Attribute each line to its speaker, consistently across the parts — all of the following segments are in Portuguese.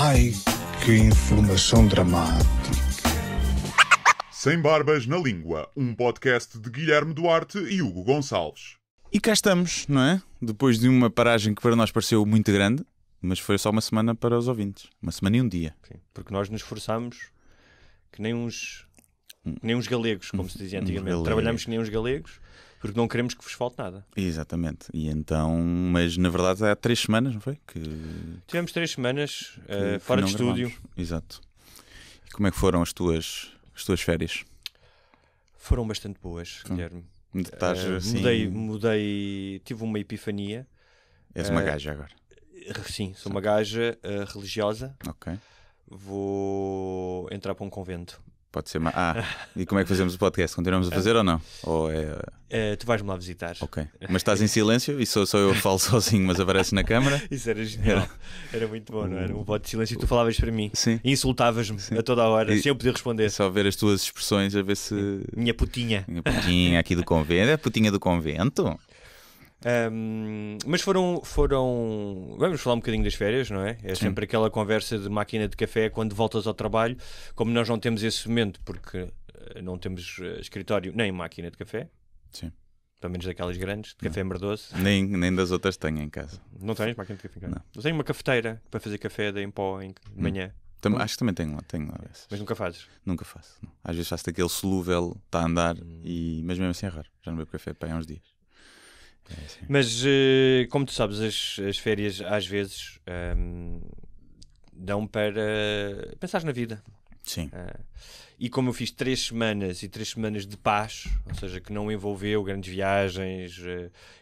Speaker 1: Ai, que informação dramática.
Speaker 2: Sem Barbas na Língua, um podcast de Guilherme Duarte e Hugo Gonçalves.
Speaker 3: E cá estamos, não é? Depois de uma paragem que para nós pareceu muito grande, mas foi só uma semana para os ouvintes. Uma semana e um dia.
Speaker 4: Sim, porque nós nos esforçámos que nem uns galegos, como se dizia antigamente. Trabalhamos que nem uns galegos, porque não queremos que vos falte nada.
Speaker 3: Exatamente. E então, mas na verdade há 3 semanas, não foi?
Speaker 4: Tivemos 3 semanas fora de estúdio.
Speaker 3: Exato. E como é que foram as tuas férias?
Speaker 4: Foram bastante boas, Guilherme.
Speaker 3: Estás assim...
Speaker 4: Mudei, tive uma epifania.
Speaker 3: És uma gaja agora.
Speaker 4: Sim, sou uma gaja religiosa.
Speaker 3: Ok.
Speaker 4: Vou entrar para um convento.
Speaker 3: Pode ser. E como é que fazemos o podcast? Continuamos a fazer ou não? Ou
Speaker 4: tu vais-me lá visitar.
Speaker 3: Ok. Mas estás em silêncio e só eu falo sozinho, mas aparece na câmara?
Speaker 4: Isso era genial. Era muito bom, não era? Um voto de silêncio e tu falavas para mim.
Speaker 3: Sim.
Speaker 4: E insultavas-me a toda a hora, sem eu poder responder.
Speaker 3: Só ver as tuas expressões, a ver se...
Speaker 4: Minha putinha.
Speaker 3: Minha putinha aqui do convento. É a putinha do convento?
Speaker 4: Mas foram. Vamos falar um bocadinho das férias, não é? É sempre aquela conversa de máquina de café quando voltas ao trabalho. Como nós não temos esse momento, porque não temos escritório nem máquina de café.
Speaker 3: Sim.
Speaker 4: Pelo menos daquelas grandes, de café merdoso.
Speaker 3: Nem das outras tenho em casa.
Speaker 4: Não tens máquina de café em casa?
Speaker 3: Não.
Speaker 4: Eu tenho uma cafeteira para fazer café em pó de manhã.
Speaker 3: Acho que também tenho lá essas.
Speaker 4: Mas nunca fazes?
Speaker 3: Nunca faço. Não. Às vezes faço daquele solúvel, está a andar, mas mesmo assim é raro. Já não bebo café para aí há uns dias.
Speaker 4: Mas, como tu sabes, as férias às vezes dão para pensar na vida.
Speaker 3: Sim.
Speaker 4: E como eu fiz 3 semanas e 3 semanas de paz, ou seja, que não envolveu grandes viagens,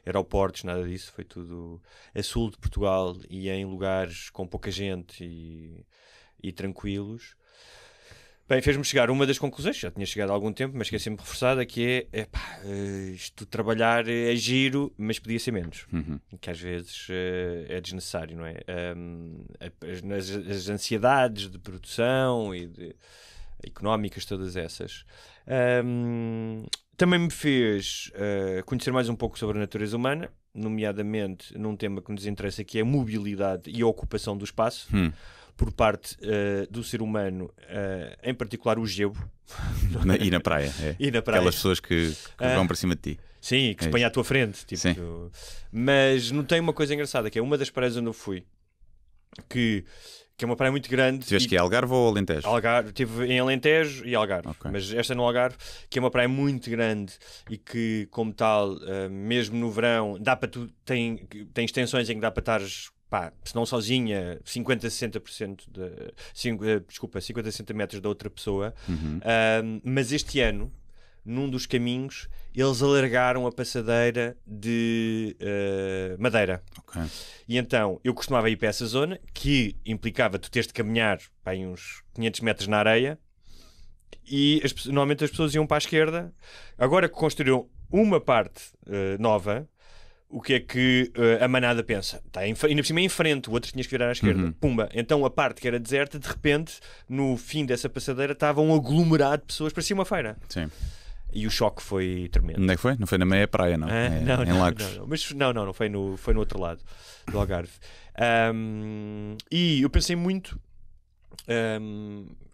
Speaker 4: aeroportos, nada disso, foi tudo a sul de Portugal e em lugares com pouca gente e tranquilos. Bem, fez-me chegar a uma das conclusões, já tinha chegado há algum tempo, mas que é sempre reforçada, que é isto de trabalhar é giro, mas podia ser menos. Que às vezes é desnecessário, não é? As ansiedades de produção e de económicas, todas essas. Também me fez conhecer mais um pouco sobre a natureza humana, nomeadamente num tema que nos interessa, que é a mobilidade e a ocupação do espaço. Por parte do ser humano, em particular o gebo.
Speaker 3: E na praia.
Speaker 4: E na praia.
Speaker 3: Aquelas pessoas que vão para cima de ti.
Speaker 4: Sim, que se põem à tua frente. Tipo, mas notei uma coisa engraçada, que é uma das praias onde eu fui, que é uma praia muito grande.
Speaker 3: Tiveste que ir a Algarve ou Alentejo?
Speaker 4: Algarve, estive em Alentejo e Algarve, mas esta no Algarve, que é uma praia muito grande e que, como tal, mesmo no verão, dá para tem extensões em que dá para estares... se não sozinha, 50, 60 metros da outra pessoa. Mas este ano, num dos caminhos, eles alargaram a passadeira de madeira. E então, eu costumava ir para essa zona, que implicava tu teres de caminhar uns 500 metros na areia, e normalmente as pessoas iam para a esquerda. Agora que construíram uma parte nova, o que é que a manada pensa? Ainda por cima é em frente, o outro tinhas que virar à esquerda. Pumba. Então a parte que era deserta, de repente, no fim dessa passadeira, estava um aglomerado de pessoas, parecia uma feira.
Speaker 3: Sim.
Speaker 4: E o choque foi tremendo.
Speaker 3: Onde é que foi? Não foi na meia praia, não? Em Lagos.
Speaker 4: Não. Mas não, foi no outro lado do Algarve. E eu pensei muito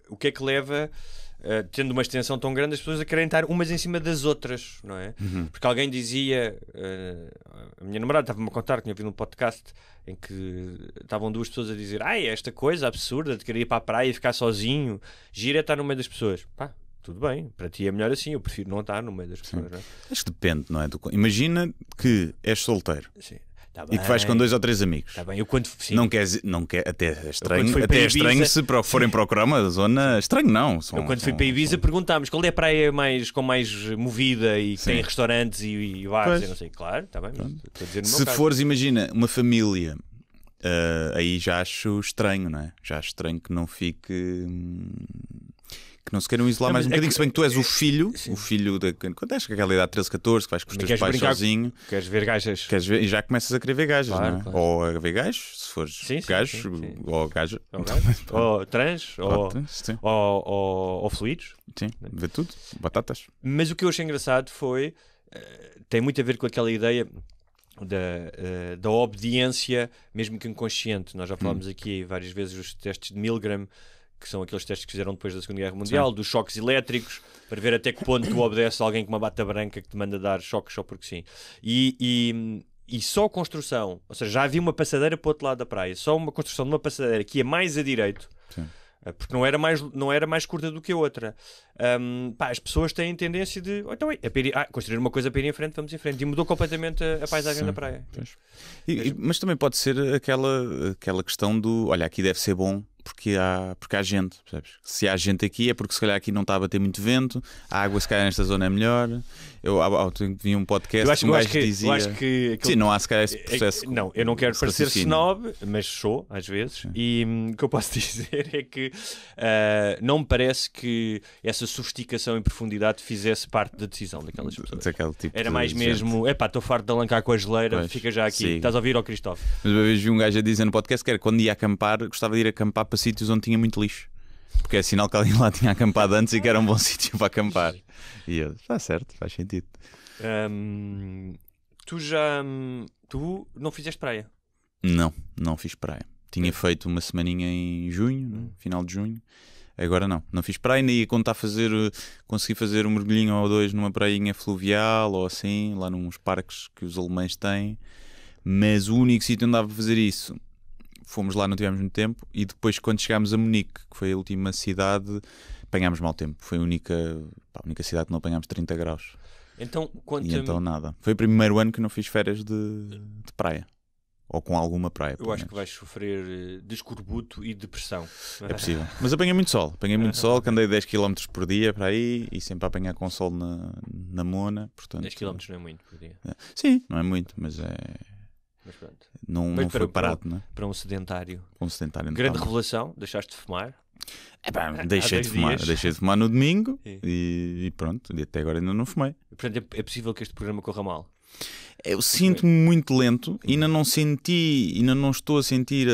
Speaker 4: o que é que leva... tendo uma extensão tão grande, as pessoas a querem estar umas em cima das outras, não é? Porque alguém dizia, a minha namorada estava-me a contar que tinha ouvido um podcast em que estavam 2 pessoas a dizer: esta coisa absurda de querer ir para a praia e ficar sozinho, gira é estar no meio das pessoas. Tudo bem, para ti é melhor assim, eu prefiro não estar no meio das pessoas. Não é?
Speaker 3: Acho que depende, não é? Imagina que és solteiro.
Speaker 4: Sim.
Speaker 3: E que vais com 2 ou 3 amigos.
Speaker 4: Tá bem.
Speaker 3: Não quer, até é estranho se forem procurar uma zona. Estranho não.
Speaker 4: Eu quando fui para Ibiza perguntámos qual é a praia com mais movida e que tem restaurantes e bares. Eu não sei. Claro, está bem. Estou a dizer no meu
Speaker 3: se
Speaker 4: caso.
Speaker 3: fores, imagina, uma família, aí já acho estranho, não é? Já acho estranho que não fique... que não se queiram isolar mais um bocadinho, se bem que tu és o filho quando és aquela idade 13, 14, que vais com os teus pais sozinho,
Speaker 4: queres ver gajas,
Speaker 3: e já começas a querer ver gajas,
Speaker 4: claro,
Speaker 3: não é?
Speaker 4: Claro.
Speaker 3: Ou a ver gajos, se fores gajo, ou gaja,
Speaker 4: ou trans, ou fluidos,
Speaker 3: sim, vê tudo, batatas.
Speaker 4: Mas o que eu achei engraçado foi, tem muito a ver com aquela ideia, da obediência, mesmo que inconsciente. Nós já falámos aqui várias vezes dos testes de Milgram, que são aqueles testes que fizeram depois da Segunda Guerra Mundial, dos choques elétricos, para ver até que ponto tu obedeces a alguém com uma bata branca que te manda dar choques só porque sim. E só a construção, ou seja, já havia uma passadeira para o outro lado da praia, só uma construção de uma passadeira que ia mais a direito, porque não era mais curta do que a outra. As pessoas têm tendência de construir uma coisa para ir em frente, vamos em frente, e mudou completamente a paisagem da praia.
Speaker 3: Mas também pode ser aquela questão do olha, aqui deve ser bom porque há gente, percebes? Se há gente aqui é porque se calhar aqui não está a bater muito vento, a água se calhar nesta zona é melhor. Eu vi um podcast que um gajo dizia sim, não há se calhar esse processo.
Speaker 4: Não, eu não quero parecer snob, mas sou às vezes, e o que eu posso dizer é que não me parece que essa sofisticação e profundidade fizesse parte da decisão daquelas pessoas.
Speaker 3: Tipo
Speaker 4: era mais mesmo, estou farto de alancar com a geleira, pois, fica já aqui, sim. Estás a ouvir ao Cristóvão.
Speaker 3: Mas uma vez vi um gajo a dizer no podcast que era quando ia acampar, gostava de ir acampar para sítios onde tinha muito lixo, porque é sinal que alguém lá tinha acampado antes e que era um bom sítio para acampar. E eu, está certo, faz sentido.
Speaker 4: Tu não fizeste praia?
Speaker 3: Não fiz praia. Tinha feito uma semaninha em junho, no final de junho. Agora não fiz praia, nem ia contar consegui fazer um mergulhinho ou dois numa prainha fluvial ou assim, lá nos parques que os alemães têm, mas o único sítio onde dava para fazer isso, fomos lá, não tivemos muito tempo, e depois quando chegámos a Munique, que foi a última cidade, apanhámos mau tempo, foi a única cidade que não apanhámos 30 graus.
Speaker 4: Então
Speaker 3: nada, foi o primeiro ano que não fiz férias de praia. Ou com alguma praia.
Speaker 4: Eu acho que vais sofrer de escorbuto e depressão.
Speaker 3: É possível. Mas apanhei muito sol, que andei 10 km por dia para aí e sempre a apanhar com sol na Mona. Portanto,
Speaker 4: 10 km não é muito por dia.
Speaker 3: Sim, não é muito, mas é.
Speaker 4: Mas pronto.
Speaker 3: Não foi parado, não é?
Speaker 4: Para um sedentário.
Speaker 3: Grande
Speaker 4: revelação, deixaste de fumar?
Speaker 3: Deixei de fumar no domingo e pronto, e até agora ainda não fumei.
Speaker 4: Portanto, é possível que este programa corra mal?
Speaker 3: Eu sinto-me muito lento, ainda não estou a sentir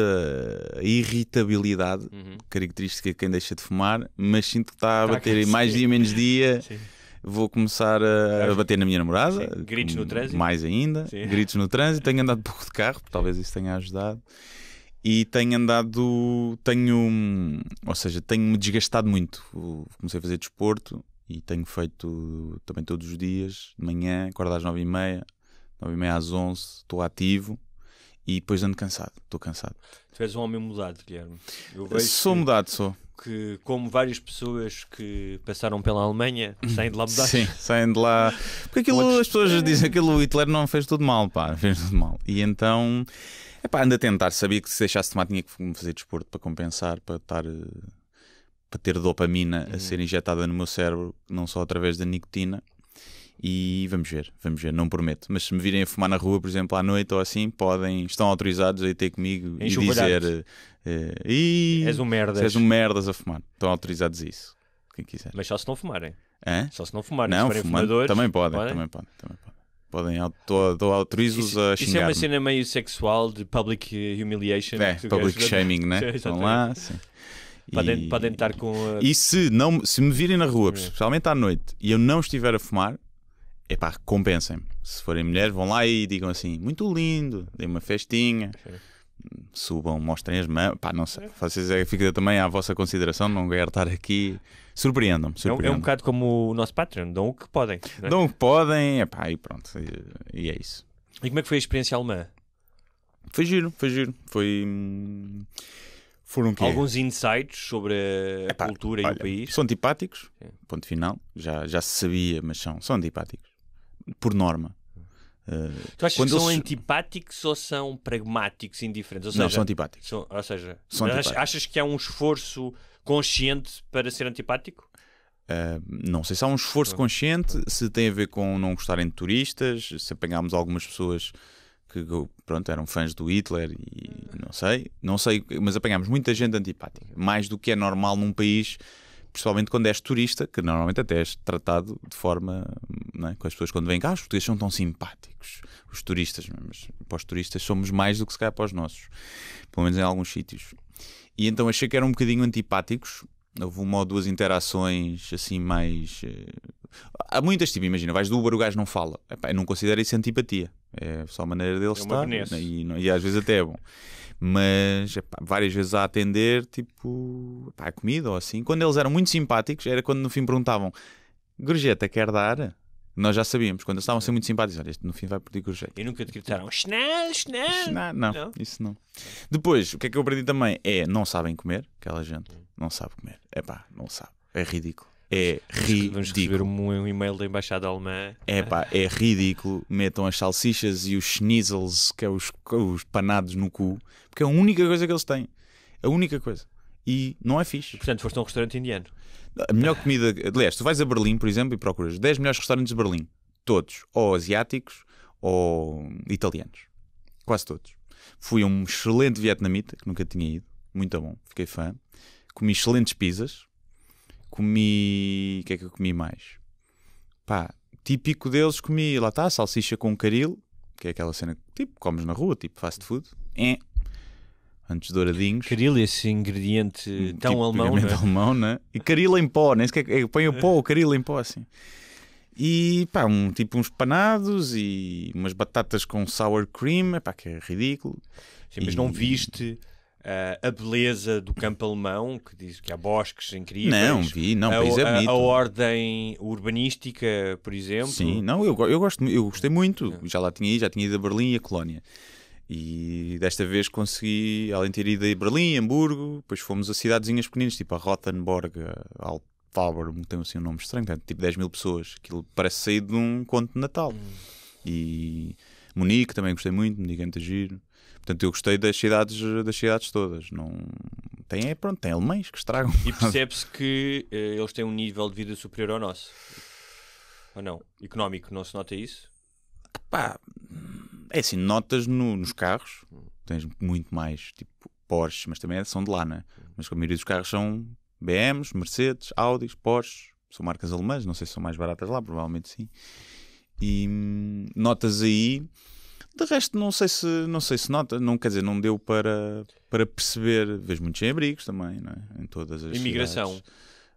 Speaker 3: a irritabilidade característica de quem deixa de fumar, mas sinto que está a bater mais dia, menos dia. Sim. Vou começar a bater na minha namorada.
Speaker 4: Sim. Gritos no trânsito.
Speaker 3: Mais ainda. Sim. Gritos no trânsito. Tenho andado pouco de carro, talvez isso tenha ajudado. E tenho-me desgastado muito. Comecei a fazer desporto e tenho feito também todos os dias, de manhã, acordo às 9h30, 9h30 às 11, estou ativo e depois ando cansado, estou cansado.
Speaker 4: Tu és um homem mudado, Guilherme.
Speaker 3: Sou.
Speaker 4: Que, como várias pessoas que passaram pela Alemanha, saem de lá mudados.
Speaker 3: Sim, saem de lá. Porque as pessoas dizem que o Hitler não fez tudo mal, fez tudo mal. E então, ando a tentar. Sabia que se deixasse de tomar tinha que fazer desporto para compensar, para ter dopamina a ser injetada no meu cérebro, não só através da nicotina. E vamos ver, não prometo. Mas se me virem a fumar na rua, por exemplo, à noite ou assim, estão autorizados a ir ter comigo e dizer
Speaker 4: és um merdas.
Speaker 3: És um merdas a fumar. Estão autorizados a isso, quem quiser.
Speaker 4: Mas só se não fumarem.
Speaker 3: Só
Speaker 4: se não fumarem.
Speaker 3: Não,
Speaker 4: se fumadores,
Speaker 3: também podem. Autorizo-os a xingar-me.
Speaker 4: Isso é uma cena meio sexual de public humiliation.
Speaker 3: Public shaming, né? Estão lá, sim.
Speaker 4: Podem estar com
Speaker 3: E se me virem na rua, especialmente à noite, e eu não estiver a fumar, compensem-me. Se forem mulheres, vão lá e digam assim, muito lindo, deem uma festinha, subam, mostrem as mãos, não sei, fica também à vossa consideração, não quero estar aqui, surpreendam-me.
Speaker 4: É um bocado como o nosso Patreon, dão o que podem. Né?
Speaker 3: Dão o que podem, e pronto, e é isso.
Speaker 4: E como é que foi a experiência alemã?
Speaker 3: Foi giro. Foram
Speaker 4: alguns insights sobre a cultura e o país?
Speaker 3: São antipáticos, ponto final, já se sabia, mas são antipáticos. Por norma.
Speaker 4: Tu achas que são antipáticos ou são pragmáticos, indiferentes?
Speaker 3: Não, são antipáticos.
Speaker 4: Achas que há um esforço consciente para ser antipático?
Speaker 3: Não sei se há um esforço consciente, se tem a ver com não gostarem de turistas, se apanhámos algumas pessoas que eram fãs do Hitler e não sei, mas apanhámos muita gente antipática, mais do que é normal num país, principalmente quando és turista, que normalmente até és tratado de forma, não é? Com as pessoas quando vêm cá, os portugueses são tão simpáticos, os turistas, mas para os turistas somos mais do que se calhar para os nossos, pelo menos em alguns sítios. E então achei que eram um bocadinho antipáticos, Houve uma ou duas interações assim mais. Há muitas, tipo, imagina, vais do Uber, o gajo não fala. Epá, eu não considero isso antipatia. É só a maneira dele estar. E às vezes até é bom. Mas epá, várias vezes a atender, tipo, epá, a comida ou assim. Quando eles eram muito simpáticos, era quando no fim perguntavam: gorjeta quer dar? Nós já sabíamos, quando eles estavam a ser muito simpáticos, olha, este no fim vai pedir gorjeta.
Speaker 4: E nunca te gritaram schnell.
Speaker 3: Não, isso não. Depois, o que é que eu aprendi também é: não sabem comer, aquela gente não sabe comer. Epá, não sabe. É ridículo. É ridículo.
Speaker 4: Vamos receber um e-mail da Embaixada Alemã.
Speaker 3: Epá, é ridículo. Metam as salsichas e os schnitzels, que é os panados no cu, porque é a única coisa que eles têm. A única coisa. E não é fixe.
Speaker 4: E, portanto, foste a um restaurante indiano.
Speaker 3: A melhor comida... Aliás, tu vais a Berlim, por exemplo, e procuras 10 melhores restaurantes de Berlim. Todos. Ou asiáticos, ou italianos. Quase todos. Fui a um excelente vietnamita, que nunca tinha ido. Muito bom. Fiquei fã. Comi excelentes pizzas. Comi... O que é que eu comi mais? Pá, típico deles, comi... Lá está, salsicha com caril, que é aquela cena que, tipo, comes na rua, tipo fast food. Antes douradinhos.
Speaker 4: Caril, esse ingrediente tão
Speaker 3: tipo,
Speaker 4: alemão, não é?
Speaker 3: Alemão, né? E caril em pó, nem sequer põe o pó, o caril em pó, assim. E pá, tipo uns panados e umas batatas com sour cream, pá, que é ridículo.
Speaker 4: Sim, mas não viste a beleza do campo alemão, que diz que há bosques incríveis.
Speaker 3: Não, vi, não, país é bonito.
Speaker 4: A ordem urbanística, por exemplo.
Speaker 3: Sim, não, eu gostei muito. Já lá tinha ido a Berlim e a Colónia. E desta vez consegui, além de ter ido a Berlim, Hamburgo, depois fomos a cidadezinhas pequeninas, tipo a Rothenburg, a Altfaber, tem assim um nome estranho, tipo 10 mil pessoas. Aquilo parece sair de um conto de Natal. E Munique também gostei muito, Munique é muito giro. Portanto, eu gostei das cidades todas. Não... Tem alemães que estragam.
Speaker 4: E percebe-se que eles têm um nível de vida superior ao nosso. Ou não? Económico, não se nota isso?
Speaker 3: Pá, é assim, notas nos carros. Tens muito mais, tipo, Porsche, mas também são de lá, né? Mas a maioria dos carros são BMs, Mercedes, Audis, Porsche. São marcas alemãs, não sei se são mais baratas lá, provavelmente sim. E notas aí... De resto, não sei se nota, não, quer dizer, não deu para perceber. Vejo muitos sem-abrigos também, não é? Em todas as
Speaker 4: imigração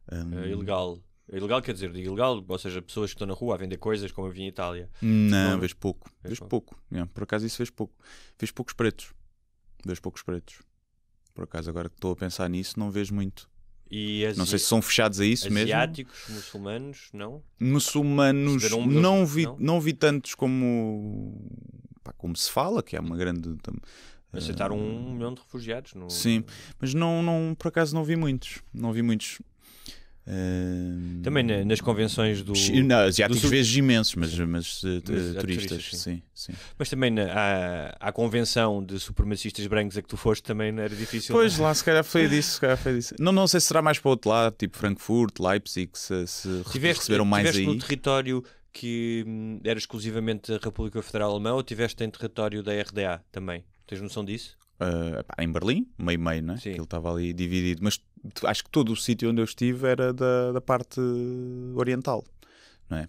Speaker 3: cidades.
Speaker 4: Ilegal. Ilegal quer dizer, ilegal, ou seja, pessoas que estão na rua a vender coisas, como eu vi em Itália.
Speaker 3: Não, vejo pouco. Vejo pouco. Yeah, por acaso isso vejo pouco. Vejo poucos pretos. Por acaso, agora que estou a pensar nisso, não vejo muito. Não sei se são fechados a isso mesmo.
Speaker 4: Asiáticos, muçulmanos, não?
Speaker 3: Muçulmanos, não vi tantos como se fala, que é uma grande...
Speaker 4: Aceitaram 1 milhão de refugiados.
Speaker 3: Sim, mas não, por acaso não vi muitos.
Speaker 4: Também nas convenções do...
Speaker 3: asiáticos vejo imensos, mas turistas, sim.
Speaker 4: Mas também à convenção de supremacistas brancos a que tu foste também não era difícil.
Speaker 3: Pois, lá se calhar foi disso. Não sei se será mais para o outro lado, tipo Frankfurt, Leipzig, se receberam mais aí.
Speaker 4: Tiveste no território que era exclusivamente a República Federal Alemã ou tiveste em território da RDA também? Tens noção disso?
Speaker 3: Em Berlim, meio, não é?
Speaker 4: Sim.
Speaker 3: Ele estava ali dividido, mas acho que todo o sítio onde eu estive era da parte oriental, não é?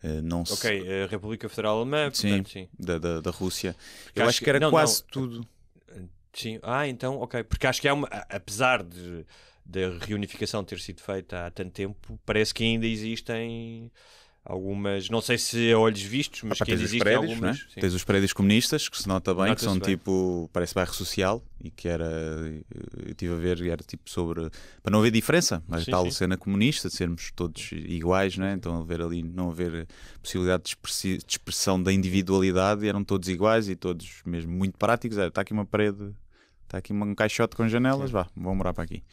Speaker 4: A República Federal Alemã, portanto, sim.
Speaker 3: Da Rússia. Porque eu acho que era quase tudo.
Speaker 4: Sim, então, ok. Porque acho que apesar da reunificação ter sido feita há tanto tempo, parece que ainda existem algumas, não sei se a olhos vistos, mas que existem
Speaker 3: prédios,
Speaker 4: algumas.
Speaker 3: Né? Tens os prédios comunistas, que se nota bem, que são tipo, parece bairro social, e que era, eu estive a ver, e era tipo sobre, para não haver diferença, mas tal cena comunista, de sermos todos iguais, né? Então não haver possibilidade de expressão da individualidade, e eram todos iguais e todos mesmo muito práticos. Está aqui uma parede, está aqui um caixote com janelas, vão morar para aqui.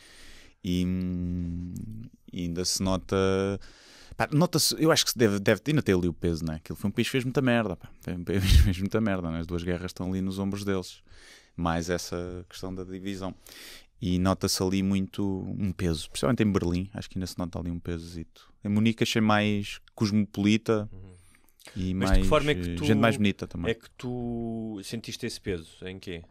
Speaker 3: E ainda se nota... Nota-se, eu acho que deve ainda ter ali o peso, né? Aquilo foi um país que fez muita merda, fez muita merda, né? As duas guerras estão ali nos ombros deles, mais essa questão da divisão, e nota-se ali muito um peso, principalmente em Berlim, acho que ainda se nota ali um pesozito. Em Munique achei mais cosmopolita e
Speaker 4: mas
Speaker 3: mais,
Speaker 4: de que forma é que
Speaker 3: gente mais bonita também.
Speaker 4: É que tu sentiste esse peso? Em quê?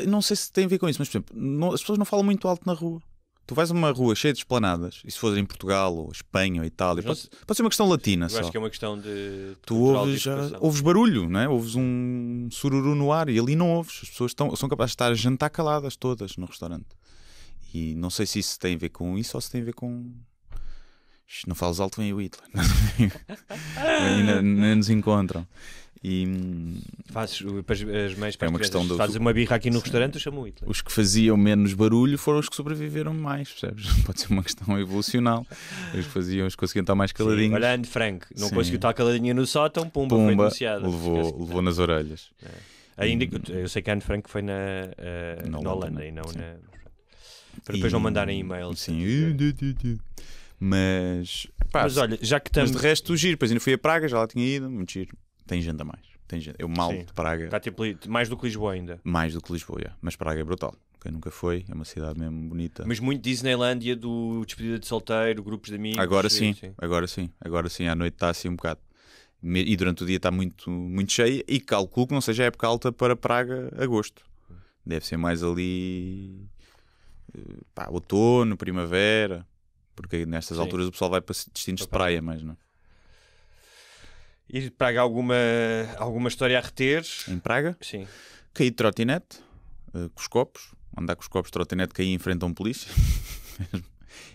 Speaker 3: Não sei se tem a ver com isso, mas por exemplo, as pessoas não falam muito alto na rua. Tu vais a uma rua cheia de esplanadas, e se for em Portugal, ou Espanha, ou Itália, pode ser uma questão latina só.
Speaker 4: Eu acho que é uma questão de
Speaker 3: tu ouves barulho, não é? Ouves um sururu no ar, e ali não ouves. As pessoas são capazes de estar a jantar caladas todas no restaurante. E não sei se isso tem a ver com isso ou se tem a ver com... Não falas alto, vem o Hitler. Nem nos encontram. E
Speaker 4: fazes as mães para
Speaker 3: é uma questão
Speaker 4: fazes uma birra aqui no restaurante, eu chamo o Hitler.
Speaker 3: Os que faziam menos barulho foram os que sobreviveram mais, percebes? Pode ser uma questão evolucional. Os que conseguiam estar mais caladinhos.
Speaker 4: Sim, olha, Anne Frank, não conseguiu estar caladinha no sótão, pumba foi denunciada.
Speaker 3: Levou nas orelhas.
Speaker 4: Ainda eu sei que a Anne Frank foi na Holanda e não na... Para depois não mandarem e-mails.
Speaker 3: Sim. Mas
Speaker 4: olha, já que estamos...
Speaker 3: Mas de resto, giro. Depois ainda fui a Praga, já lá tinha ido. Muito giro. Tem gente a mais. Eu mal de Praga.
Speaker 4: Está tipo mais do que Lisboa ainda.
Speaker 3: Mais do que Lisboa, mas Praga é brutal. Quem nunca foi, é uma cidade mesmo bonita.
Speaker 4: Mas muito Disneylândia do despedida de solteiro, grupos de amigos.
Speaker 3: Agora sim. À noite está assim um bocado. E durante o dia está muito, muito cheia. E calculo que não seja a época alta para Praga, agosto. Deve ser mais ali outono, primavera. Porque nestas alturas o pessoal vai para destinos de praia, mas não.
Speaker 4: E de Praga alguma história a reter?
Speaker 3: Em Praga?
Speaker 4: Sim.
Speaker 3: Caí de trotinete, com os copos. Andar com os copos de trotinete, caí em frente a um polícia.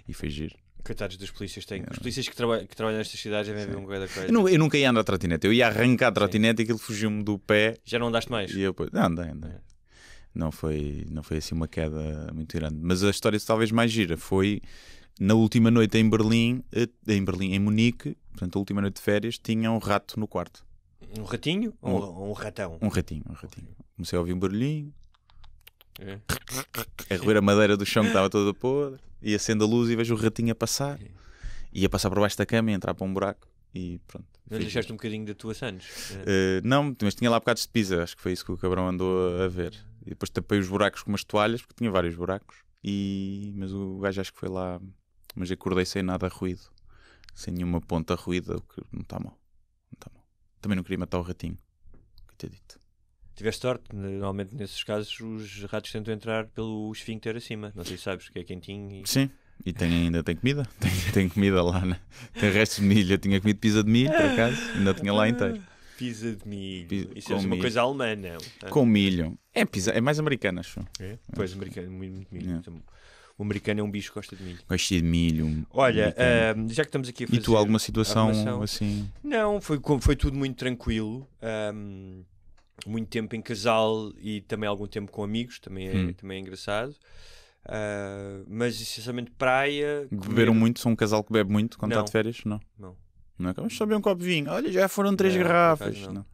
Speaker 3: E foi giro.
Speaker 4: Coitados dos polícias. Os polícias que trabalham nestas cidades devem ver um coisa da coisa.
Speaker 3: Eu nunca ia andar de trotinete. Eu ia arrancar a trotinete e aquilo fugiu-me do pé.
Speaker 4: Já não andaste mais?
Speaker 3: E eu andei. Não foi assim uma queda muito grande. Mas a história talvez mais gira foi... Na última noite em Munique, portanto, a última noite de férias, tinha um rato no quarto.
Speaker 4: Um ratinho ou um ratão?
Speaker 3: Um ratinho. Comecei a ouvir um barulhinho. A roer a madeira do chão que estava toda podre. E acendo a luz e vejo o ratinho a passar. Ia passar por baixo da cama e entrar para um buraco. E pronto.
Speaker 4: Não deixaste um bocadinho da tua Santos?
Speaker 3: Não, mas tinha lá bocados de pizza. Acho que foi isso que o cabrão andou a ver. E depois tapei os buracos com umas toalhas, porque tinha vários buracos. Mas o gajo acho que foi lá... Mas acordei sem nada ruído. Sem nenhuma ponta ruída, o que não está mal. Também não queria matar o ratinho. Coitadito.
Speaker 4: Tiveste sorte, normalmente nesses casos os ratos tentam entrar pelo esfíncter acima. Não sei se sabes que é quentinho.
Speaker 3: Sim, e ainda tem comida. Tem comida lá, né? Tem restos de milho. Eu tinha comido pizza de milho, por acaso. Ainda tinha lá inteiro.
Speaker 4: Pizza de milho. Isso é uma coisa alemã, não?
Speaker 3: Com milho. É pizza, é mais americana, acho.
Speaker 4: Pois, americano, muito milho. O americano é um bicho que gosta de milho.
Speaker 3: Gosto de milho.
Speaker 4: Olha, já que estamos aqui a fazer...
Speaker 3: E tu, alguma situação assim?
Speaker 4: Não, foi tudo muito tranquilo. Muito tempo em casal e também algum tempo com amigos. Também é engraçado. Mas essencialmente praia...
Speaker 3: Beberam muito? São um casal que bebe muito quando está de férias? Não. Não é que vamos só beber um copo de vinho. Olha, já foram 3 garrafas. Não.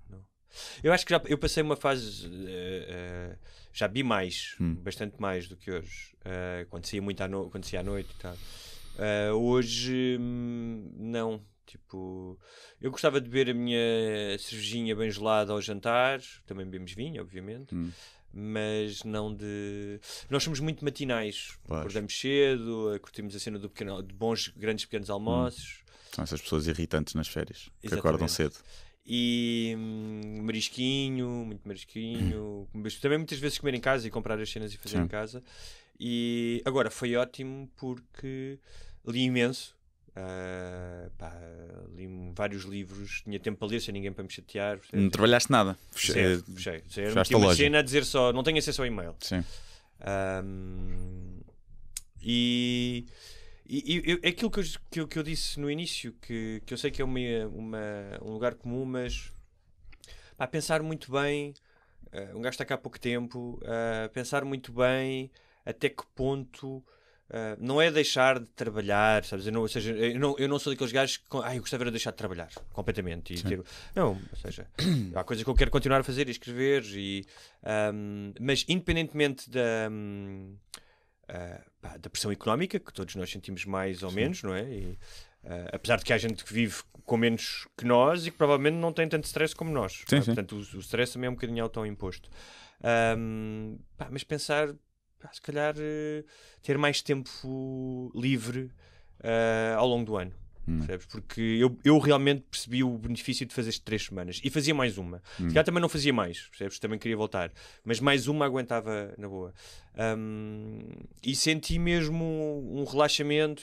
Speaker 4: Eu acho que eu passei uma fase... já vi mais, bastante mais do que hoje. Quando saía muito quando saía à noite e tal. Hoje, não. Tipo, eu gostava de beber a minha cervejinha bem gelada ao jantar. Também bebemos vinho, obviamente. Mas não de... Nós somos muito matinais. Acordamos cedo, curtimos a cena de bons, grandes, pequenos almoços.
Speaker 3: São essas pessoas irritantes nas férias, que acordam cedo.
Speaker 4: E muito marisquinho. Também muitas vezes comer em casa e comprar as cenas e fazer em casa. E agora foi ótimo porque li imenso. Li vários livros, tinha tempo para ler sem ninguém para me chatear.
Speaker 3: Não trabalhaste nada?
Speaker 4: Fechei. Tinha uma cena a dizer só, não tenho acesso ao e-mail.
Speaker 3: Sim.
Speaker 4: E aquilo que eu disse no início, que eu sei que é um lugar comum, mas pensar muito bem, um gajo está cá há pouco tempo, pensar muito bem até que ponto não é deixar de trabalhar, sabes? Eu não sou daqueles gajos que eu gostava de deixar de trabalhar completamente. Não, ou seja, há coisas que eu quero continuar a fazer e escrever, mas independentemente da pressão económica, que todos nós sentimos mais ou menos, não é? Apesar de que há gente que vive com menos que nós e que provavelmente não tem tanto stress como nós.
Speaker 3: Sim.
Speaker 4: Portanto, o stress também é um bocadinho autoimposto. Mas pensar, se calhar, ter mais tempo livre ao longo do ano. Percebes? Porque eu realmente percebi o benefício de fazer 3 semanas e fazia mais uma. Se calhar também não fazia mais, percebes? Também queria voltar, mas mais uma aguentava na boa. E senti mesmo um relaxamento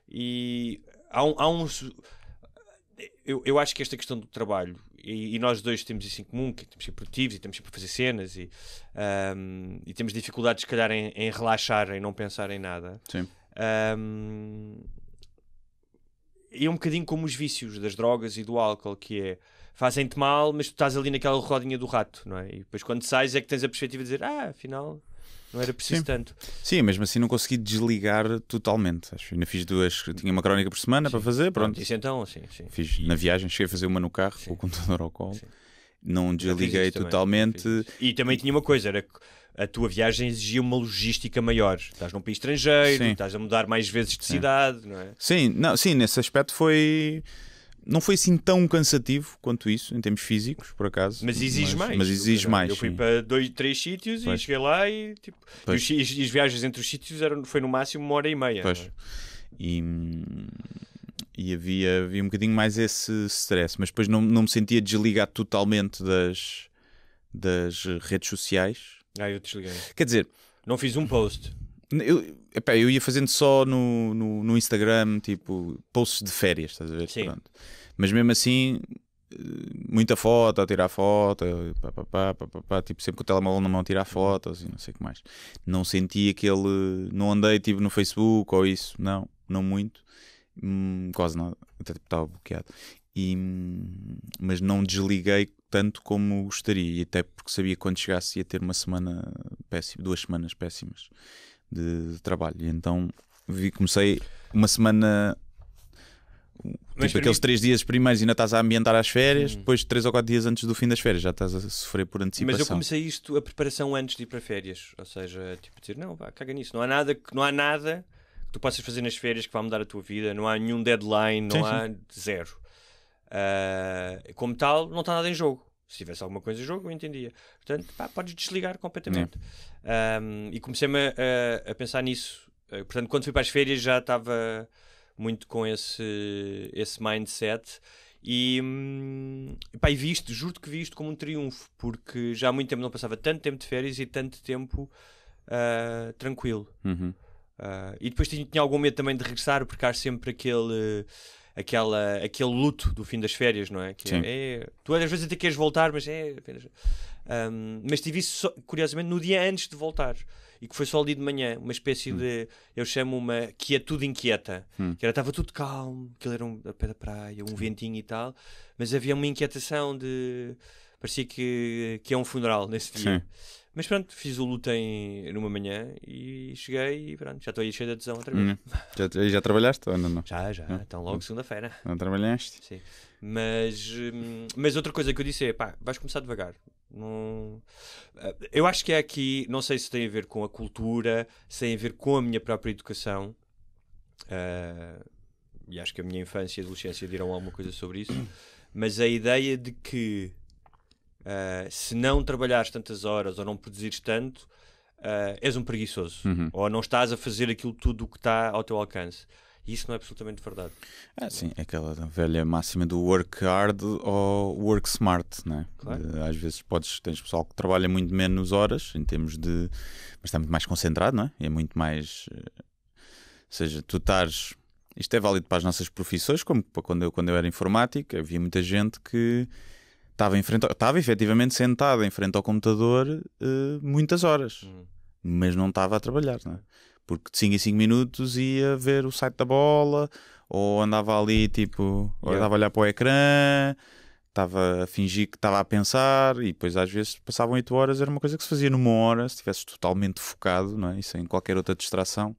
Speaker 4: e eu acho que esta questão do trabalho, e nós dois temos isso em comum, que temos que ser produtivos e temos sempre a fazer cenas e temos dificuldades, se calhar, em relaxar, em não pensar em nada.
Speaker 3: Sim.
Speaker 4: E é um bocadinho como os vícios das drogas e do álcool, que é, fazem-te mal, mas tu estás ali naquela rodinha do rato, não é? E depois quando sais é que tens a perspectiva de dizer, afinal não era preciso tanto.
Speaker 3: Sim, mesmo assim não consegui desligar totalmente. Acho que ainda fiz tinha uma crónica por semana para fazer, pronto.
Speaker 4: Isso então, sim.
Speaker 3: Fiz na viagem, cheguei a fazer uma no carro, com o computador ao colo. Não desliguei totalmente.
Speaker 4: E também tinha uma coisa, era que a tua viagem exigia uma logística maior. Estás num país estrangeiro, estás a mudar mais vezes de cidade, não é?
Speaker 3: Sim, nesse aspecto não foi assim tão cansativo quanto isso, em termos físicos, por acaso.
Speaker 4: Mas exige mais.
Speaker 3: Mas exige mais.
Speaker 4: Eu fui para 2, 3 sítios e cheguei lá e tipo. E as viagens entre os sítios foi no máximo 1h30.
Speaker 3: Pois. É? E havia um bocadinho mais esse stress, mas depois não me sentia desligado totalmente das redes sociais.
Speaker 4: Eu desliguei.
Speaker 3: Quer dizer,
Speaker 4: não fiz um post.
Speaker 3: Eu ia fazendo só no Instagram, tipo, posts de férias, estás a ver?
Speaker 4: Sim.
Speaker 3: Pronto. Mas mesmo assim, muita foto, a tirar foto, tipo, sempre com o telemóvel na mão a tirar fotos e não sei o que mais. Não senti não andei tipo no Facebook ou isso, não muito, quase nada, até tipo, estava bloqueado. Mas não desliguei tanto como gostaria, e até porque sabia que quando chegasse ia ter uma semana péssima, 2 semanas péssimas de trabalho, e então comecei uma semana, tipo aqueles 3 dias primeiros ainda estás a ambientar as férias, depois 3 ou 4 dias antes do fim das férias já estás a sofrer por antecipação.
Speaker 4: Mas eu comecei a preparação antes de ir para férias, ou seja, tipo dizer, não, caga nisso, não há nada que tu possas fazer nas férias que vá mudar a tua vida, não há nenhum deadline, não há zero. Como tal, não está nada em jogo. Se tivesse alguma coisa em jogo, eu entendia. Portanto, podes desligar completamente. E comecei-me a pensar nisso. Portanto, quando fui para as férias já estava muito com esse mindset. E juro-te que vi isto como um triunfo, porque já há muito tempo não passava tanto tempo de férias e tanto tempo tranquilo. E depois tinha algum medo também de regressar, porque há sempre aquele luto do fim das férias, não é? Tu às vezes até queres voltar, mas mas tive isso curiosamente no dia antes de voltar, e que foi só ali de manhã, uma espécie de, eu chamo uma quietude inquieta, que estava tudo calmo, aquilo era a pé da praia, um ventinho e tal, mas havia uma inquietação parecia que é um funeral nesse dia. Mas pronto, fiz o luto numa manhã e cheguei e pronto, já estou aí cheio de adesão outra vez.
Speaker 3: Já trabalhaste ou ainda não?
Speaker 4: Já, então logo segunda-feira.
Speaker 3: Não trabalhaste?
Speaker 4: Sim. Mas outra coisa que eu disse é, vais começar devagar. Eu acho que é aqui, não sei se tem a ver com a cultura, se tem a ver com a minha própria educação, e acho que a minha infância e adolescência dirão alguma coisa sobre isso, mas a ideia de que se não trabalhares tantas horas ou não produzires tanto, és um preguiçoso, ou não estás a fazer aquilo tudo o que está ao teu alcance. E isso não é absolutamente verdade.
Speaker 3: Sim, é aquela velha máxima do work hard ou work smart, não é?
Speaker 4: Claro.
Speaker 3: Às vezes tens pessoal que trabalha muito menos horas, em termos de... mas está muito mais concentrado, não é? É muito mais... Ou seja, tu estás... Isto é válido para as nossas profissões, como quando eu era informático, havia muita gente que estava efetivamente sentado em frente ao computador muitas horas, mas não estava a trabalhar, não é? Porque de 5 em 5 minutos ia ver o site da bola, ou andava ali tipo, ou andava a olhar para o ecrã, estava a fingir que estava a pensar, e depois às vezes passavam 8 horas, era uma coisa que se fazia numa hora, se estivesses totalmente focado, não é? E sem qualquer outra distração,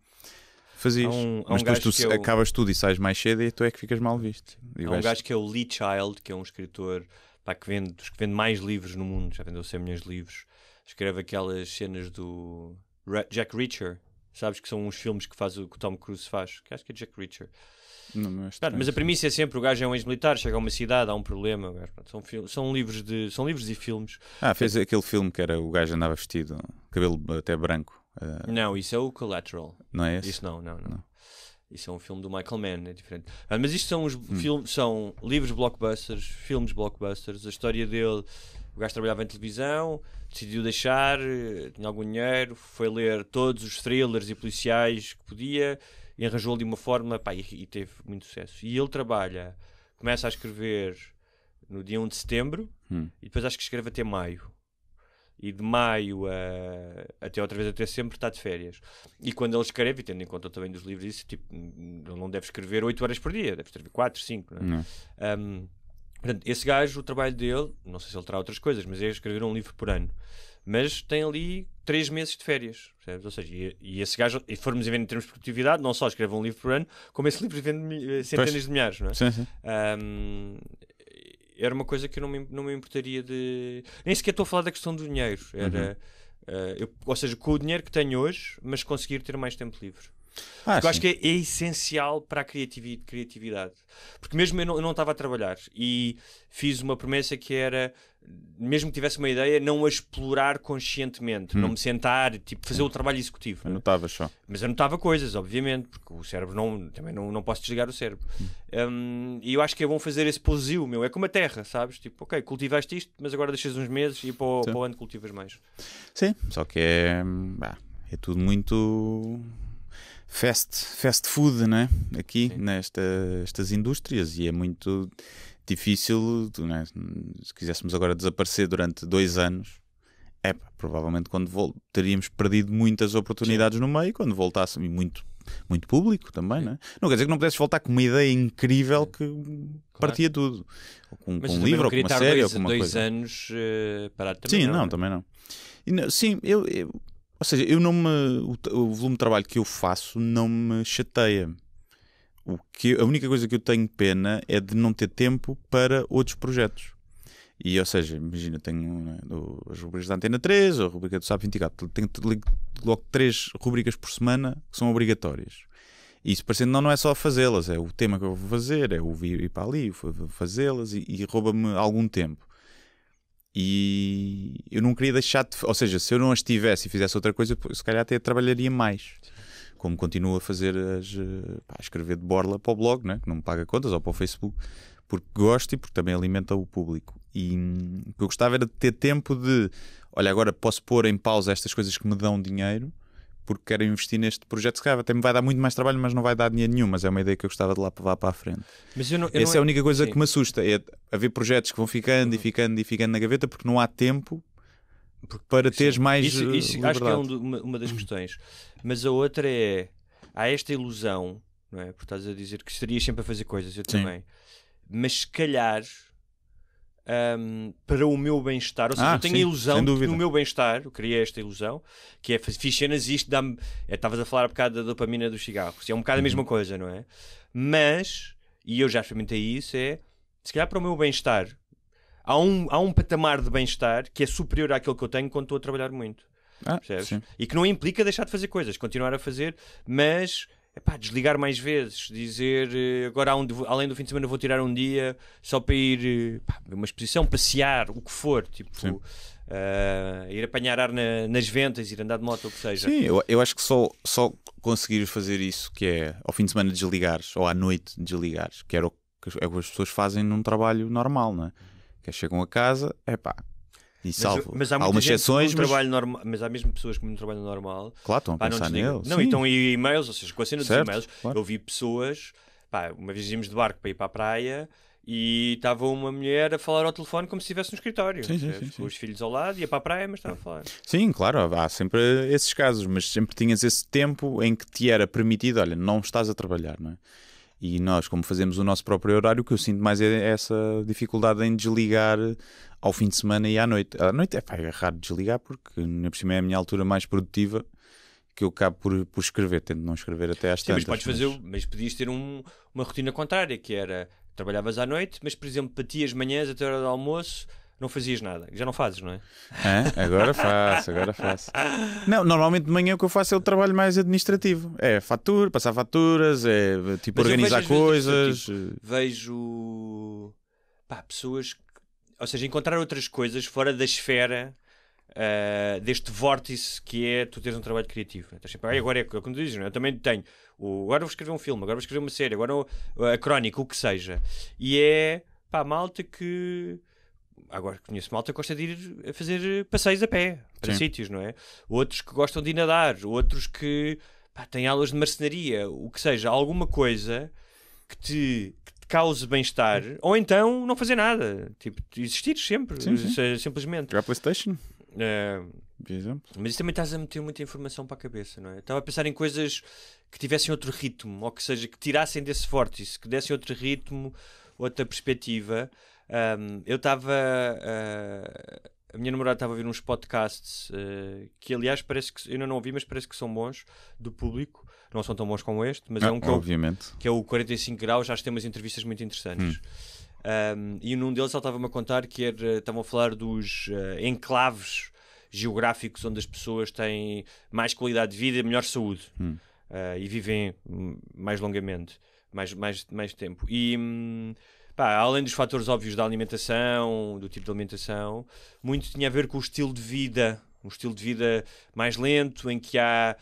Speaker 3: fazias. Mas depois tu acabas tudo e sais mais cedo e tu é que ficas mal visto.
Speaker 4: Há um gajo que é o Lee Child, que é um escritor que vende mais livros no mundo, já vendeu 100 milhões de livros, escreve aquelas cenas do Jack Reacher, sabes, que são uns filmes que o Tom Cruise faz, que acho que é Jack Reacher.
Speaker 3: Não,
Speaker 4: mas a premissa é sempre, o gajo é um ex-militar, chega a uma cidade, há um problema, são livros e filmes.
Speaker 3: Fez aquele filme que era o gajo andava vestido, cabelo até branco.
Speaker 4: Não, isso é o Collateral.
Speaker 3: Não é esse?
Speaker 4: Isso não. Isso é um filme do Michael Mann, é diferente. Mas isto são livros blockbusters, filmes blockbusters. A história dele, o gajo trabalhava em televisão, decidiu deixar, tinha algum dinheiro, foi ler todos os thrillers e policiais que podia e arranjou ali uma fórmula, e teve muito sucesso. E ele trabalha começo a escrever no dia 1 de setembro e depois acho que escrevo até maio. E de maio até outra vez até setembro está de férias. E quando ele escreve, e tendo em conta também dos livros, isso, tipo, ele não deve escrever 8 horas por dia, deve escrever 4, 5. Não é? Portanto, esse gajo, o trabalho dele, não sei se ele terá outras coisas, mas é escrever um livro por ano. Mas tem ali 3 meses de férias, percebes? Ou seja, e esse gajo, e formos a ver em termos de produtividade, não só escreve um livro por ano, como esse livro vende centenas de milhares, não é?
Speaker 3: Sim, sim.
Speaker 4: Era uma coisa que eu não me importaria de... Nem sequer estou a falar da questão do dinheiro. Era, ou seja, com o dinheiro que tenho hoje, mas conseguir ter mais tempo livre. Porque eu acho que é essencial para a criatividade. Porque mesmo eu não estava a trabalhar e fiz uma promessa que era, mesmo que tivesse uma ideia, não a explorar conscientemente, não me sentar, tipo, fazer o trabalho executivo.
Speaker 3: Anotava só.
Speaker 4: Mas anotava coisas, obviamente, porque o cérebro também não posso desligar o cérebro. E eu acho que é bom fazer esse pousio, meu. É como a terra, sabes? Tipo, ok, cultivaste isto, mas agora deixas uns meses e para o ano cultivas mais.
Speaker 3: Sim, só que é tudo muito... fast food, né? Aqui nestas indústrias, e é muito difícil, né? Se quiséssemos agora desaparecer durante 2 anos, provavelmente quando teríamos perdido muitas oportunidades no meio, quando voltássemos, e muito público também, né? Não quer dizer que não pudesses voltar com uma ideia incrível que partia tudo, ou com um livro, ou com uma série, ou com uma coisa.
Speaker 4: 2 anos parado também.
Speaker 3: Sim, não, também não. Sim, ou seja, o volume de trabalho que eu faço não me chateia. A única coisa que eu tenho pena é de não ter tempo para outros projetos. E, ou seja, imagina, tenho as rubricas da Antena 3, a rubrica do SAP 24, tenho logo 3 rubricas por semana que são obrigatórias. E isso parecendo não é só fazê-las, é o tema que eu vou fazer, é o ir para ali, fazê-las, e rouba-me algum tempo. E eu não queria deixar ou seja, se eu não as tivesse e fizesse outra coisa, se calhar até trabalharia mais. Como continuo a fazer a escrever de borla para o blog, né? Que não me paga contas, ou para o Facebook, porque gosto e porque também alimenta o público. E o que eu gostava era de ter tempo de, olha, agora posso pôr em pausa estas coisas que me dão dinheiro, porque quero investir neste projeto. Se calhar até me vai dar muito mais trabalho, mas não vai dar dinheiro nenhum. Mas é uma ideia que eu gostava de lá para a frente. Mas essa é a única coisa que me assusta, é haver projetos que vão ficando e ficando na gaveta, porque não há tempo para teres mais
Speaker 4: isso acho que é uma das questões. Mas a outra há esta ilusão, não é? Porque estás a dizer que estarias sempre a fazer coisas, eu também. Mas se calhar para o meu bem-estar, ou seja, eu tenho a ilusão de que no meu bem-estar, eu criei esta ilusão, que é fiz cenas e isto dá-me. Estavas a falar um bocado da dopamina dos cigarros, é um bocado a mesma coisa, não é? Mas, e eu já experimentei isso, se calhar para o meu bem-estar, há um patamar de bem-estar que é superior àquele que eu tenho quando estou a trabalhar muito. Percebes? E que não implica deixar de fazer coisas, continuar a fazer, mas desligar mais vezes, dizer agora além do fim de semana vou tirar um dia só para ir ver uma exposição, passear, o que for, tipo ir apanhar ar nas ventas, ir andar de moto, o que seja.
Speaker 3: Sim, eu acho que só conseguir fazer isso, que é ao fim de semana desligares, ou à noite desligares, que é o que as pessoas fazem num trabalho normal, não é? Que chegam a casa, e salvo.
Speaker 4: Mas há algumas exceções, mas há mesmo pessoas que no trabalho normal,
Speaker 3: claro, estão a pensar nele.
Speaker 4: Não, então e e-mails, ou seja, com a cena dos e-mails, claro. Eu vi pessoas, uma vez íamos de barco para ir para a praia e estava uma mulher a falar ao telefone como se estivesse no escritório, sim. Com os filhos ao lado, ia para a praia, mas estava a falar. Sim,
Speaker 3: claro, há sempre esses casos, mas sempre tinhas esse tempo em que te era permitido, olha, não estás a trabalhar, não é? E nós, como fazemos o nosso próprio horário, o que eu sinto mais é essa dificuldade em desligar ao fim de semana e à noite. À noite é raro desligar, porque por cima é a minha altura mais produtiva, que eu acabo por escrever, tento não escrever até às tantas.
Speaker 4: Mas podias ter uma rotina contrária, que era, trabalhavas à noite, mas por exemplo, batias manhãs até a hora do almoço, não fazias nada. Já não fazes, não é?
Speaker 3: Agora faço. Não, normalmente de manhã o que eu faço é o trabalho mais administrativo. É passar faturas, é tipo organizar coisas.
Speaker 4: Vejo pessoas, ou seja, encontrar outras coisas fora da esfera deste vórtice que é tu teres um trabalho criativo. Agora é como tu dizes, não é? Eu também tenho. Agora vou escrever um filme, agora vou escrever uma série, agora a crónica, o que seja. E malta que... Agora conheço malta que gosta de ir a fazer passeios a pé para sítios, não é? Outros que gostam de ir nadar, outros que têm aulas de marcenaria, o que seja, alguma coisa que cause bem-estar, ou então não fazer nada. Tipo, existir sempre, simplesmente.
Speaker 3: Jogar PlayStation,
Speaker 4: por exemplo. Mas isso também estás a meter muita informação para a cabeça, não é? Estava a pensar em coisas que tivessem outro ritmo, ou que seja, que tirassem desse vórtice, que dessem outro ritmo, outra perspectiva. Eu estava... a minha namorada estava a ouvir uns podcasts que, aliás, parece que eu ainda não ouvi, mas parece que são bons, do público. Não são tão bons como este, mas é um que é o 45 graus, já tem umas entrevistas muito interessantes. E num deles ele estava-me a contar que estavam a falar dos enclaves geográficos onde as pessoas têm mais qualidade de vida e melhor saúde. E vivem mais longamente, mais tempo. E... além dos fatores óbvios da alimentação, do tipo de alimentação, muito tinha a ver com o estilo de vida. Um estilo de vida mais lento, em que há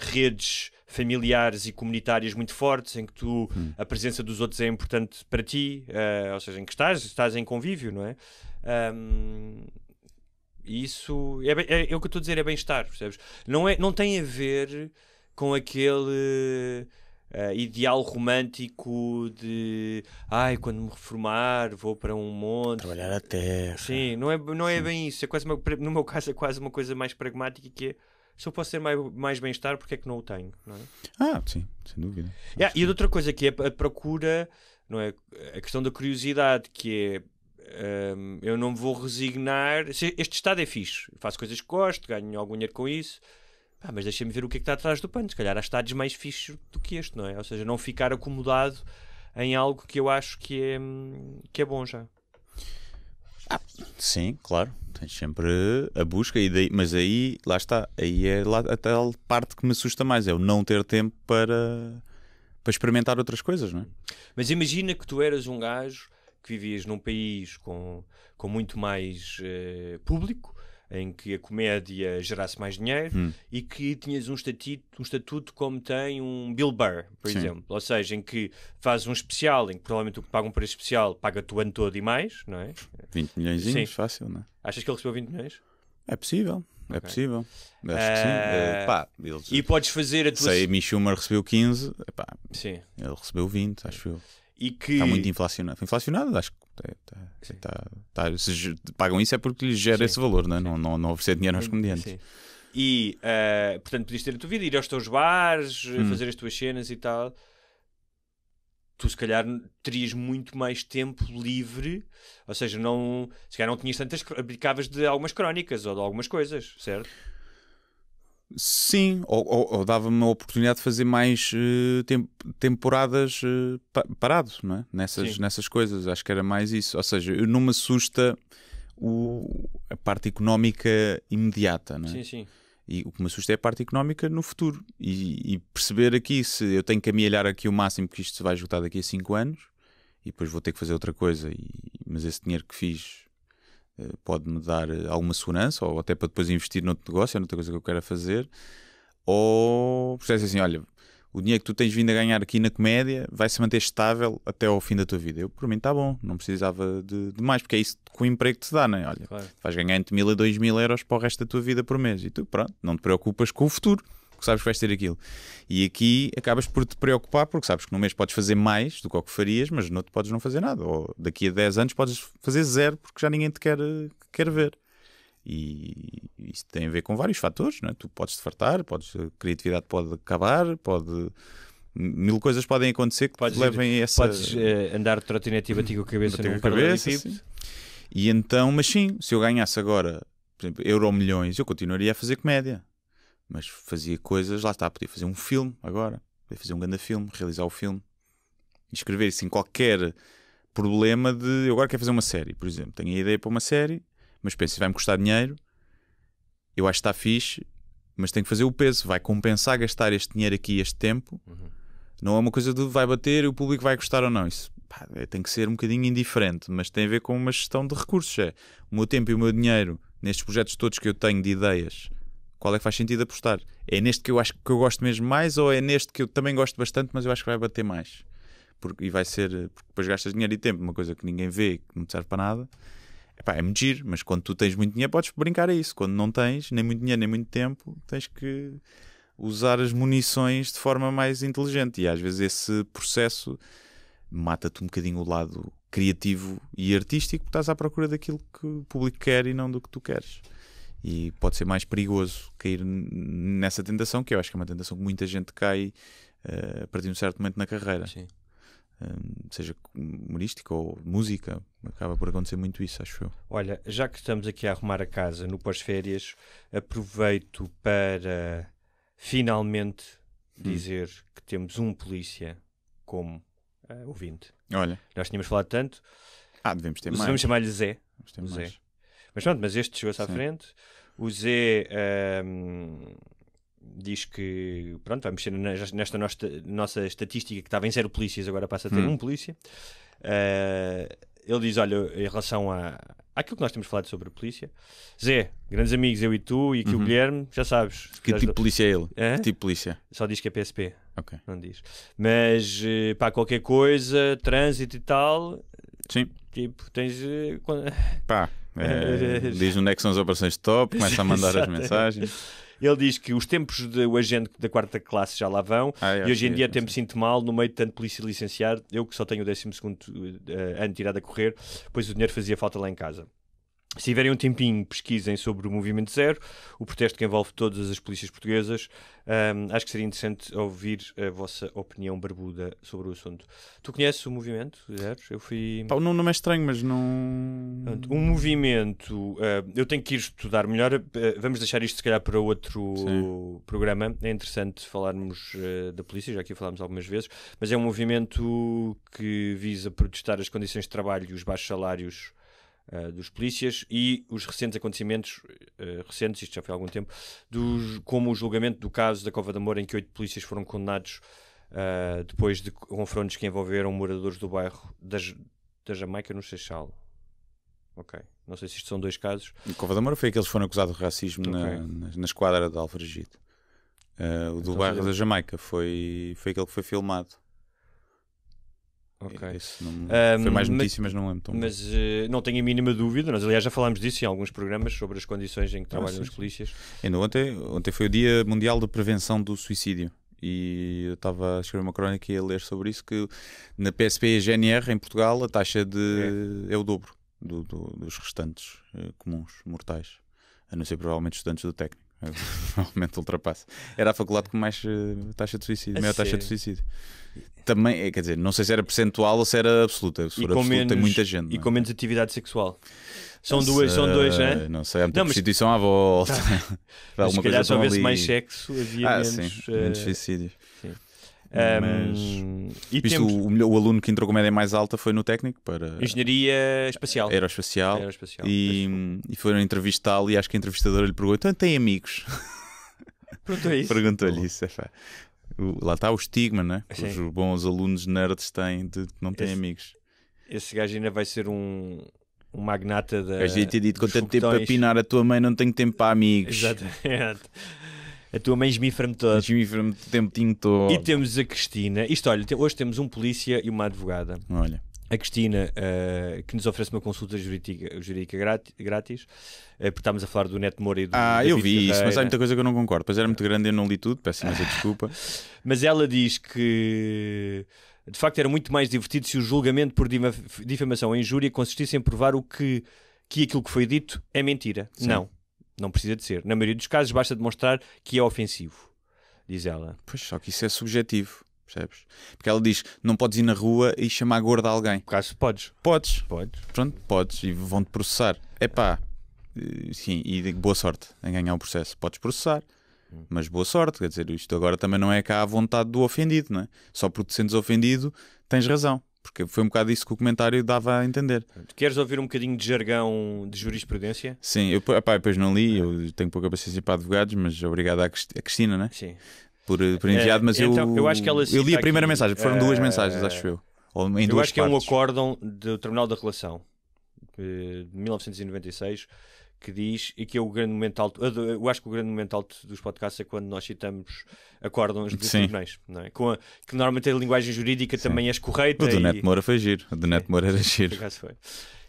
Speaker 4: redes familiares e comunitárias muito fortes, em que a presença dos outros é importante para ti, ou seja, em que estás em convívio, não é? Isso é o que eu estou a dizer, é bem-estar, percebes? Não tem a ver com aquele... ideal romântico de quando me reformar vou para um monte
Speaker 3: trabalhar a terra.
Speaker 4: Sim, não é bem isso, é quase no meu caso é quase uma coisa mais pragmática, que é, se eu posso ter mais bem-estar, porque é que não o tenho, não é?
Speaker 3: Sim, sem dúvida.
Speaker 4: E outra coisa que é a procura, não é? A questão da curiosidade, que é eu não me vou resignar. Este estado é fixe, faço coisas que gosto, ganho algum dinheiro com isso. Mas deixa-me ver o que é que está atrás do pano. Se calhar há estados mais fixos do que este, não é? Ou seja, não ficar acomodado em algo que eu acho que é bom já.
Speaker 3: Sim, claro. Tens sempre a busca, mas aí, lá está. Aí é a tal parte que me assusta mais. É o não ter tempo para experimentar outras coisas, não é?
Speaker 4: Mas imagina que tu eras um gajo que vivias num país com muito mais público, em que a comédia gerasse mais dinheiro e que tinhas um estatuto como tem um Bill Burr, por exemplo. Ou seja, em que fazes um especial, em que provavelmente o que pagam por esse especial paga-te o ano todo e mais, não é?
Speaker 3: 20 milhões, fácil, não é?
Speaker 4: Achas que ele recebeu 20 milhões?
Speaker 3: É possível, é possível. Acho que sim.
Speaker 4: E podes fazer a tua...
Speaker 3: Sei, Amy Schumer recebeu 15,
Speaker 4: sim.
Speaker 3: Ele recebeu 20, acho eu.
Speaker 4: E que...
Speaker 3: Está muito inflacionado. Inflacionado, acho que se pagam isso é porque lhes gera esse valor, não é? Não oferecer dinheiro aos comediantes.
Speaker 4: Sim. E, portanto, podias ter a tua vida, ir aos teus bares, fazer as tuas cenas e tal. Tu, se calhar, terias muito mais tempo livre, ou seja, se calhar não tinhas tantas... abdicavas de algumas crónicas ou de algumas coisas, certo?
Speaker 3: Sim, ou dava-me a oportunidade de fazer mais temporadas parado, não é? Nessas coisas, acho que era mais isso. Ou seja, não me assusta a parte económica imediata, não é?
Speaker 4: Sim.
Speaker 3: E o que me assusta é a parte económica no futuro. E perceber aqui, se eu tenho que amealhar aqui o máximo, que isto se vai esgotar daqui a 5 anos, e depois vou ter que fazer outra coisa, mas esse dinheiro que fiz pode-me dar alguma segurança, ou até para depois investir noutro negócio, é outra coisa que eu quero fazer, ou percebes assim, olha, o dinheiro que tu tens vindo a ganhar aqui na comédia vai se manter estável até ao fim da tua vida. Por mim está bom, não precisava de mais, porque é isso que o emprego te dá, não é? Olha,
Speaker 4: claro.
Speaker 3: Vais ganhar entre 1.000 a 2.000 euros para o resto da tua vida por mês, e tu, pronto, não te preocupas com o futuro, porque sabes que vais ter aquilo. E aqui acabas por te preocupar, porque sabes que num mês podes fazer mais do que o que farias, mas no outro podes não fazer nada. Ou daqui a 10 anos podes fazer 0, porque já ninguém te quer ver. E isso tem a ver com vários fatores, não é? Tu podes te fartar, a criatividade pode acabar, mil coisas podem acontecer que te levem a essa...
Speaker 4: Podes andar de trotinete e bater com a cabeça num
Speaker 3: paralelepípedo. E então, mas sim, se eu ganhasse agora, por exemplo, Euromilhões, eu continuaria a fazer comédia. Mas fazia coisas, lá está, podia fazer um filme agora, podia fazer um grande filme, realizar o filme, e escrever sem qualquer problema de eu agora quero fazer uma série, por exemplo. Tenho a ideia para uma série, mas penso, vai-me custar dinheiro, eu acho que está fixe, mas tenho que fazer o peso, vai compensar gastar este dinheiro aqui, este tempo. Não é uma coisa de vai bater e o público vai gostar ou não. Isso tem que ser um bocadinho indiferente, mas tem a ver com uma gestão de recursos. É o meu tempo e o meu dinheiro nestes projetos todos que eu tenho de ideias. Qual é que faz sentido apostar? É neste que eu acho que eu gosto mesmo mais, ou é neste que eu também gosto bastante, mas eu acho que vai bater mais? Porque depois gastas dinheiro e tempo, uma coisa que ninguém vê, que não te serve para nada. É muito giro, mas quando tu tens muito dinheiro podes brincar a isso. Quando não tens nem muito dinheiro nem muito tempo, tens que usar as munições de forma mais inteligente. E às vezes esse processo mata-te um bocadinho o lado criativo e artístico, porque estás à procura daquilo que o público quer e não do que tu queres. E pode ser mais perigoso cair nessa tentação, que eu acho que é uma tentação que muita gente cai a partir de um certo momento na carreira.
Speaker 4: Sim.
Speaker 3: Seja humorística ou música, acaba por acontecer muito isso, acho eu.
Speaker 4: Olha, já que estamos aqui a arrumar a casa no pós-férias, aproveito para finalmente dizer que temos um polícia como ouvinte.
Speaker 3: Olha.
Speaker 4: Nós tínhamos falado tanto.
Speaker 3: Devemos ter mais.
Speaker 4: Vamos chamar-lhe Zé.
Speaker 3: Zé.
Speaker 4: Mas pronto, mas este chegou-se à frente. O Zé diz que, pronto, vai mexer nesta nossa estatística que estava em 0 polícias, agora passa a ter 1 polícia. Ele diz, olha, em relação àquilo que nós temos falado sobre a polícia, Zé, grandes amigos, eu e tu, e aqui o Guilherme, já sabes.
Speaker 3: Que tipo de polícia é ele?
Speaker 4: Que
Speaker 3: tipo de polícia?
Speaker 4: Só diz que é PSP.
Speaker 3: Ok.
Speaker 4: Não diz. Mas, pá, qualquer coisa, trânsito e tal...
Speaker 3: Sim.
Speaker 4: Tipo, tens...
Speaker 3: diz onde é que são as operações de top, começa a mandar as mensagens.
Speaker 4: Ele diz que os tempos do agente da 4ª classe já lá vão e hoje em dia até me sinto mal no meio de tanto polícia licenciado, eu que só tenho o 12º ano tirado a correr, pois o dinheiro fazia falta lá em casa. Se tiverem um tempinho, pesquisem sobre o Movimento Zero, o protesto que envolve todas as polícias portuguesas. Acho que seria interessante ouvir a vossa opinião barbuda sobre o assunto. Tu conheces o Movimento Zero? Eu fui...
Speaker 3: O nome é estranho, mas não...
Speaker 4: Um movimento... eu tenho que ir estudar melhor. Vamos deixar isto, se calhar, para outro programa. É interessante falarmos da polícia, já aqui falámos algumas vezes, mas é um movimento que visa protestar as condições de trabalho e os baixos salários dos polícias e os recentes acontecimentos recentes, isto já foi há algum tempo, como o julgamento do caso da Cova de Amor, em que 8 polícias foram condenados depois de confrontos que envolveram moradores do bairro da Jamaica, no Seixal. Ok, não sei se isto são 2 casos.
Speaker 3: A Cova de Amor foi aqueles que foram acusados de racismo na esquadra de Alfragide. O do bairro da Jamaica foi aquele que foi filmado.
Speaker 4: Okay.
Speaker 3: Foi mais notícia, mas não lembro tão
Speaker 4: Mas não tenho a mínima dúvida. Nós, aliás, já falámos disso em alguns programas sobre as condições em que trabalham as polícias.
Speaker 3: Ainda ontem foi o Dia Mundial de Prevenção do Suicídio e eu estava a escrever uma crónica e a ler sobre isso, que na PSP e GNR em Portugal a taxa é o dobro dos restantes comuns, mortais, a não ser provavelmente estudantes do técnico. Provavelmente ultrapassa. Era a faculdade com mais taxa de suicídio, maior taxa de suicídio. Também, quer dizer, não sei se era percentual ou se era absoluta. Se for absoluta, tem muita gente.
Speaker 4: E com menos atividade sexual. São dois, né?
Speaker 3: Não sei, há muita prostituição à volta.
Speaker 4: Se calhar se houvesse mais sexo, havia
Speaker 3: menos suicídio.
Speaker 4: Sim.
Speaker 3: Mas o aluno que entrou com a média mais alta foi no técnico para
Speaker 4: Engenharia Espacial.
Speaker 3: Aeroespacial. E foram entrevistá-lo e acho que a entrevistadora lhe perguntou: então tem amigos? Perguntou-lhe isso. Lá está o estigma, né? Os bons alunos nerds têm de não têm amigos.
Speaker 4: Esse gajo ainda vai ser um magnata da.
Speaker 3: Gajo ia ter dito: com tanto tempo para pinar a tua mãe, não tenho tempo para amigos.
Speaker 4: Exatamente. A tua mãe esmifra-me todo.
Speaker 3: Esmifra-me o tempo todo.
Speaker 4: E temos a Cristina. Olha, hoje temos um polícia e uma advogada.
Speaker 3: Olha.
Speaker 4: A Cristina, que nos oferece uma consulta jurídica grátis, porque estávamos a falar do Neto Moura e do
Speaker 3: eu vi Ferreira. Isso, mas há muita coisa que eu não concordo. Pois era muito grande e eu não li tudo, peço imensa desculpa.
Speaker 4: Mas ela diz que, de facto, era muito mais divertido se o julgamento por difamação ou injúria consistisse em provar que aquilo que foi dito é mentira. Sim. Não precisa de ser. Na maioria dos casos basta demonstrar que é ofensivo, diz ela.
Speaker 3: Pois, só que isso é subjetivo. Percebes? Porque ela diz: não podes ir na rua e chamar gorda a alguém.
Speaker 4: Caso podes.
Speaker 3: Podes. Pronto, podes. E vão-te processar. Sim, e boa sorte em ganhar o processo. Podes processar, mas boa sorte. Quer dizer, isto agora também não é cá à vontade do ofendido, não é? Só porque te sentes ofendido tens razão. Porque foi um bocado isso que o comentário dava a entender.
Speaker 4: Queres ouvir um bocadinho de jargão de jurisprudência?
Speaker 3: Sim, eu depois não li. Eu tenho pouca paciência para advogados, mas obrigado à Cristina, não é?
Speaker 4: Sim.
Speaker 3: Por enviado, mas
Speaker 4: então, eu acho que ela
Speaker 3: eu li a primeira mensagem, foram 2 mensagens, acho eu. Ou em
Speaker 4: eu acho que
Speaker 3: partes.
Speaker 4: É um acórdão do Tribunal da Relação de 1996 que diz, e que é o grande momento alto. Eu acho que o grande momento alto dos podcasts é quando nós citamos acórdãos de tribunais, não é? Que normalmente a linguagem jurídica também é correta.
Speaker 3: O do Neto Moura foi giro, o do Neto Moura era giro.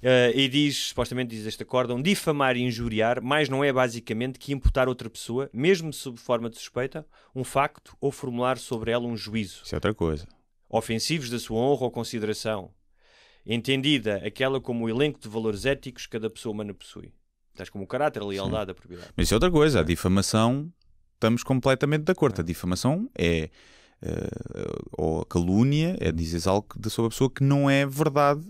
Speaker 4: E supostamente diz este acórdão: difamar e injuriar, mas não é basicamente que imputar outra pessoa, mesmo sob forma de suspeita, um facto ou formular sobre ela um juízo.
Speaker 3: Isso é outra coisa.
Speaker 4: ofensivos da sua honra ou consideração, entendida aquela como o elenco de valores éticos que cada pessoa humana possui, tais como o caráter, a lealdade, a probidade.
Speaker 3: Mas isso é outra coisa, a difamação, estamos completamente de acordo. A difamação é, ou a calúnia, é dizer algo sobre a pessoa que não é verdade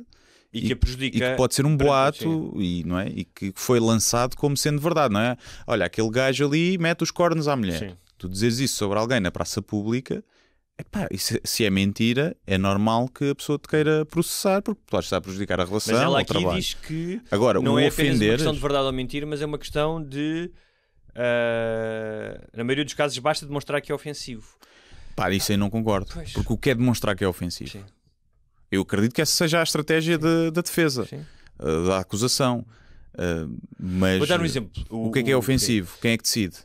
Speaker 4: e que a prejudica.
Speaker 3: E que pode ser um boato não é? E que foi lançado como sendo verdade, não é? Olha, aquele gajo ali mete os cornos à mulher.
Speaker 4: Sim.
Speaker 3: Tu dizes isso sobre alguém na praça pública, epá, se é mentira, é normal que a pessoa te queira processar, porque pode estar a prejudicar a relação.
Speaker 4: Mas ela
Speaker 3: ou
Speaker 4: aqui
Speaker 3: trabalho.
Speaker 4: diz que
Speaker 3: agora,
Speaker 4: não é apenas
Speaker 3: ofender...
Speaker 4: uma questão de verdade ou mentira, mas é uma questão de... na maioria dos casos basta demonstrar que é ofensivo.
Speaker 3: Pá, isso aí não concordo.
Speaker 4: Pois.
Speaker 3: Porque o que é demonstrar que é ofensivo?
Speaker 4: Sim.
Speaker 3: Eu acredito que essa seja a estratégia da defesa, da acusação. Mas
Speaker 4: vou dar um exemplo.
Speaker 3: O que é ofensivo? Sim. Quem é que decide?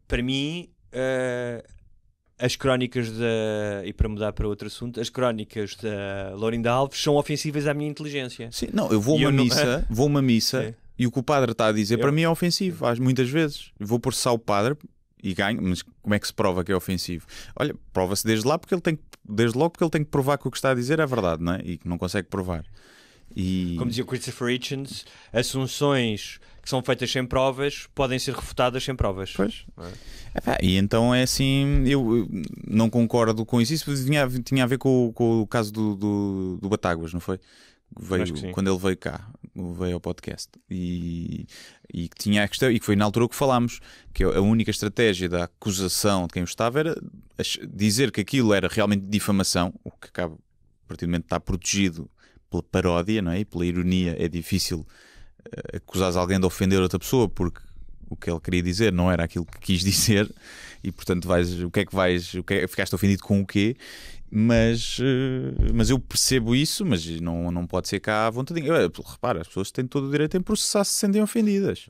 Speaker 4: Para mim, as crónicas e para mudar para outro assunto, as crónicas da Laurinda Alves são ofensivas à minha inteligência.
Speaker 3: Sim, não, eu vou a uma missa e o que o padre está a dizer para mim é ofensivo, muitas vezes. Eu vou processar o padre e ganho, mas como é que se prova que é ofensivo? Olha, prova-se desde logo porque ele tem que provar que o que está a dizer é verdade, não é? E que não consegue provar.
Speaker 4: Como dizia o Christopher Hitchens, assunções que são feitas sem provas podem ser refutadas sem provas.
Speaker 3: Pois. E então é assim, eu não concordo com isso. Isso tinha a ver com o caso do Batáguas, não foi? Quando ele veio cá, veio ao podcast e tinha a questão, e que foi na altura que falámos que a única estratégia da acusação de quem estava era dizer que aquilo era realmente difamação, o que acaba, a partir do momento está protegido pela paródia, não é? E pela ironia. É difícil acusar alguém de ofender outra pessoa porque o que ele queria dizer não era aquilo que quis dizer e portanto ficaste ofendido com o quê? Mas eu percebo isso, mas não pode ser cá à vontade. Repara, as pessoas têm todo o direito em processar se sentem ofendidas.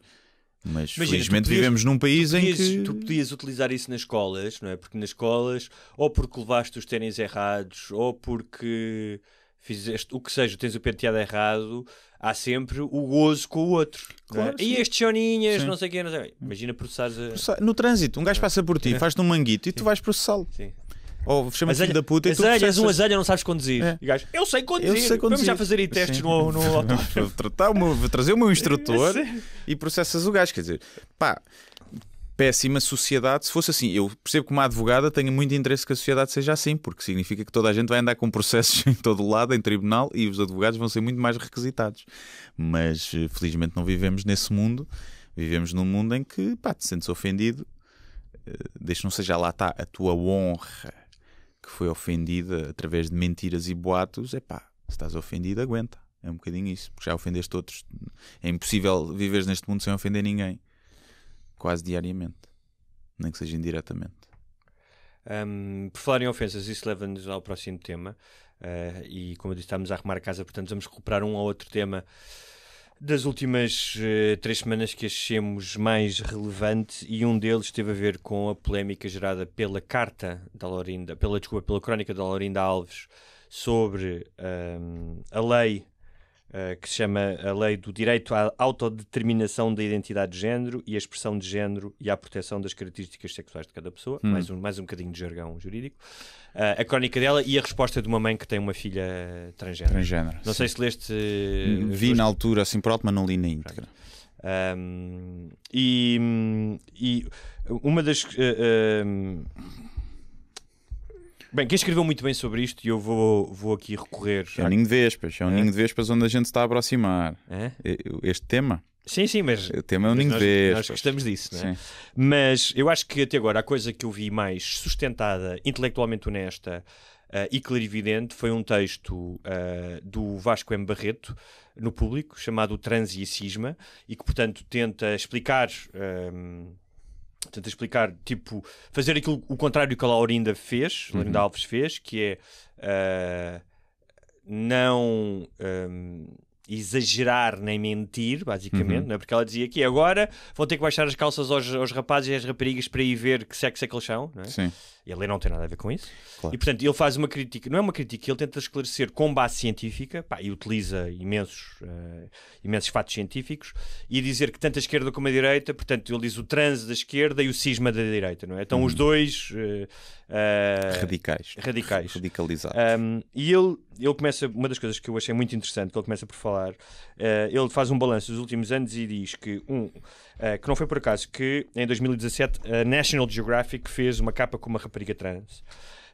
Speaker 3: Mas felizmente vivemos num país em que...
Speaker 4: Tu podias utilizar isso nas escolas, não é? Porque nas escolas, ou porque levaste os ténis errados, ou porque fizeste o que seja, tens o penteado errado, há sempre o gozo com o outro.
Speaker 3: Claro,
Speaker 4: e estes choninhas, não sei o quê, não sei. Imagina processares
Speaker 3: no trânsito, um gajo passa por ti, faz-te um manguito e tu vais processá-lo.
Speaker 4: Sim.
Speaker 3: Ou chama-te filho da puta e tu
Speaker 4: processas. Um azelha, não sabes conduzir. E gajo, eu sei conduzir. Vamos já fazer aí testes no autódromo.
Speaker 3: Vou trazer o meu instrutor e processas o gajo. Quer dizer, pá, péssima sociedade. Se fosse assim, eu percebo que uma advogada tenha muito interesse que a sociedade seja assim, porque significa que toda a gente vai andar com processos em todo o lado, em tribunal, e os advogados vão ser muito mais requisitados. Mas felizmente não vivemos nesse mundo. Vivemos num mundo em que, pá, te sentes ofendido, desde que não seja lá está a tua honra que foi ofendida através de mentiras e boatos, é pá, se estás ofendido, aguenta. É um bocadinho isso, porque já ofendeste outros. É impossível viveres neste mundo sem ofender ninguém, quase diariamente, nem que seja indiretamente.
Speaker 4: Por falar em ofensas, isso leva-nos ao próximo tema, e como eu disse, estamos a arrumar a casa, portanto vamos recuperar um ou outro tema das últimas 3 semanas que achemos mais relevante, e um deles teve a ver com a polémica gerada pela carta da Laurinda, pela crónica da Laurinda Alves sobre a lei que se chama a Lei do Direito à Autodeterminação da Identidade de Género e a Expressão de Género e à Proteção das Características Sexuais de cada pessoa. Mais um bocadinho de jargão jurídico. A crónica dela e a resposta de uma mãe que tem uma filha transgénero. Não sei se leste...
Speaker 3: Vi na altura assim por alto, mas não li na íntegra.
Speaker 4: E uma das... Bem, quem escreveu muito bem sobre isto, e eu vou aqui recorrer...
Speaker 3: É um ninho de vespas, ninho de vespas onde a gente se está a aproximar. Este tema...
Speaker 4: Sim, mas...
Speaker 3: O tema é um ninho de vespas.
Speaker 4: Nós gostamos disso, não é?
Speaker 3: Sim.
Speaker 4: Mas eu acho que até agora a coisa que eu vi mais sustentada, intelectualmente honesta e clarividente foi um texto do Vasco M. Barreto, no Público, chamado Trans e a Cisma, e que, portanto, tenta explicar, tipo, fazer aquilo, o contrário que a Laurinda fez, Laurinda Alves fez, que é não exagerar nem mentir, basicamente, não é? Porque ela dizia que agora vão ter que baixar as calças aos rapazes e às raparigas para ir ver que sexo é que eles são, não é?
Speaker 3: Sim.
Speaker 4: E a lei não tem nada a ver com isso.
Speaker 3: Claro.
Speaker 4: E, portanto, ele faz uma crítica, não é uma crítica, ele tenta esclarecer com base científica, e utiliza imensos fatos científicos, e dizer que tanto a esquerda como a direita, portanto, ele diz o trans da esquerda e o cisma da direita, não é? Então, os dois... radicais.
Speaker 3: Radicalizados.
Speaker 4: E ele começa, uma das coisas que eu achei muito interessante, que ele começa por falar, ele faz um balanço dos últimos anos e diz que que não foi por acaso que em 2017 a National Geographic fez uma capa com uma rapariga trans,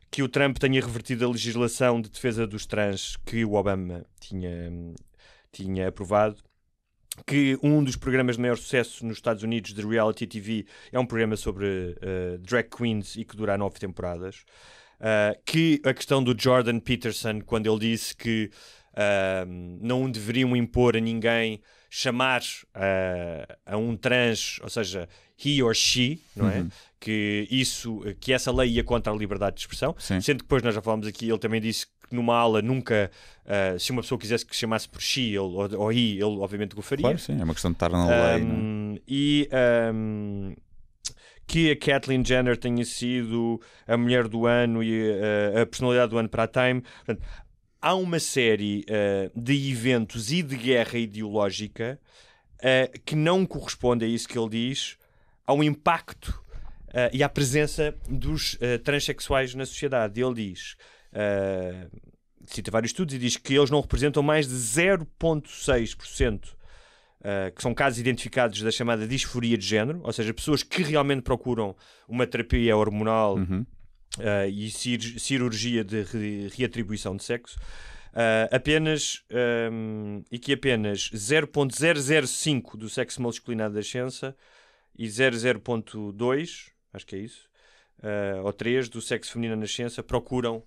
Speaker 4: que o Trump tenha revertido a legislação de defesa dos trans que o Obama tinha aprovado, que um dos programas de maior sucesso nos Estados Unidos de reality TV é um programa sobre drag queens e que dura 9 temporadas, que a questão do Jordan Peterson, quando ele disse que não deveriam impor a ninguém chamar a um trans, ou seja, he or she, não é? Que essa lei ia contra a liberdade de expressão.
Speaker 3: Sim.
Speaker 4: Sendo que depois nós já falámos aqui, ele também disse que numa aula nunca, se uma pessoa quisesse que chamasse por she ou he, ele obviamente o faria.
Speaker 3: Claro, sim, é uma questão de estar na lei. Não é?
Speaker 4: Que a Caitlyn Jenner tenha sido a mulher do ano e a personalidade do ano para a Time. Portanto, há uma série de eventos e de guerra ideológica que não corresponde a isso que ele diz, ao impacto e à presença dos transexuais na sociedade. Ele diz, cita vários estudos e diz que eles não representam mais de 0,6%, que são casos identificados da chamada disforia de género, ou seja, pessoas que realmente procuram uma terapia hormonal e cirurgia de reatribuição de sexo, e que apenas 0,005 do sexo masculino da nascença e 0,02, acho que é isso, ou 3 do sexo feminino na nascença procuram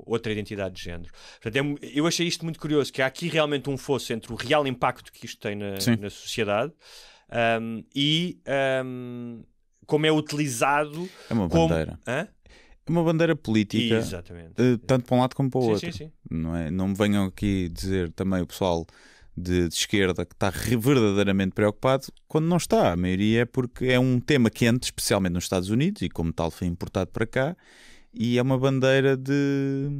Speaker 4: outra identidade de género. Portanto, eu achei isto muito curioso, que há aqui realmente um fosso entre o real impacto que isto tem na sociedade e como é utilizado.
Speaker 3: É uma bandeira. É uma bandeira política.
Speaker 4: Exatamente.
Speaker 3: Tanto para um lado como para o outro.
Speaker 4: Sim.
Speaker 3: Não me venham aqui dizer também o pessoal de esquerda que está verdadeiramente preocupado quando não está. A maioria é porque é um tema quente, especialmente nos Estados Unidos, e como tal foi importado para cá, e é uma bandeira de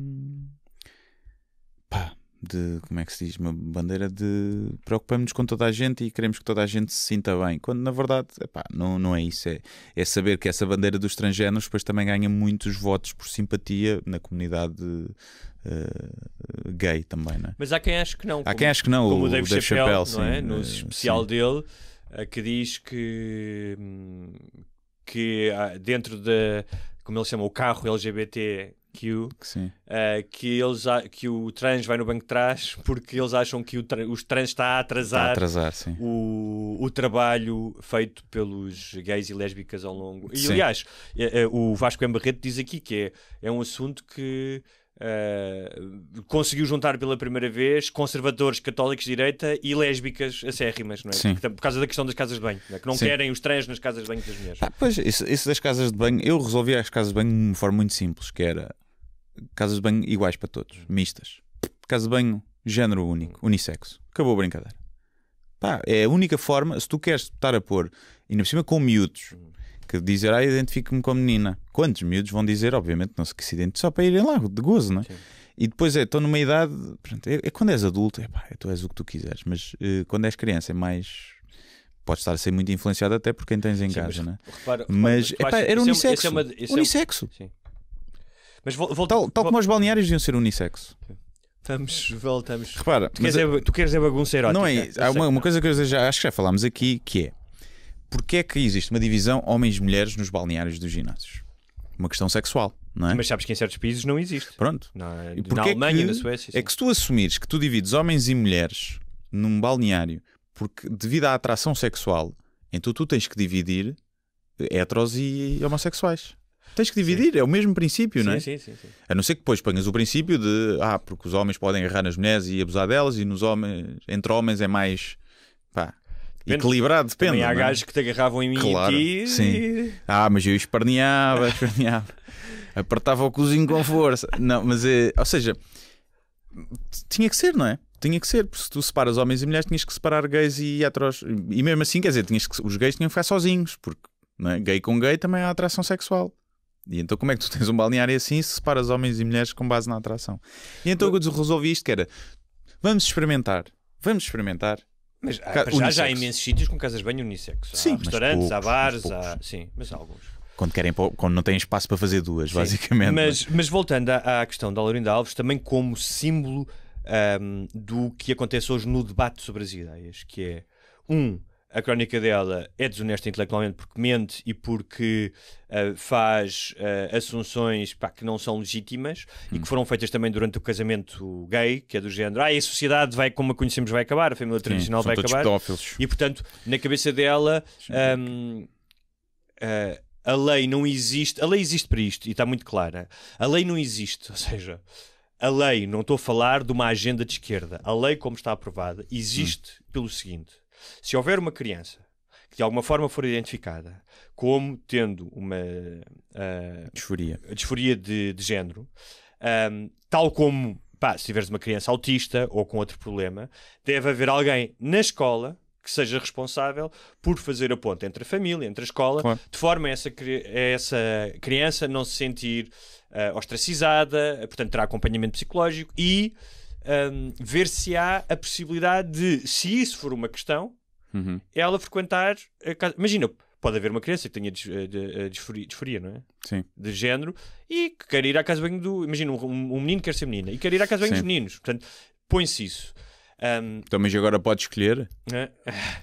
Speaker 3: como é que se diz? Uma bandeira de preocupamos-nos com toda a gente e queremos que toda a gente se sinta bem, quando na verdade não é isso, é saber que essa bandeira dos transgéneros depois também ganha muitos votos por simpatia na comunidade gay também, não é?
Speaker 4: Mas há quem ache que não.
Speaker 3: Há quem ache que não,
Speaker 4: como o Dave Chappelle, não é?
Speaker 3: Sim,
Speaker 4: no especial dele, que diz que dentro da, como ele chama, o carro LGBTQ, que o trans vai no banco de trás porque eles acham que os trans está a atrasar
Speaker 3: sim.
Speaker 4: o trabalho feito pelos gays e lésbicas ao longo. E aliás, o Vasco M. Barreto diz aqui que é um assunto que conseguiu juntar pela primeira vez conservadores, católicos de direita e lésbicas acérrimas, não é? Por causa da questão das casas de banho, não é? Que não querem os trans nas casas de banho das mulheres.
Speaker 3: Pois, isso das casas de banho, eu resolvi as casas de banho de uma forma muito simples, que era casas de banho iguais para todos, mistas. Casa de banho, género único, unissexo. Acabou a brincadeira. É a única forma, se tu queres estar a pôr, ainda por cima com miúdos, que dizer, identifico-me como menina. Quantos miúdos vão dizer, obviamente, não se que se identificam, só para irem lá, de gozo, não é? Sim. E depois estou numa idade, quando és adulto, tu és o que tu quiseres, mas quando és criança é mais... Podes estar a ser muito influenciado até por quem tens em casa, não é? Mas era unissexo. Unissexo.
Speaker 4: Sim. Mas
Speaker 3: tal como os balneários deviam ser unissexo.
Speaker 4: Voltamos.
Speaker 3: Repara,
Speaker 4: tu queres a bagunça erótica.
Speaker 3: Não é? Há uma coisa que eu acho que já falámos aqui, que é: porque é que existe uma divisão homens e mulheres nos balneários dos ginásios? Uma questão sexual, não é?
Speaker 4: Mas sabes que em certos países não existe.
Speaker 3: Pronto.
Speaker 4: Na Alemanha, na Suécia.
Speaker 3: É que se tu assumires que tu divides homens e mulheres num balneário porque devido à atração sexual, então tu tens que dividir heteros e homossexuais. Tens que dividir, é o mesmo princípio, não é?
Speaker 4: Sim.
Speaker 3: A não ser que depois ponhas o princípio de porque os homens podem agarrar nas mulheres e abusar delas, e entre homens é mais equilibrado, depende.
Speaker 4: Também há gajos que te agarravam em mim
Speaker 3: claro,
Speaker 4: e ti.
Speaker 3: Sim. Mas eu esperneava, apertava o cozinho com força. Não, mas ou seja, tinha que ser, não é? Tinha que ser, porque se tu separas homens e mulheres, tinhas que separar gays e heteros. E mesmo assim, quer dizer, os gays tinham que ficar sozinhos, porque não é? Gay com gay também há atração sexual. E então como é que tu tens um balneário assim se separas homens e mulheres com base na atração? E então eu resolvi isto, que era, vamos experimentar.
Speaker 4: Mas já há imensos sítios com casas de banho unissex.
Speaker 3: Sim,
Speaker 4: há restaurantes,
Speaker 3: poucos,
Speaker 4: há bares, sim, mas há alguns.
Speaker 3: Quando não têm espaço para fazer duas, sim, basicamente.
Speaker 4: Mas voltando à questão da Laurinda Alves, também como símbolo do que acontece hoje no debate sobre as ideias, que é, a crónica dela é desonesta intelectualmente porque mente e porque faz assunções que não são legítimas e que foram feitas também durante o casamento gay, que é do género, a sociedade vai, como a conhecemos, vai acabar, a família tradicional vai acabar.
Speaker 3: Pedófilos.
Speaker 4: E portanto, na cabeça dela, a lei não existe. A lei existe para isto e está muito clara. A lei não existe, ou seja, a lei, não estou a falar de uma agenda de esquerda, a lei como está aprovada existe pelo seguinte: se houver uma criança que de alguma forma for identificada como tendo uma disforia de género, tal como se tiveres uma criança autista ou com outro problema, deve haver alguém na escola que seja responsável por fazer a ponte entre a família, entre a escola, claro, de forma a essa criança não se sentir ostracizada, portanto terá acompanhamento psicológico e ver se há a possibilidade de, se isso for uma questão, ela frequentar a casa. Imagina, pode haver uma criança que tenha disforia, não é?
Speaker 3: Sim.
Speaker 4: De género e que quer ir à casa de banho do... Imagina, um menino quer ser menina e quer ir à casa de banho dos meninos. Portanto, põe-se isso.
Speaker 3: Então, mas agora pode escolher?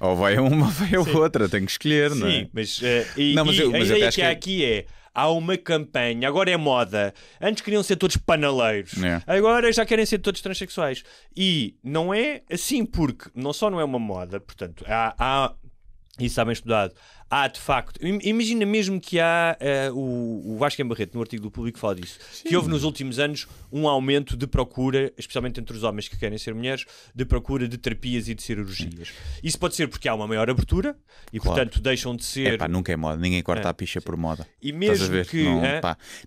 Speaker 3: Ou vai a uma ou vai a outra, tem que escolher, não é?
Speaker 4: Sim, mas a ideia que há aqui é: há uma campanha, agora é moda. Antes queriam ser todos panaleiros, agora já querem ser todos transexuais. E não é assim, porque não só não é uma moda, portanto, isso está bem estudado. Há de facto, imagina mesmo que há o Vasco Barreto, no artigo do Público, fala disso. Sim. Que houve nos últimos anos um aumento de procura, especialmente entre os homens que querem ser mulheres, de procura de terapias e de cirurgias. Sim. Isso pode ser porque há uma maior abertura e, claro, portanto, deixam de ser.
Speaker 3: Nunca é moda, ninguém corta a picha por moda.
Speaker 4: E mesmo que.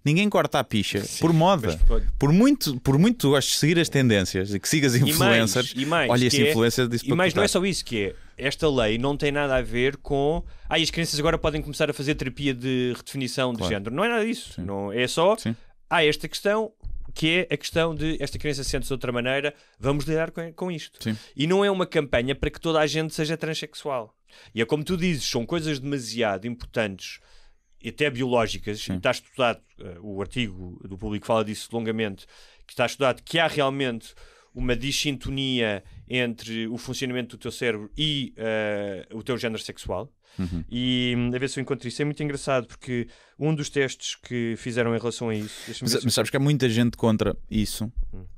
Speaker 3: Ninguém corta a picha por moda. Por muito tu gostes de seguir as tendências e que sigas influencers, olha, este influencer disse para
Speaker 4: mas não é só isso, que é. Esta lei não tem nada a ver com... as crianças agora podem começar a fazer terapia de redefinição de género. Não é nada disso. Não, é só... Sim. Esta questão, que é a questão de esta criança sente-se de outra maneira, vamos lidar com isto.
Speaker 3: Sim.
Speaker 4: E não é uma campanha para que toda a gente seja transexual. E é como tu dizes, são coisas demasiado importantes e até biológicas. Sim. Está estudado, o artigo do Público fala disso longamente, que está estudado que há realmente uma dissintonia entre o funcionamento do teu cérebro e o teu género sexual. E a ver se eu encontro isso. É muito engraçado porque um dos testes que fizeram em relação a isso...
Speaker 3: Mas sabes que há muita gente contra isso,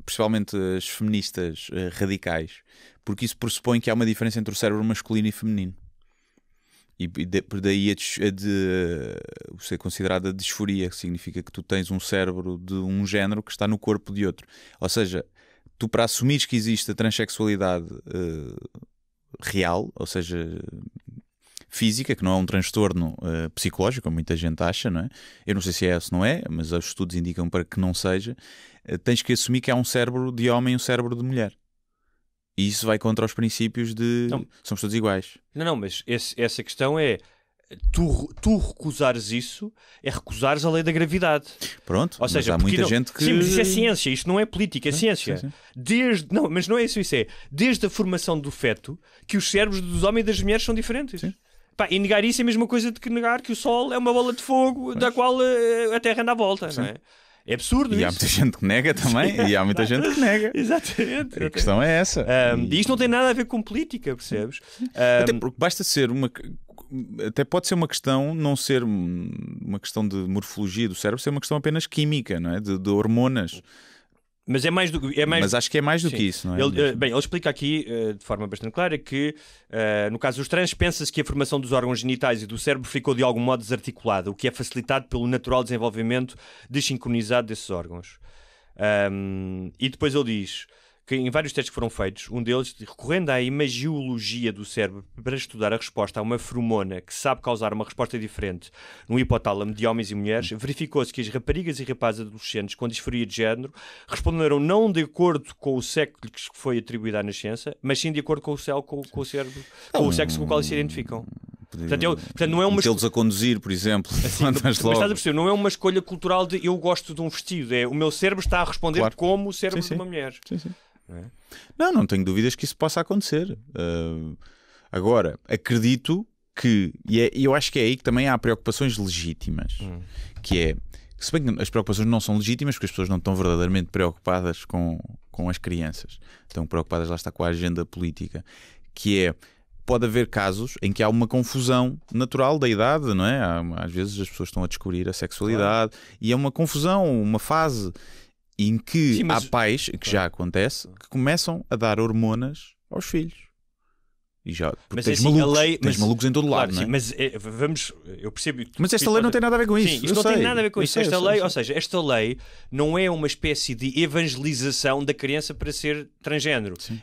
Speaker 3: principalmente as feministas radicais, porque isso pressupõe que há uma diferença entre o cérebro masculino e feminino. E por daí ser considerada disforia, que significa que tu tens um cérebro de um género que está no corpo de outro. Ou seja, tu, para assumires que existe a transexualidade real, ou seja, física, que não é um transtorno psicológico, como muita gente acha, não é? Eu não sei se é ou se não é, mas os estudos indicam para que não seja. Tens que assumir que há um cérebro de homem e um cérebro de mulher. E isso vai contra os princípios de somos todos iguais.
Speaker 4: Não, mas essa questão é... Tu recusares isso é recusares a lei da gravidade.
Speaker 3: Pronto,
Speaker 4: ou seja,
Speaker 3: há muita gente que...
Speaker 4: Sim, mas isso é ciência, isto não é política, é ciência.
Speaker 3: Sim.
Speaker 4: Não, mas não é isso é. Desde a formação do feto, que os cérebros dos homens e das mulheres são diferentes. E negar isso é a mesma coisa de que negar que o Sol é uma bola de fogo da qual a Terra anda à volta, não é? É absurdo isso.
Speaker 3: E há muita gente que nega também. Sim. E há muita gente que nega.
Speaker 4: Exatamente.
Speaker 3: A questão é essa.
Speaker 4: E isto não tem nada a ver com política, percebes?
Speaker 3: Até porque basta ser uma... Até pode ser uma questão, não ser uma questão de morfologia do cérebro, ser uma questão apenas química, não é? De hormonas.
Speaker 4: Mas é mais
Speaker 3: Mas acho que é mais do que isso, não é?
Speaker 4: Ele explica aqui de forma bastante clara que, no caso dos trans, pensa-se que a formação dos órgãos genitais e do cérebro ficou de algum modo desarticulada, o que é facilitado pelo natural desenvolvimento desincronizado desses órgãos. E depois ele diz que em vários testes que foram feitos, um deles, recorrendo à imagiologia do cérebro para estudar a resposta a uma feromona que sabe causar uma resposta diferente no hipotálamo de homens e mulheres, verificou-se que as raparigas e rapazes adolescentes com disforia de género responderam não de acordo com o sexo que foi atribuído à nascença, mas sim de acordo com o cérebro, com o sexo com o qual se identificam. Portanto, não é uma
Speaker 3: metê-los a conduzir, por exemplo.
Speaker 4: Assim, mas estás a perceber, não é uma escolha cultural de eu gosto de um vestido, é o meu cérebro está a responder como o cérebro de uma mulher.
Speaker 3: Sim. Não tenho dúvidas que isso possa acontecer. Agora, acredito que, e eu acho que é aí que também há preocupações legítimas, que é, se bem que as preocupações não são legítimas porque as pessoas não estão verdadeiramente preocupadas com as crianças, estão preocupadas, lá está, com a agenda política, que é, pode haver casos em que há uma confusão natural da idade, não é? Às vezes as pessoas estão a descobrir a sexualidade e é uma confusão, uma fase em que há pais, que já acontece, que começam a dar hormonas aos filhos. E já, porque tens malucos em todo lado, não é?
Speaker 4: Mas eu percebo.
Speaker 3: Mas esta lei não tem nada a ver com isso.
Speaker 4: Sim, isto não tem nada a ver com isso. Ou seja, esta lei não é uma espécie de evangelização da criança para ser transgénero.
Speaker 3: Sim.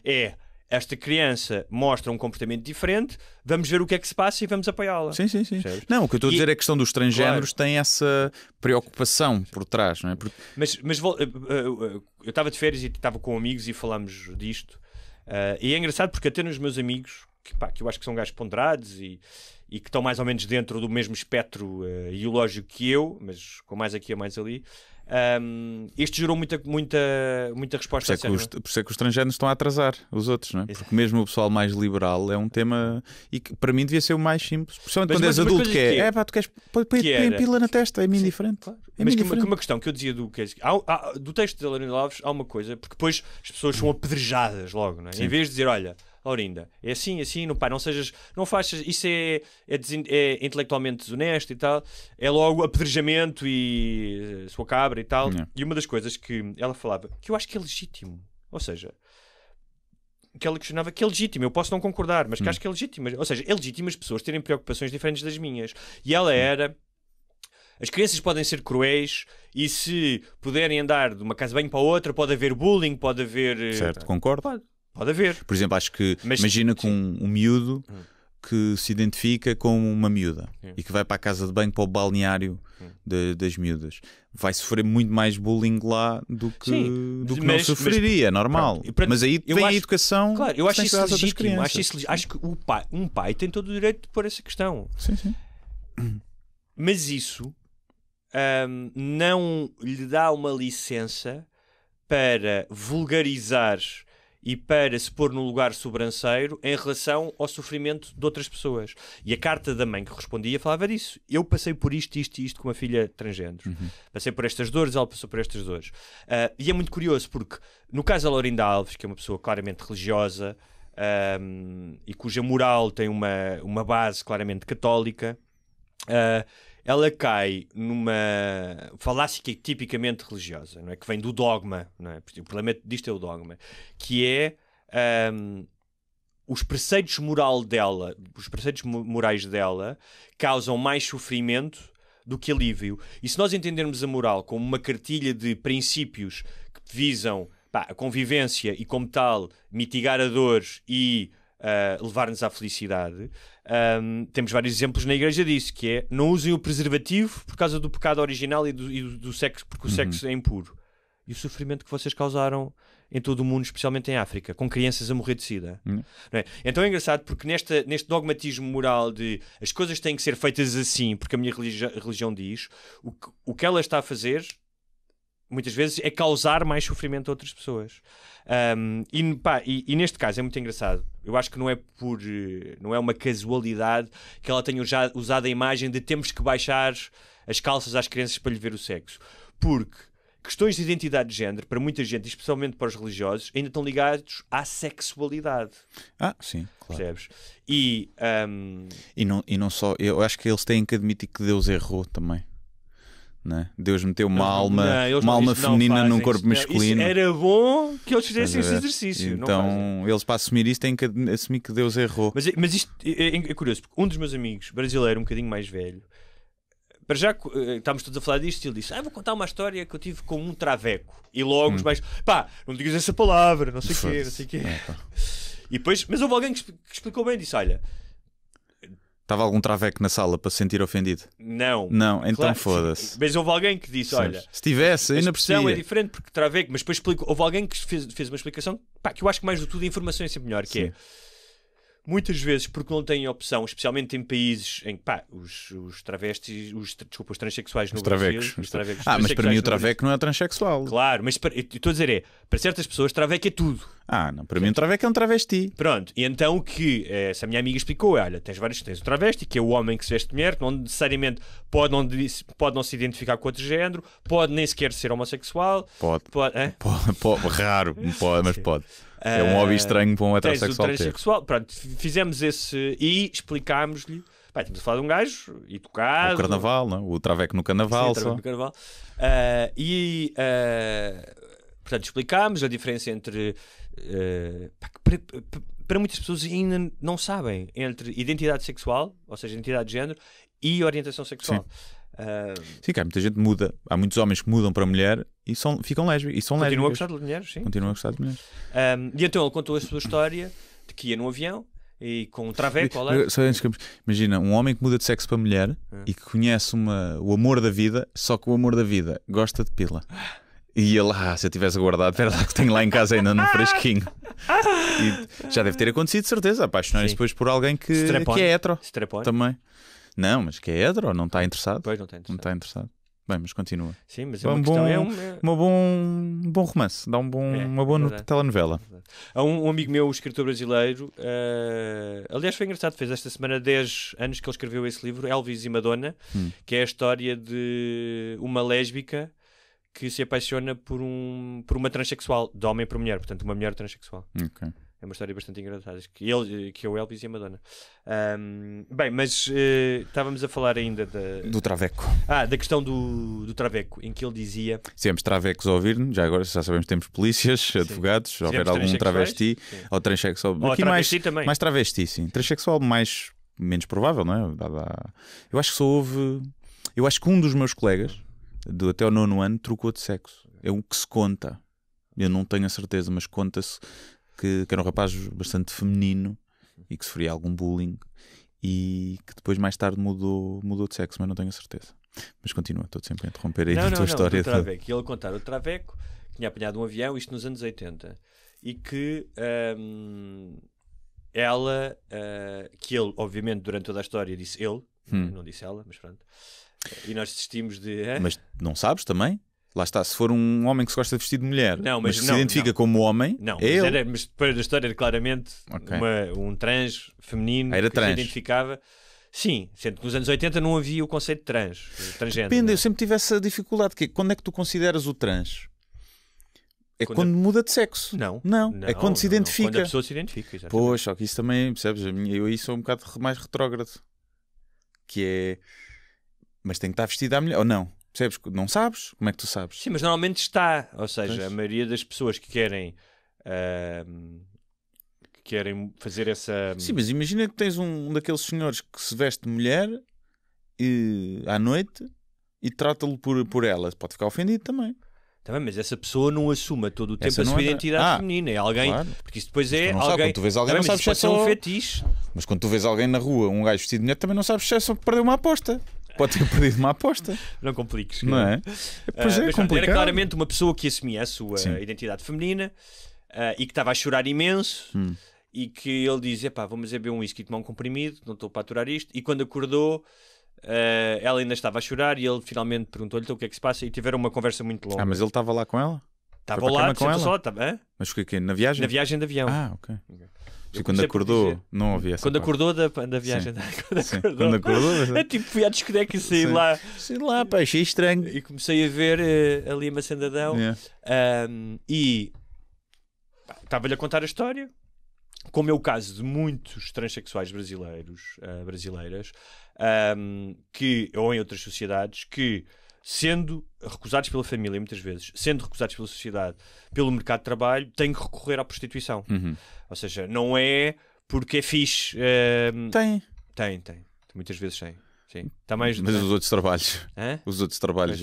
Speaker 4: Esta criança mostra um comportamento diferente, vamos ver o que é que se passa e vamos apoiá-la.
Speaker 3: Sim. Não, o que eu estou a dizer é que a questão dos transgéneros tem essa preocupação por trás, não é? Porque...
Speaker 4: Mas eu estava de férias e estava com amigos e falámos disto. E é engraçado porque até nos meus amigos, que eu acho que são gajos ponderados e que estão mais ou menos dentro do mesmo espectro ideológico que eu, mas com mais aqui ou mais ali, isto gerou muita resposta.
Speaker 3: Por isso é que os transgéneros estão a atrasar os outros, não é? Porque mesmo o pessoal mais liberal é um tema e que para mim devia ser o mais simples. Principalmente quando és adulto, tu queres põe pila na testa, é-me indiferente. Claro.
Speaker 4: Mas que uma questão que eu dizia do texto de Laurinda Alves há uma coisa, porque depois as pessoas são apedrejadas logo, não é? Em vez de dizer, olha, Laurinda, é assim, não faças, isso é intelectualmente desonesto e tal, é logo apedrejamento e sua cabra e tal. E uma das coisas que ela falava, que eu acho que é legítimo, ou seja, que ela questionava que é legítimo, eu posso não concordar, mas que acho que é legítimo, ou seja, é legítimo as pessoas terem preocupações diferentes das minhas. E ela era... As crianças podem ser cruéis e se puderem andar de uma casa de banho para a outra, pode haver bullying, pode haver...
Speaker 3: Certo, concordo.
Speaker 4: Pode haver.
Speaker 3: Por exemplo, acho que imagina com um miúdo que se identifica com uma miúda e que vai para a casa de banho, para o balneário das miúdas. Vai sofrer muito mais bullying lá do que não sofreria, é normal. Mas aí vem a educação.
Speaker 4: Claro, eu acho isso legítimo. Acho que um pai tem todo o direito de pôr essa questão.
Speaker 3: Sim.
Speaker 4: Mas isso não lhe dá uma licença para vulgarizar e para se pôr no lugar sobranceiro em relação ao sofrimento de outras pessoas. E a carta da mãe que respondia falava disso. Eu passei por isto com uma filha transgênero. Passei por estas dores, ela passou por estas dores. E é muito curioso porque, no caso da Laurinda Alves, que é uma pessoa claramente religiosa e cuja moral tem uma base claramente católica, ela cai numa falácia que é tipicamente religiosa, não é? Que vem do dogma, não é? O problema disto é o dogma, que é os preceitos morais dela causam mais sofrimento do que alívio. E se nós entendermos a moral como uma cartilha de princípios que visam a convivência e, como tal, mitigar a dor e levar-nos à felicidade, temos vários exemplos na igreja disso, que é não usem o preservativo por causa do pecado original e do sexo, porque o sexo é impuro. E o sofrimento que vocês causaram em todo o mundo, especialmente em África, com crianças a morrer de sida. Não é? Então é engraçado porque neste dogmatismo moral de as coisas têm que ser feitas assim porque a minha religião diz, o que ela está a fazer muitas vezes é causar mais sofrimento a outras pessoas. E neste caso é muito engraçado. Eu acho que não é uma casualidade que ela tenha já usado a imagem de temos que baixar as calças às crianças para lhe ver o sexo. Porque questões de identidade de género, para muita gente, especialmente para os religiosos, ainda estão ligados à sexualidade.
Speaker 3: Sim, claro.
Speaker 4: Percebes?
Speaker 3: E não só... Eu acho que eles têm que admitir que Deus errou também. Não é? Deus meteu uma alma feminina num corpo masculino.
Speaker 4: Era bom que eles fizessem esse exercício.
Speaker 3: Então, eles para assumir isso têm que assumir que Deus errou.
Speaker 4: Mas isto é curioso, porque um dos meus amigos, brasileiro, um bocadinho mais velho, para já estávamos todos a falar disto e ele disse: vou contar uma história que eu tive com um traveco. E logo os mais, pá, não digas essa palavra, não sei o quê, não sei o quê. E depois, mas houve alguém que explicou bem, disse: olha,
Speaker 3: estava algum traveco na sala para se sentir ofendido?
Speaker 4: Não,
Speaker 3: então
Speaker 4: claro,
Speaker 3: foda-se.
Speaker 4: Mas houve alguém que disse: olha,
Speaker 3: se tivesse, ainda percebia.
Speaker 4: é diferente porque traveco, mas depois houve alguém que fez uma explicação, pá, que eu acho que mais do tudo a informação é sempre melhor, que é muitas vezes porque não têm opção, especialmente em países em que os travestis, os transexuais no Brasil, os travecos,
Speaker 3: mas para mim o traveco não é transexual.
Speaker 4: Claro, mas estou a dizer para certas pessoas traveco é tudo.
Speaker 3: Não, para mim um traveco é um travesti.
Speaker 4: Pronto, e então o que essa minha amiga explicou olha, tens o travesti, que é o homem que se veste de mulher, que não necessariamente pode não se identificar com outro género, pode nem sequer ser homossexual.
Speaker 3: Pode. Raro, mas pode. É um hobby estranho para um heterossexual.
Speaker 4: Pronto, fizemos esse e explicámos-lhe. Estamos a falar de um gajo educado.
Speaker 3: O carnaval, não? O traveco no carnaval.
Speaker 4: Sim, no carnaval. Portanto, explicámos a diferença entre. Para muitas pessoas ainda não sabem entre identidade sexual, ou seja, identidade de género, e orientação sexual.
Speaker 3: Sim, há muita gente que muda. Há muitos homens que mudam para mulher e ficam lésbicos. E
Speaker 4: continuam a gostar de mulheres, sim.
Speaker 3: Continuam a gostar de mulheres.
Speaker 4: E então ele contou a sua história de que ia num avião e com um traveco ao lado.
Speaker 3: Imagina, um homem que muda de sexo para mulher e que conhece o amor da vida, só que o amor da vida gosta de pila. E ele, se eu tivesse guardado, espera lá que tenho lá em casa ainda no fresquinho. E já deve ter acontecido, de certeza. Apaixonar-se depois por alguém que é hetero.
Speaker 4: Também.
Speaker 3: Não, mas que é hetero, não está interessado.
Speaker 4: Pois, não está interessado.
Speaker 3: Bem, mas continua.
Speaker 4: Sim, mas é uma questão.
Speaker 3: Um bom romance, dá uma boa telenovela.
Speaker 4: Há um amigo meu, um escritor brasileiro, aliás foi engraçado, fez esta semana 10 anos que ele escreveu esse livro, Elvis e Madonna, que é a história de uma lésbica que se apaixona por uma transexual, de homem para mulher, portanto uma mulher transexual.
Speaker 3: Ok.
Speaker 4: É uma história bastante engraçada, que é o Elvis e a Madonna. Bem, mas estávamos a falar ainda
Speaker 3: do traveco.
Speaker 4: Da questão do traveco, em que ele dizia...
Speaker 3: Se temos travecos a ouvir-nos, já agora já sabemos que temos polícias, advogados, se houver algum travesti ou transexual.
Speaker 4: Ou
Speaker 3: aqui
Speaker 4: travesti também.
Speaker 3: Mais travesti, sim. Transexual menos provável, não é? Eu acho que só houve... Eu acho que um dos meus colegas, até o 9º ano, trocou de sexo. É o que se conta. Eu não tenho a certeza, mas conta-se que era um rapaz bastante feminino e que sofria algum bullying e que depois mais tarde mudou de sexo, mas não tenho a certeza. Mas continua, estou sempre a interromper aí a tua história.
Speaker 4: Traveco. Ele contar o traveco que tinha apanhado um avião, isto nos anos 80, e que ela, que ele, obviamente, durante toda a história disse ele, não disse ela, mas pronto. E nós desistimos de...
Speaker 3: Mas não sabes também? Lá está, se for um homem que se gosta de vestir de mulher, mas que se identifica como homem,
Speaker 4: mas depois da história era claramente um trans feminino que se identificava. Sim, sendo que nos anos 80 não havia o conceito de transgênero.
Speaker 3: Depende, eu sempre tive essa dificuldade, que quando é que tu consideras o trans? É quando muda de sexo.
Speaker 4: Não.
Speaker 3: É quando se identifica.
Speaker 4: Quando a pessoa se identifica, exatamente.
Speaker 3: Pois, só que isso também, percebes? Eu aí sou um bocado mais retrógrado. Que é... Mas tem que estar vestida a mulher, ou não? Percebes? Não sabes? Como é que tu sabes?
Speaker 4: Sim, mas normalmente está. Ou seja, a maioria das pessoas que querem fazer essa...
Speaker 3: Sim, mas imagina que tens um daqueles senhores que se veste de mulher à noite e trata-lo por ela. Pode ficar ofendido também.
Speaker 4: Também, mas essa pessoa não assume todo o tempo a sua identidade feminina. É alguém...
Speaker 3: Claro.
Speaker 4: Porque isso depois é
Speaker 3: alguém... Quando tu vês alguém, não sabes se é
Speaker 4: só um fetiche.
Speaker 3: Mas quando tu vês alguém na rua, um gajo vestido de mulher, também não sabes se é só perder uma aposta. Pode ter perdido uma aposta.
Speaker 4: Não compliques.
Speaker 3: Não é? Pois é complicado.
Speaker 4: Era claramente uma pessoa que assumia a sua identidade feminina e que estava a chorar imenso e que ele dizia, vamos beber um whisky e tomar um comprimido, não estou para aturar isto. E quando acordou, ela ainda estava a chorar e ele finalmente perguntou-lhe então, o que é que se passa e tiveram uma conversa muito longa.
Speaker 3: Mas ele estava lá com ela?
Speaker 4: Estava lá, com ela? Só,
Speaker 3: Mas foi aqui, na viagem?
Speaker 4: Na viagem de avião.
Speaker 3: Ok. E quando acordou, não havia essa
Speaker 4: Quando acordou da viagem. Quando acordou. Tipo, fui à discoteca e saí lá.
Speaker 3: Saí lá, achei estranho.
Speaker 4: E comecei a ver ali a Macendadão. E estava-lhe a contar a história. Como é o caso de muitos transexuais brasileiras, ou em outras sociedades, que sendo recusados pela família, muitas vezes, sendo recusados pela sociedade, pelo mercado de trabalho, têm que recorrer à prostituição. Ou seja, não é porque é fixe.
Speaker 3: Tem.
Speaker 4: Muitas vezes tem. Sim. Tá mais...
Speaker 3: Mas os outros trabalhos.
Speaker 4: Hã?
Speaker 3: Os outros trabalhos.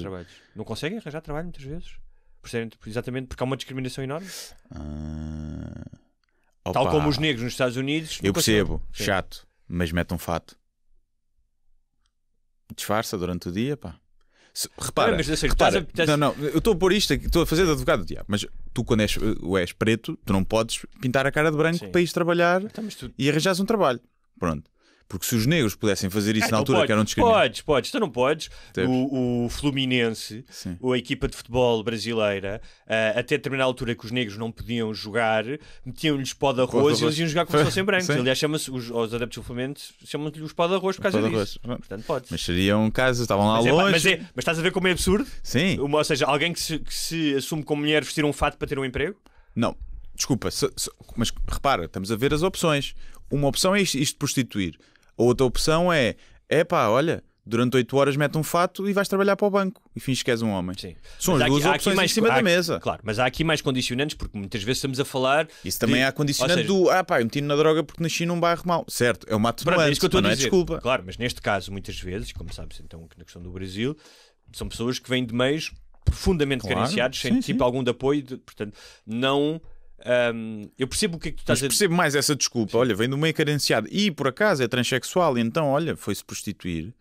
Speaker 4: Não conseguem arranjar trabalho muitas vezes. Exatamente porque há uma discriminação enorme. Tal como os negros nos Estados Unidos.
Speaker 3: Eu percebo, chato, mas mete um fato. Disfarça durante o dia, pá. Repara, não, eu estou a pôr isto aqui, estou a fazer de advogado do diabo, mas tu quando és preto, tu não podes pintar a cara de branco para ir trabalhar e arranjares um trabalho. Pronto. Porque se os negros pudessem fazer isso na altura que eram discriminados...
Speaker 4: Podes. Tu não podes. O Fluminense, a equipa de futebol brasileira, até determinada altura que os negros não podiam jogar, metiam-lhes pó de arroz e eles iam jogar como se fossem brancos. Aliás, os adeptos do Fluminense chamam-lhe os pó de arroz por causa disso. Portanto, podes.
Speaker 3: Mas seriam casos, estavam lá longe...
Speaker 4: Mas estás a ver como é absurdo?
Speaker 3: Sim.
Speaker 4: Ou seja, alguém que se assume como mulher vestir um fato para ter um emprego?
Speaker 3: Não. Desculpa, mas repara, estamos a ver as opções. Uma opção é isto de prostituir. A outra opção é pá, olha, durante 8 horas mete um fato e vais trabalhar para o banco e finges que és um homem.
Speaker 4: Sim.
Speaker 3: São as duas opções em cima da mesa.
Speaker 4: Claro, mas há aqui mais condicionantes, porque muitas vezes estamos a falar...
Speaker 3: Isso também há condicionante pá, eu meti-me na droga porque nasci num bairro mau. Certo, é uma atenuante, mas não é desculpa.
Speaker 4: Claro, mas neste caso, muitas vezes, como sabes então na questão do Brasil, são pessoas que vêm de meios profundamente carenciados, sem algum de apoio, portanto, não... eu percebo o que é que tu estás a dizer.
Speaker 3: Percebo mais essa desculpa. Olha, vem do meio carenciado e por acaso é transexual e então, olha, foi-se prostituir,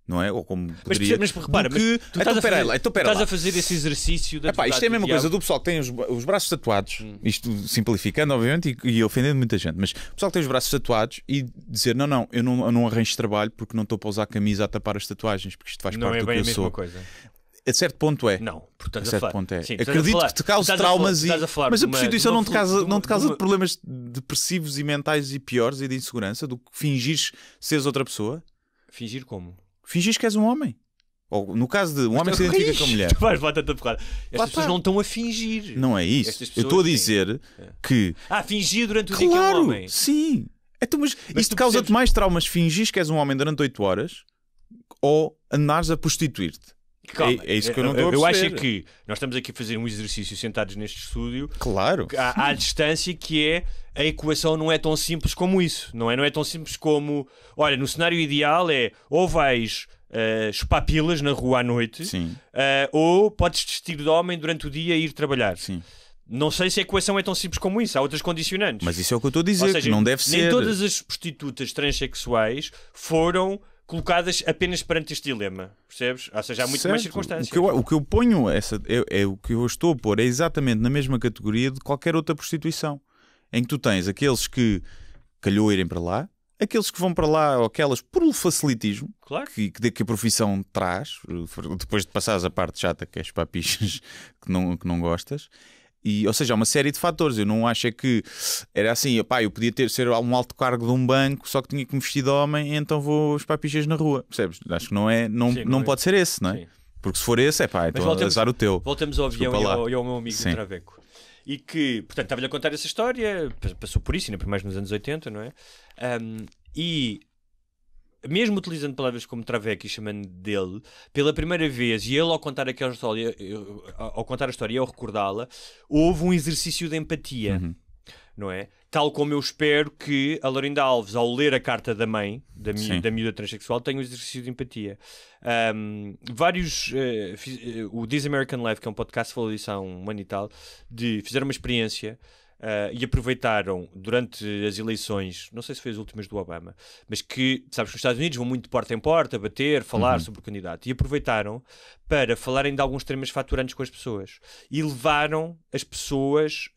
Speaker 3: não é? Ou como poderia...
Speaker 4: Mas repara, tu estás a fazer esse exercício da
Speaker 3: isto é a mesma coisa do pessoal que tem os braços tatuados, isto simplificando, obviamente, e ofendendo muita gente, mas o pessoal que tem os braços tatuados e dizer, não, eu não arranjo trabalho porque não estou para usar camisa a tapar as tatuagens, porque isto faz parte do que eu sou.
Speaker 4: Coisa.
Speaker 3: A certo ponto é.
Speaker 4: Não, portanto,
Speaker 3: a certo ponto é.
Speaker 4: Sim,
Speaker 3: acredito que te cause traumas mas a prostituição não te causa de problemas depressivos e mentais e piores e de insegurança do que fingires seres outra pessoa?
Speaker 4: Fingir como?
Speaker 3: Fingires que és um homem. Ou no caso de um homem que se identifica com a mulher.
Speaker 4: Estas pessoas não estão a fingir.
Speaker 3: Não é isso. Eu estou a dizer que...
Speaker 4: fingir durante o dia que é um homem.
Speaker 3: Sim. Então, mas isto causa-te mais traumas fingires que és um homem durante 8 horas ou andares a prostituir-te?
Speaker 4: Calma,
Speaker 3: é isso que eu não estou a perceber.
Speaker 4: Eu acho que nós estamos aqui a fazer um exercício sentados neste estúdio.
Speaker 3: Claro.
Speaker 4: À distância que é a equação não é tão simples como isso. Não é tão simples como... Olha, no cenário ideal é ou vais chupar pilas na rua à noite ou podes vestir de homem durante o dia e ir trabalhar.
Speaker 3: Sim.
Speaker 4: Não sei se a equação é tão simples como isso. Há outras condicionantes.
Speaker 3: Mas isso é o que eu estou a dizer. Ou seja, que não deve ser.
Speaker 4: Nem todas as prostitutas transexuais foram colocadas apenas perante este dilema, percebes? Ou seja, há muito mais circunstâncias.
Speaker 3: O que eu ponho, o que eu estou a pôr é exatamente na mesma categoria de qualquer outra prostituição, em que tu tens aqueles que calhou irem para lá, aqueles que vão para lá, ou aquelas por facilitismo,
Speaker 4: claro.
Speaker 3: que a profissão traz, depois de passares a parte chata, que é as papichas que não gostas. Ou seja, há uma série de fatores. Eu não acho que era assim, eu podia ser um alto cargo de um banco, só que tinha que me vestir de homem, então vou os papichas na rua, percebes? Acho que não pode ser esse, não é? Sim. Porque se for esse, então azar o teu.
Speaker 4: Voltamos ao avião e ao meu amigo Traveco. E que, portanto, estava-lhe a contar essa história, passou por isso, ainda por mais nos anos 80, não é? E mesmo utilizando palavras como Traveco e chamando dele, pela primeira vez, e ele ao contar aquela história, e ao recordá-la, houve um exercício de empatia, não é? Tal como eu espero que a Laurinda Alves, ao ler a carta da mãe, da miúda transexual, tenha um exercício de empatia. O This American Life, que é um podcast, falou disso há um ano e tal, fizeram uma experiência e aproveitaram durante as eleições, não sei se foi as últimas do Obama, mas que, sabes que os Estados Unidos vão muito de porta em porta, bater, falar sobre o candidato, e aproveitaram para falarem de alguns temas faturantes com as pessoas e levaram as pessoas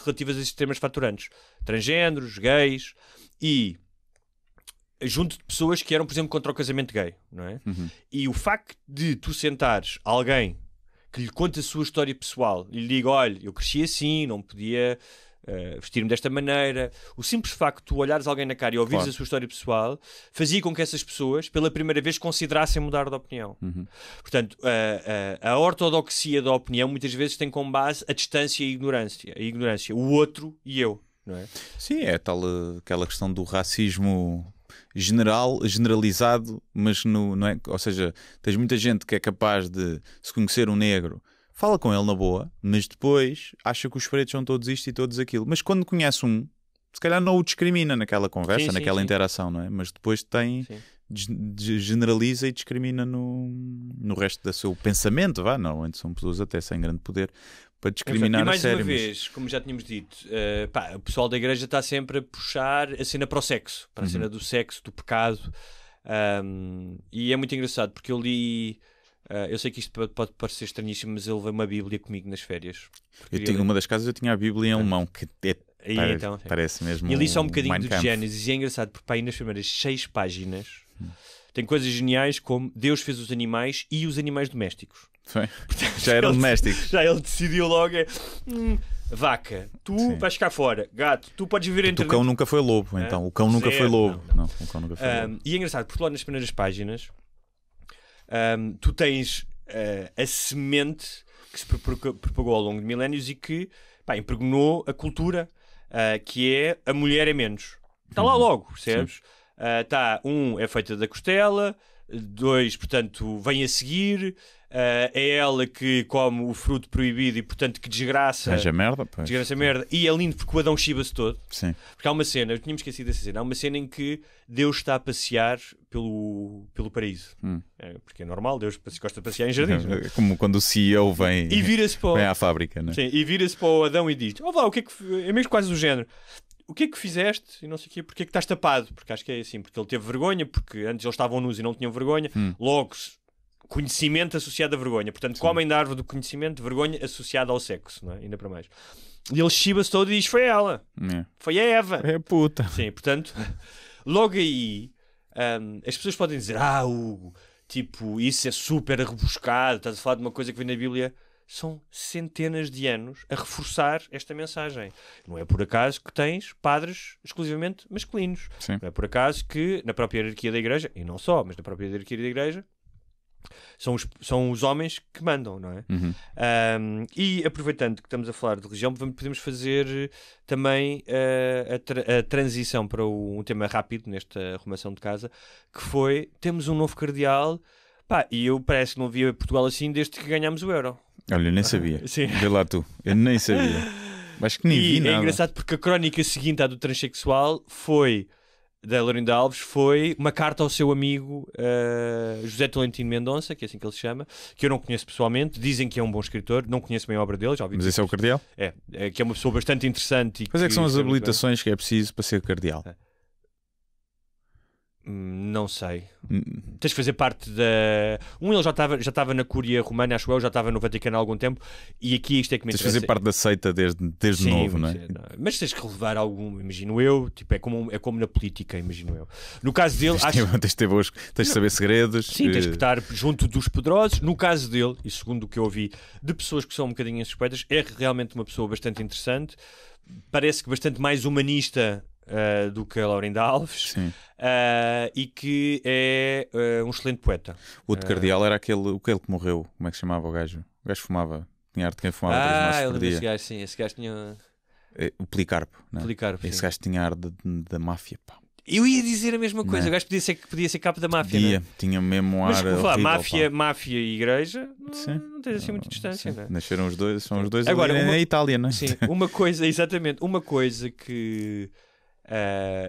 Speaker 4: relativas a esses temas faturantes, transgêneros, gays, e junto de pessoas que eram, por exemplo, contra o casamento gay, não é? E o facto de tu sentares alguém que lhe conte a sua história pessoal e lhe diga, olha, eu cresci assim, não podia vestir-me desta maneira, o simples facto de tu olhares alguém na cara e ouvires a sua história pessoal fazia com que essas pessoas pela primeira vez considerassem mudar de opinião. Portanto, a ortodoxia da opinião muitas vezes tem como base a distância e a ignorância, o outro e eu, não é?
Speaker 3: Sim, é aquela questão do racismo generalizado, mas não é? Ou seja, tens muita gente que é capaz de se conhecer um negro, fala com ele na boa, mas depois acha que os pretos são todos isto e todos aquilo. Mas quando conhece se calhar não o discrimina naquela conversa, naquela interação, não é? Mas depois tem generaliza e discrimina no resto do seu pensamento, normalmente são pessoas até sem grande poder para discriminar.
Speaker 4: E mais
Speaker 3: a sério,
Speaker 4: uma vez, como já tínhamos dito, o pessoal da igreja está sempre a puxar a cena para o sexo, para a cena do sexo, do pecado, e é muito engraçado porque eu li, eu sei que isto pode parecer estranhíssimo, mas eu levei uma Bíblia comigo nas férias.
Speaker 3: Eu tinha uma das casas, eu tinha a Bíblia em alemão, que parece mesmo.
Speaker 4: E ali só um bocadinho
Speaker 3: Mein
Speaker 4: do
Speaker 3: Kampf.
Speaker 4: Gênesis, e é engraçado porque aí nas primeiras 6 páginas tem coisas geniais como Deus fez os animais e os animais domésticos.
Speaker 3: Já eram domésticos.
Speaker 4: Já ele decidiu logo: vaca, tu vais ficar fora, gato, tu podes viver entre.
Speaker 3: O cão nunca foi lobo, então. O cão nunca foi lobo. Não, o cão nunca foi lobo.
Speaker 4: E é engraçado porque logo nas primeiras páginas tu tens a semente que se propagou ao longo de milénios e que impregnou a cultura, que é a mulher é menos. Está lá logo, percebes? É feita da costela, 2, portanto, vem a seguir, é ela que come o fruto proibido e, portanto, que desgraça.
Speaker 3: Haja merda, pois.
Speaker 4: Desgraça merda. E é lindo porque o Adão chiba-se todo.
Speaker 3: Sim.
Speaker 4: Porque há uma cena, eu tinha esquecido dessa cena, há uma cena em que Deus está a passear pelo paraíso. Porque é normal, Deus gosta de passear em jardins.
Speaker 3: É como quando o CEO vem à fábrica, né?
Speaker 4: Sim, e vira-se para o Adão e diz: o que é que é mesmo quase do género? O que é que fizeste? E não sei o quê, porque é que estás tapado? Porque acho que é assim, porque ele teve vergonha, porque antes eles estavam nus e não tinham vergonha, logo conhecimento associado a vergonha. Portanto, comem da árvore do conhecimento, vergonha associada ao sexo, não é? Ainda para mais. E ele chiba-se todo e diz: foi ela, foi a Eva.
Speaker 3: É puta.
Speaker 4: Sim, portanto, logo aí as pessoas podem dizer: Hugo, tipo, isso é super rebuscado, estás a falar de uma coisa que vem na Bíblia. São centenas de anos a reforçar esta mensagem. Não é por acaso que tens padres exclusivamente masculinos.
Speaker 3: Sim.
Speaker 4: Não é por acaso que na própria hierarquia da igreja, e não só, mas na própria hierarquia da igreja, são os homens que mandam, não é? E aproveitando que estamos a falar de religião, podemos fazer também a transição para um tema rápido nesta arrumação de casa, que foi, temos um novo cardeal, e eu parece que não via Portugal assim desde que ganhámos o Euro.
Speaker 3: Olha, eu nem sabia.
Speaker 4: Sim.
Speaker 3: Vê lá tu. Eu nem sabia. Acho que nem vi nada.
Speaker 4: É engraçado porque a crónica seguinte à do transexual da Laurinda Alves, foi uma carta ao seu amigo José Tolentino Mendonça, que é assim que ele se chama, que eu não conheço pessoalmente. Dizem que é um bom escritor, não conheço bem a obra dele. Já ouvi.
Speaker 3: Mas esse é o cardeal?
Speaker 4: É que é uma pessoa bastante interessante.
Speaker 3: Quais é que são as habilitações que é preciso para ser cardeal?
Speaker 4: Não sei. Tens de fazer parte da... ele já estava na Cúria Romana, acho eu, já estava no Vaticano há algum tempo, e aqui isto é que me interessa.
Speaker 3: Tens de fazer parte da seita desde
Speaker 4: Sim,
Speaker 3: novo, não é?
Speaker 4: Mas tens que relevar algum, imagino eu, tipo, é como na política, imagino eu. No caso dele...
Speaker 3: Tens de saber segredos.
Speaker 4: Sim, tens que estar junto dos poderosos. No caso dele, e segundo o que eu ouvi de pessoas que são um bocadinho suspeitas, é realmente uma pessoa bastante interessante, parece que bastante mais humanista do que a Laurinda Alves, e que é um excelente poeta.
Speaker 3: O outro cardeal era aquele que morreu. Como é que se chamava o gajo? O gajo fumava. Tinha arte de quem fumava 3 maços por dia.
Speaker 4: Esse gajo, sim. Esse gajo tinha...
Speaker 3: O Policarpo, não é?
Speaker 4: Policarpo,
Speaker 3: esse gajo tinha ar da máfia, pá.
Speaker 4: Eu ia dizer a mesma coisa. O gajo podia ser capa da máfia.
Speaker 3: Tinha mesmo um ar horrível,
Speaker 4: máfia e igreja não tens assim muita distância, não é?
Speaker 3: Nasceram os dois, são os dois
Speaker 4: agora,
Speaker 3: ali na Itália, não é?
Speaker 4: Sim, uma coisa que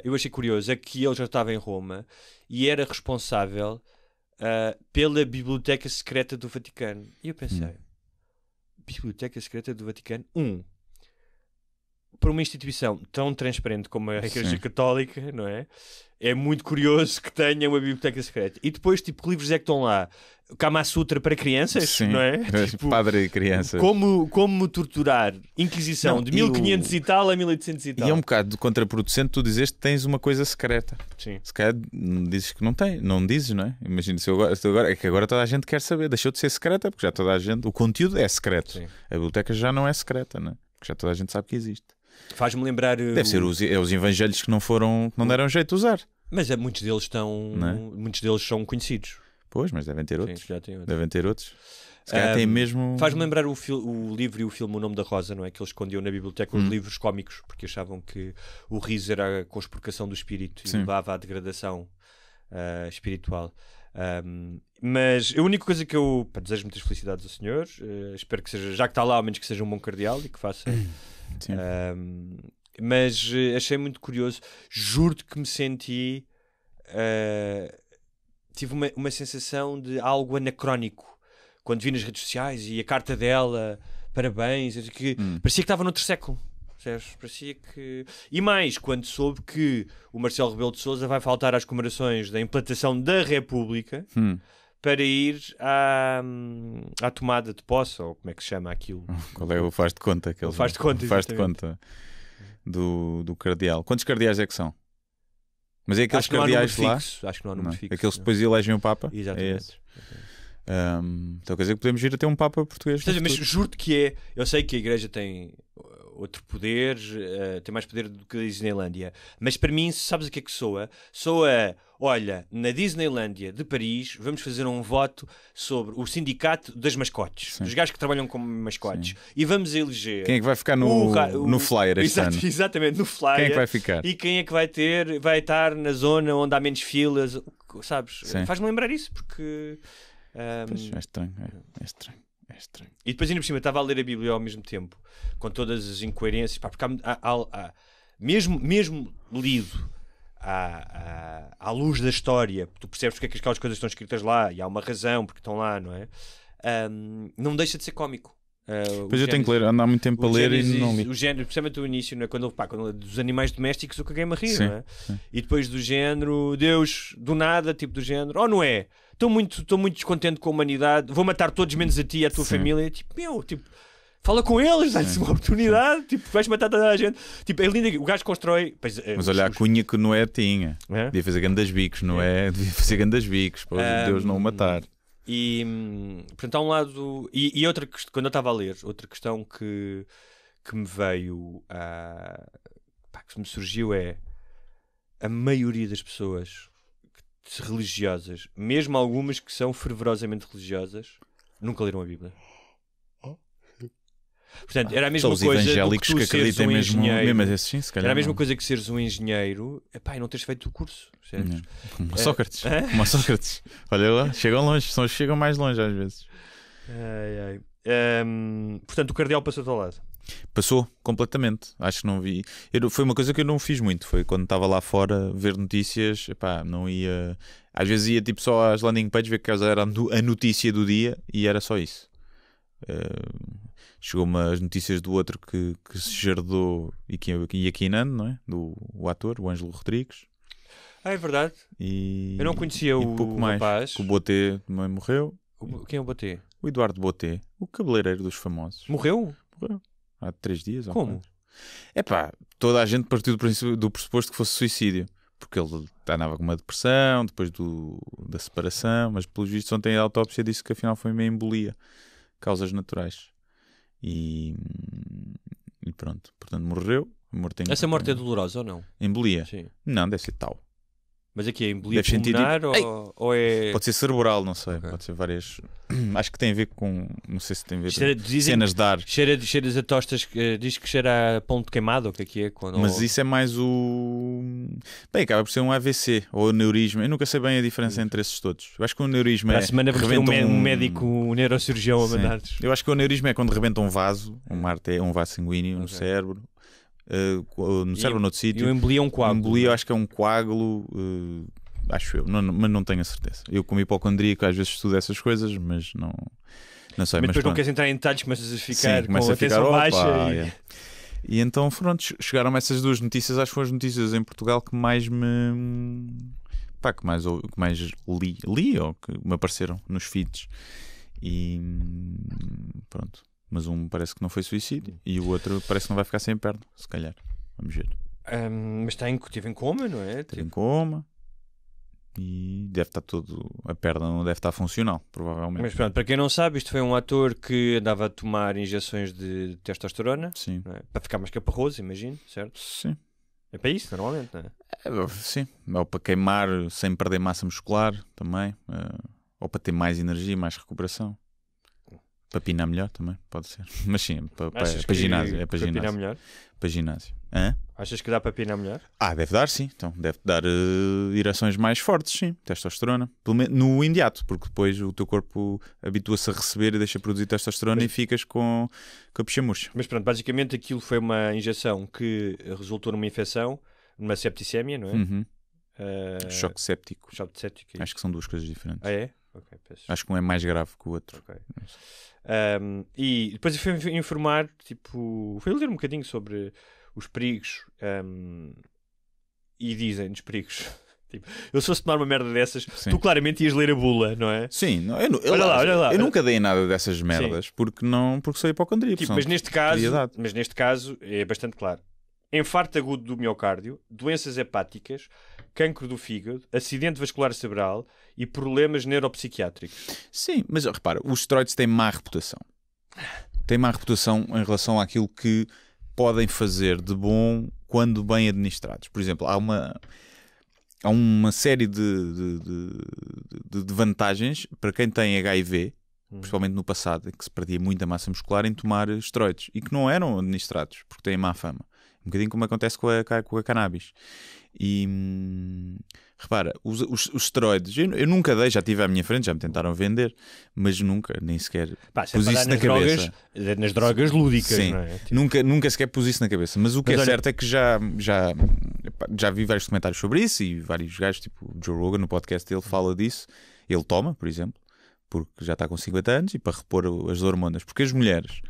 Speaker 4: eu achei curioso é que ele já estava em Roma e era responsável pela Biblioteca Secreta do Vaticano. E eu pensei, Biblioteca Secreta do Vaticano, para uma instituição tão transparente como a Igreja Católica, não é? É muito curioso que tenha uma biblioteca secreta. E depois, tipo, que livros é que estão lá? Kama Sutra para crianças, não é?
Speaker 3: Tipo, padre e crianças.
Speaker 4: Como torturar Inquisição de 1500 e tal a 1800 e tal.
Speaker 3: E é um bocado contraproducente tu dizes que tens uma coisa secreta.
Speaker 4: Sim.
Speaker 3: Se calhar dizes que não tem, não dizes, não é? Imagina se agora é que agora toda a gente quer saber, deixou de ser secreta, porque já toda a gente, o conteúdo é secreto.
Speaker 4: Sim.
Speaker 3: A biblioteca já não é secreta, não é? Porque já toda a gente sabe que existe.
Speaker 4: Faz-me lembrar.
Speaker 3: Deve ser os evangelhos que não deram jeito de usar.
Speaker 4: Mas muitos deles muitos deles são conhecidos.
Speaker 3: Pois, mas devem ter outros.
Speaker 4: Sim, já tem outros.
Speaker 3: Devem ter outros. Se calhar tem mesmo.
Speaker 4: Faz-me lembrar o livro e o filme O Nome da Rosa, não é? Que ele escondeu na biblioteca os livros cómicos, porque achavam que o riso era a conspurcação do espírito e levava à degradação espiritual. Mas a única coisa que eu desejo muitas felicidades ao senhor, espero que seja, já que está lá, ao menos que seja um bom cardeal e que faça. Mas achei muito curioso, juro-te que me senti tive uma sensação de algo anacrónico. Quando vi nas redes sociais e a carta dela, parabéns, que parecia que estava noutro século. Parecia que... E mais, quando soube que o Marcelo Rebelo de Sousa vai faltar às comemorações da implantação da República para ir à tomada de posse, ou como é que se chama aquilo?
Speaker 3: Qual é o faz de conta?
Speaker 4: O faz de conta,
Speaker 3: do cardeal. Quantos cardeais é que são? Mas é aqueles cardeais lá?
Speaker 4: Acho que não há número fixo.
Speaker 3: Aqueles que depois elegem o Papa?
Speaker 4: Exatamente.
Speaker 3: Então quer dizer que podemos ir a ter um Papa português.
Speaker 4: Mas juro-te que é. Eu sei que a Igreja tem outro poder, tem mais poder do que a Disneylândia, mas para mim, sabes o que é que soa? Soa, olha, na Disneylândia de Paris vamos fazer um voto sobre o sindicato das mascotes, dos gajos que trabalham como mascotes, e vamos eleger
Speaker 3: quem é que vai ficar no flyer este ano.
Speaker 4: Exatamente, no flyer.
Speaker 3: Quem é que vai ficar?
Speaker 4: E quem é que vai estar na zona onde há menos filas, sabes? Faz-me lembrar isso, porque...
Speaker 3: É estranho.
Speaker 4: E depois ainda por cima estava a ler a Bíblia ao mesmo tempo, com todas as incoerências, porque mesmo lido à luz da história, tu percebes porque é que aquelas coisas estão escritas lá e há uma razão porque estão lá, não é? Não deixa de ser cómico.
Speaker 3: Pois eu tenho que ler, ando há muito tempo a ler e não li.
Speaker 4: O género, principalmente o início, não é? Quando dos animais domésticos, eu caguei-me a rir,
Speaker 3: sim,
Speaker 4: não é? E depois do género, Deus, do nada, tipo do género, não é? Estou muito descontente com a humanidade, vou matar todos menos a ti e a tua família. Tipo, fala com eles, dá-lhes uma oportunidade, tipo, vais matar toda a gente. Tipo, é lindo, o gajo constrói.
Speaker 3: Mas olha, a cunha que Noé tinha, devia fazer grandes bicos, devia fazer grandes bicos para Deus não o matar.
Speaker 4: E portanto, há um lado. E outra questão, quando eu estava a ler, outra questão que me veio que me surgiu é a maioria das pessoas religiosas, mesmo algumas que são fervorosamente religiosas, nunca leram a Bíblia. Portanto, era a mesma
Speaker 3: os
Speaker 4: coisa
Speaker 3: evangélicos
Speaker 4: do que tu seres um engenheiro.
Speaker 3: Assim, se calhar,
Speaker 4: era a mesma coisa que seres um engenheiro e não teres feito o curso.
Speaker 3: Como Sócrates. Olha lá, chegam longe, chegam mais longe às vezes.
Speaker 4: Portanto, o cardeal passou ao lado.
Speaker 3: Passou completamente. Acho que não vi. Foi uma coisa que eu não fiz muito. Foi quando estava lá fora ver notícias. Não ia. Às vezes ia tipo só às landing pages ver que era a notícia do dia e era só isso. Chegou-me as notícias do outro que se jardou e ia quinando, não é? O ator, o Ângelo Rodrigues.
Speaker 4: É verdade. Eu não conhecia o
Speaker 3: pouco mais.
Speaker 4: Rapaz.
Speaker 3: Que o Boté também morreu.
Speaker 4: Quem é o Boté?
Speaker 3: O Eduardo Boté, o cabeleireiro dos famosos.
Speaker 4: Morreu?
Speaker 3: Há 3 dias.
Speaker 4: Como?
Speaker 3: Toda a gente partiu do pressuposto que fosse suicídio. Porque ele andava com uma depressão depois da separação, mas pelos vistos ontem a autópsia disse que afinal foi uma embolia. Causas naturais. E pronto. Portanto, morreu.
Speaker 4: Essa morte é dolorosa ou não?
Speaker 3: Embolia?
Speaker 4: Sim.
Speaker 3: Não, deve ser tal.
Speaker 4: Mas aqui é embolia pulmonar ou é...
Speaker 3: Pode ser cerebral, não sei. Pode ser várias... Acho que tem a ver com... Não sei se tem a ver com cenas de ar.
Speaker 4: Cheiras a tostas... Diz que cheira a pão de queimado, o que é?
Speaker 3: Mas isso é mais o... Bem, acaba por ser um AVC ou aneurisma. Eu nunca sei bem a diferença entre esses todos. Eu acho que o aneurisma
Speaker 4: a semana vamos ter um médico, um neurocirurgião a mandar-nos.
Speaker 3: Eu acho que o aneurisma é quando rebenta um vaso, um vaso sanguíneo no cérebro. No cérebro, noutro sítio.
Speaker 4: E o embolia é um coágulo.
Speaker 3: Embolia, eu acho que é um coágulo, acho eu, mas não tenho a certeza. Eu, como hipocondríaco, às vezes estudo essas coisas, mas não sei.
Speaker 4: Mas depois não queres entrar em detalhes, começas a ficar com a atenção baixa.
Speaker 3: E então, chegaram-me essas duas notícias. Acho que foram as notícias em Portugal que mais que mais li ou que me apareceram nos feeds. E pronto. Mas um parece que não foi suicídio e o outro parece que não vai ficar sem perna, se calhar. Vamos ver.
Speaker 4: Mas esteve em coma, não é?
Speaker 3: Esteve em coma e deve estar a perna não deve estar funcional, provavelmente.
Speaker 4: Mas pronto, para quem não sabe, isto foi um ator que andava a tomar injeções de testosterona.
Speaker 3: Sim.
Speaker 4: Não é? Para ficar mais caparroso, imagino, certo?
Speaker 3: Sim.
Speaker 4: É para isso, normalmente, não é?
Speaker 3: Sim. Ou para queimar sem perder massa muscular também. Ou para ter mais energia, mais recuperação. Para pinar melhor também, pode ser. Mas sim, para ginásio. É para ginásio.
Speaker 4: Pinar melhor?
Speaker 3: Para ginásio.
Speaker 4: Achas que dá para pinar melhor?
Speaker 3: Deve dar, sim. Então, deve dar direções mais fortes, sim. Testosterona. Pelo menos no imediato, porque depois o teu corpo habitua-se a receber e deixa produzir testosterona e ficas com a picha murcha.
Speaker 4: Mas pronto, basicamente aquilo foi uma injeção que resultou numa infecção, numa septicémia, não é?
Speaker 3: Uhum. Choque séptico.
Speaker 4: Choque séptico.
Speaker 3: Acho que são duas coisas diferentes.
Speaker 4: Ah, é? Okay,
Speaker 3: acho que um é mais grave que o outro.
Speaker 4: Okay. E depois eu fui informar, fui ler um bocadinho sobre os perigos e dizem os perigos. Eu se fosse tomar uma merda dessas, tu claramente ias ler a bula, não é?
Speaker 3: Sim, olha lá. Eu nunca dei nada dessas merdas porque sou hipocondríaco.
Speaker 4: Mas neste caso é bastante claro. Infarto agudo do miocárdio, doenças hepáticas, cancro do fígado, acidente vascular cerebral e problemas neuropsiquiátricos.
Speaker 3: Sim, mas repara, os esteroides têm má reputação. Têm má reputação em relação àquilo que podem fazer de bom quando bem administrados. Por exemplo, há uma série de vantagens para quem tem HIV, principalmente no passado, em que se perdia muita massa muscular em tomar esteroides e que não eram administrados porque têm má fama. Um bocadinho como acontece com a cannabis. E repara, os esteroides, eu nunca dei, já tive à minha frente, já me tentaram vender, mas nunca, nem sequer pus isso na cabeça.
Speaker 4: Nas drogas lúdicas,
Speaker 3: sim,
Speaker 4: não é?
Speaker 3: Nunca sequer pus isso na cabeça. Mas o que é certo é que já vi vários comentários sobre isso e vários gajos, tipo o Joe Rogan, no podcast dele, fala disso. Ele toma, por exemplo, porque já está com 50 anos e para repor as hormonas. Porque as mulheres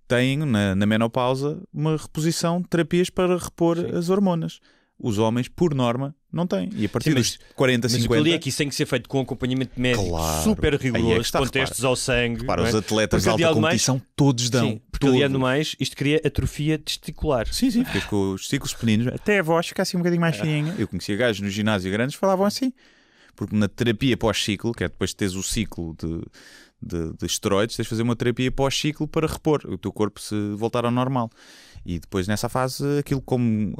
Speaker 3: têm na menopausa uma reposição de terapias para repor as hormonas. Os homens, por norma, não têm. E a partir dos 40, 50... Mas o que eu li
Speaker 4: é que isso tem que ser feito com acompanhamento médico super rigoroso, com testes ao sangue.
Speaker 3: Para os atletas de alta competição, todos dão.
Speaker 4: Sim, porque aliando mais, isto cria atrofia testicular.
Speaker 3: Sim, ficas com os testículos pequeninos. Até a voz fica assim um bocadinho mais fininha. Eu conhecia gajos no ginásio grandes que falavam assim. Porque na terapia pós-ciclo, que é depois de teres o ciclo de esteroides, tens de fazer uma terapia pós-ciclo para repor o teu corpo se voltar ao normal. E depois nessa fase, aquilo como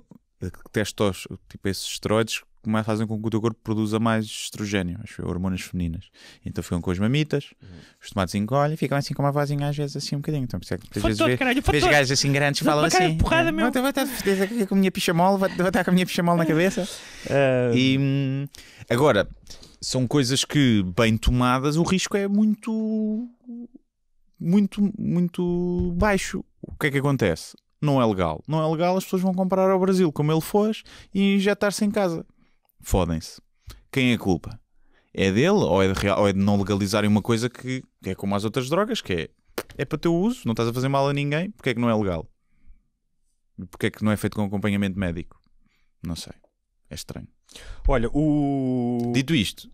Speaker 3: testos, tipo esses esteroides, fazem com que o teu corpo produza mais estrogênio, hormonas femininas. Então ficam com as mamitas, os tomates encolhem, ficam assim com uma vozinha às vezes assim um bocadinho. Então, às vezes vês gajos assim grandes falam assim:
Speaker 4: porrada, meu.
Speaker 3: Vou estar com a minha pichamola, vou estar com a minha pichamola na cabeça. E agora, são coisas que, bem tomadas, o risco é muito baixo. O que é que acontece? Não é legal. Não é legal, as pessoas vão comprar ao Brasil como ele fez e injetar-se em casa. Fodem-se. Quem é a culpa? É dele ou é de não legalizarem uma coisa que é como as outras drogas, que é para teu uso, não estás a fazer mal a ninguém, porque é que não é legal? Porque é que não é feito com acompanhamento médico? Não sei. É estranho.
Speaker 4: Olha,
Speaker 3: Dito isto,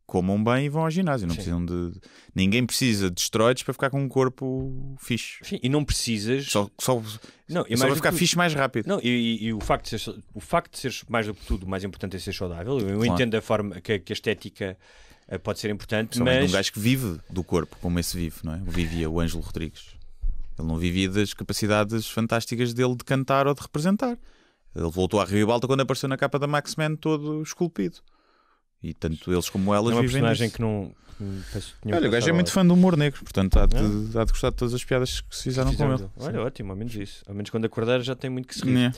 Speaker 3: comam bem e vão ao ginásio. Não precisam de... Ninguém precisa de esteroides para ficar com um corpo fixe.
Speaker 4: Sim, e não precisas...
Speaker 3: Só vai ficar fixe mais rápido.
Speaker 4: Não, e o facto de seres mais do que tudo, o mais importante é ser saudável. Eu entendo a forma que a estética pode ser importante, mas...
Speaker 3: um gajo que vive do corpo, como esse vive, não é? Vivia o Ângelo Rodrigues. Ele não vivia das capacidades fantásticas dele de cantar ou de representar. Ele voltou à Ribalta quando apareceu na capa da Max Man todo esculpido. E tanto eles como elas
Speaker 4: vivem. É uma
Speaker 3: vivem
Speaker 4: personagem
Speaker 3: disso.
Speaker 4: Que não
Speaker 3: olha, o gajo é muito fã do humor negro, portanto há de gostar de todas as piadas que se fizeram com ele.
Speaker 4: Olha, ótimo, ao menos isso. Ao menos quando acordar já tem muito que se rir.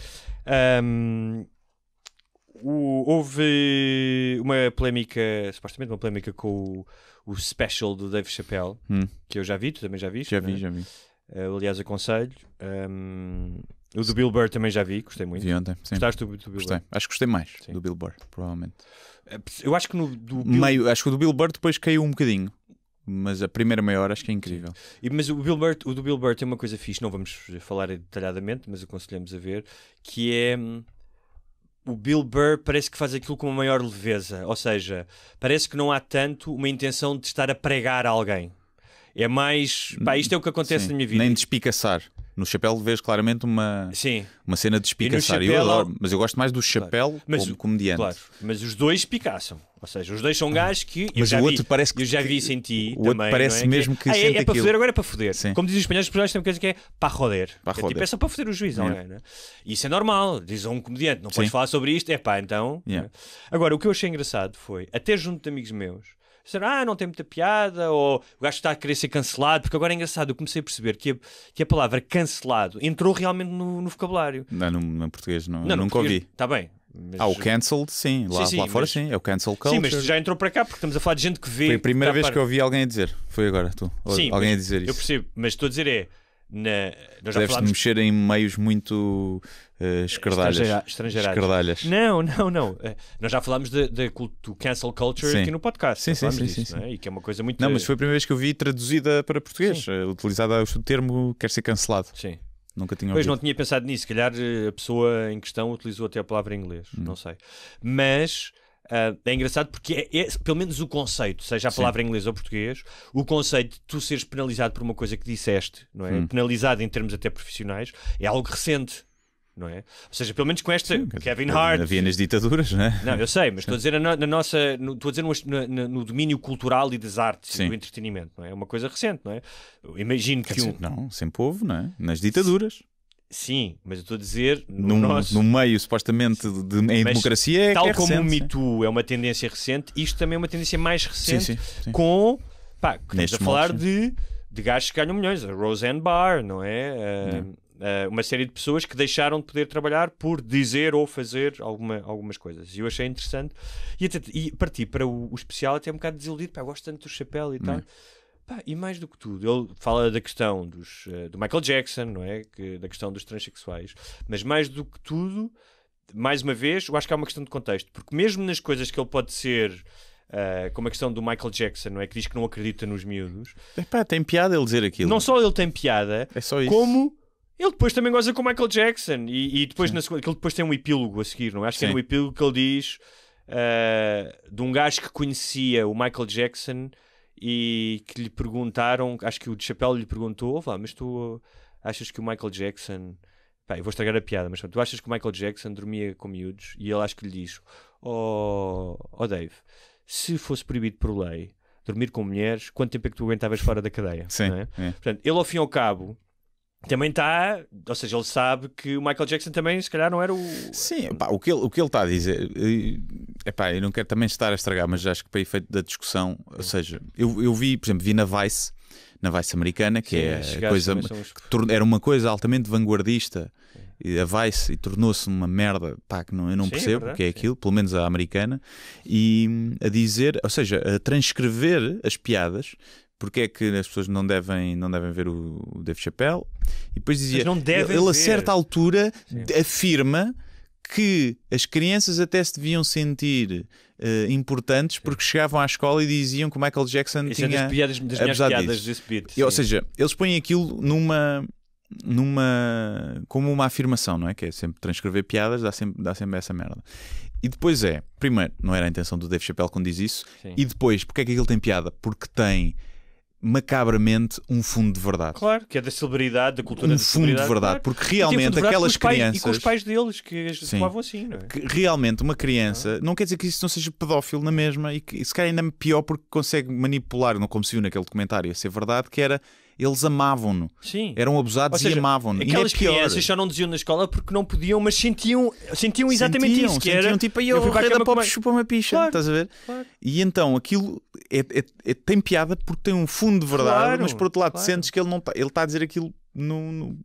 Speaker 4: Houve uma polémica, supostamente uma polémica com o special do Dave Chappelle, que eu já vi, tu também já viste?
Speaker 3: Já vi.
Speaker 4: Aliás, aconselho. O do Bill Burr também já vi, gostei muito.
Speaker 3: Vi ontem, sim.
Speaker 4: Gostaste do Bill
Speaker 3: Burr? Acho que gostei mais do Bill Burr, provavelmente.
Speaker 4: Eu acho que
Speaker 3: acho que o do Bill Burr depois caiu um bocadinho. Mas a primeira meia hora acho que é incrível.
Speaker 4: Mas o do Bill Burr tem uma coisa fixe, não vamos falar detalhadamente, mas aconselhamos a ver, que é... O Bill Burr parece que faz aquilo com uma maior leveza. Ou seja, parece que não há tanto uma intenção de estar a pregar a alguém. É mais... isto é o que acontece na minha vida.
Speaker 3: Nem de espicaçar. No Chapéu vês claramente uma cena de espicaçar. Mas eu gosto mais do Chapéu como comediante. Claro,
Speaker 4: mas os dois espicaçam. Ou seja, os dois são gajos que...
Speaker 3: Mas o outro parece que...
Speaker 4: Eu já vi isso em ti
Speaker 3: o outro parece mesmo que sente
Speaker 4: é para foder, agora é para foder.
Speaker 3: Sim.
Speaker 4: Como dizem os espanhóis, os espanhóis têm uma coisa que é para roder. É só para foder o juiz. Não é? E isso é normal. Diz a um comediante, não podes falar sobre isto. Então... Agora, o que eu achei engraçado foi, até junto de amigos meus, disseram, não tem muita piada, ou o gajo está a querer ser cancelado, porque agora é engraçado, eu comecei a perceber que a palavra cancelado entrou realmente no vocabulário.
Speaker 3: Não, no português nunca ouvi.
Speaker 4: Está bem.
Speaker 3: Mas... o cancelled, sim. Lá fora, sim. É o cancel culture.
Speaker 4: Sim, mas já entrou para cá, porque estamos a falar de gente que vê...
Speaker 3: Foi a primeira vez que eu ouvi alguém a dizer. Foi agora, tu.
Speaker 4: Sim,
Speaker 3: alguém a dizer isso.
Speaker 4: Eu percebo, mas estou a dizer Nós já
Speaker 3: Deves-te mexer em meios muito esquerdalhas.
Speaker 4: Não. Nós já falámos do cancel culture aqui no podcast.
Speaker 3: Sim.
Speaker 4: Não é? E que é uma coisa muito...
Speaker 3: Não, mas foi a primeira vez que eu vi traduzida para português. Utilizada o termo quer ser cancelado.
Speaker 4: Sim.
Speaker 3: Nunca tinha
Speaker 4: ouvido. Pois não tinha pensado nisso. Se calhar a pessoa em questão utilizou até a palavra em inglês. Não sei. Mas... é engraçado porque pelo menos o conceito, seja a palavra em inglês ou português, o conceito de tu seres penalizado por uma coisa que disseste, não é? Penalizado em termos até profissionais, é algo recente, não é? Ou seja, pelo menos com esta Kevin Hart.
Speaker 3: Havia nas ditaduras, não é?
Speaker 4: Não, eu sei, mas estou a dizer estou a dizer no domínio cultural e das artes e do entretenimento, não é? É uma coisa recente, não é? Eu imagino que
Speaker 3: Não, sempre houve, não é? Nas ditaduras.
Speaker 4: Sim, mas eu estou a dizer
Speaker 3: no meio supostamente em democracia
Speaker 4: tal
Speaker 3: que é
Speaker 4: como
Speaker 3: recente,
Speaker 4: o Me Too é uma tendência recente, isto também é uma tendência mais recente.
Speaker 3: Sim.
Speaker 4: Com estamos a falar de gajos que ganham milhões, a Roseanne Barr, não é? Uma série de pessoas que deixaram de poder trabalhar por dizer ou fazer algumas coisas. E eu achei interessante e parti para o especial até um bocado desiludido. Eu gosto tanto do Chappelle e tal. E mais do que tudo, ele fala da questão do Michael Jackson, não é? Da questão dos transexuais, mas mais do que tudo, mais uma vez, eu acho que há uma questão de contexto, porque mesmo nas coisas que ele pode ser, como a questão do Michael Jackson, não é? Que diz que não acredita nos miúdos.
Speaker 3: Tem piada ele dizer aquilo.
Speaker 4: Não só ele tem piada,
Speaker 3: é só isso.
Speaker 4: Como ele depois também goza com o Michael Jackson e depois que ele depois tem um epílogo a seguir, não é? Acho que é no epílogo que ele diz de um gajo que conhecia o Michael Jackson e que lhe perguntaram, acho que o Chappelle lhe perguntou, mas tu achas que o Michael Jackson, eu vou estragar a piada, mas tu achas que o Michael Jackson dormia com miúdos? E ele acho que lhe diz, Dave, se fosse proibido por lei dormir com mulheres, quanto tempo é que tu aguentavas fora da cadeia?
Speaker 3: Sim,
Speaker 4: não é? Portanto, ele ao fim e ao cabo também está, ou seja, ele sabe que o Michael Jackson também se calhar não era o...
Speaker 3: Sim, o que ele está a dizer, eu não quero também estar a estragar, mas acho que para efeito da discussão, ou seja, eu vi, por exemplo, na Vice americana, que é a coisa, era uma coisa altamente vanguardista, a Vice, e tornou-se uma merda, que eu não percebo o que é aquilo, pelo menos a americana, e a dizer, ou seja, a transcrever as piadas. Porque é que as pessoas não devem ver o Dave Chappelle? E depois dizia, ele a certa altura afirma que as crianças até se deviam sentir importantes porque chegavam à escola e diziam que o Michael Jackson tinha
Speaker 4: das minhas piadas desse beat.
Speaker 3: Ou seja, eles põem aquilo como uma afirmação, não é? Que é sempre transcrever piadas, dá sempre essa merda. E depois primeiro, não era a intenção do Dave Chappelle quando diz isso, e depois, porque é que aquilo tem piada? Porque tem macabramente um fundo de verdade.
Speaker 4: Claro, que é da celebridade, da cultura da celebridade.
Speaker 3: Um fundo de verdade,
Speaker 4: claro.
Speaker 3: porque realmente aquelas crianças...
Speaker 4: E com os pais deles, que falavam assim, não é?
Speaker 3: Que realmente uma criança, não quer dizer que isso não seja pedófilo na mesma, e que se calhar ainda é pior porque consegue manipular, não como se viu naquele documentário, a ser verdade, que era... Eles amavam-no.
Speaker 4: Sim.
Speaker 3: Eram abusados e amavam-no.
Speaker 4: Aquelas crianças só não diziam na escola porque não podiam, mas sentiam exatamente isso. Que
Speaker 3: sentiam
Speaker 4: era,
Speaker 3: tipo, eu o rei da pop chupa uma picha. Claro, estás a ver?
Speaker 4: Claro.
Speaker 3: E então aquilo tem piada porque tem um fundo de verdade, mas por outro lado sentes que ele está a dizer aquilo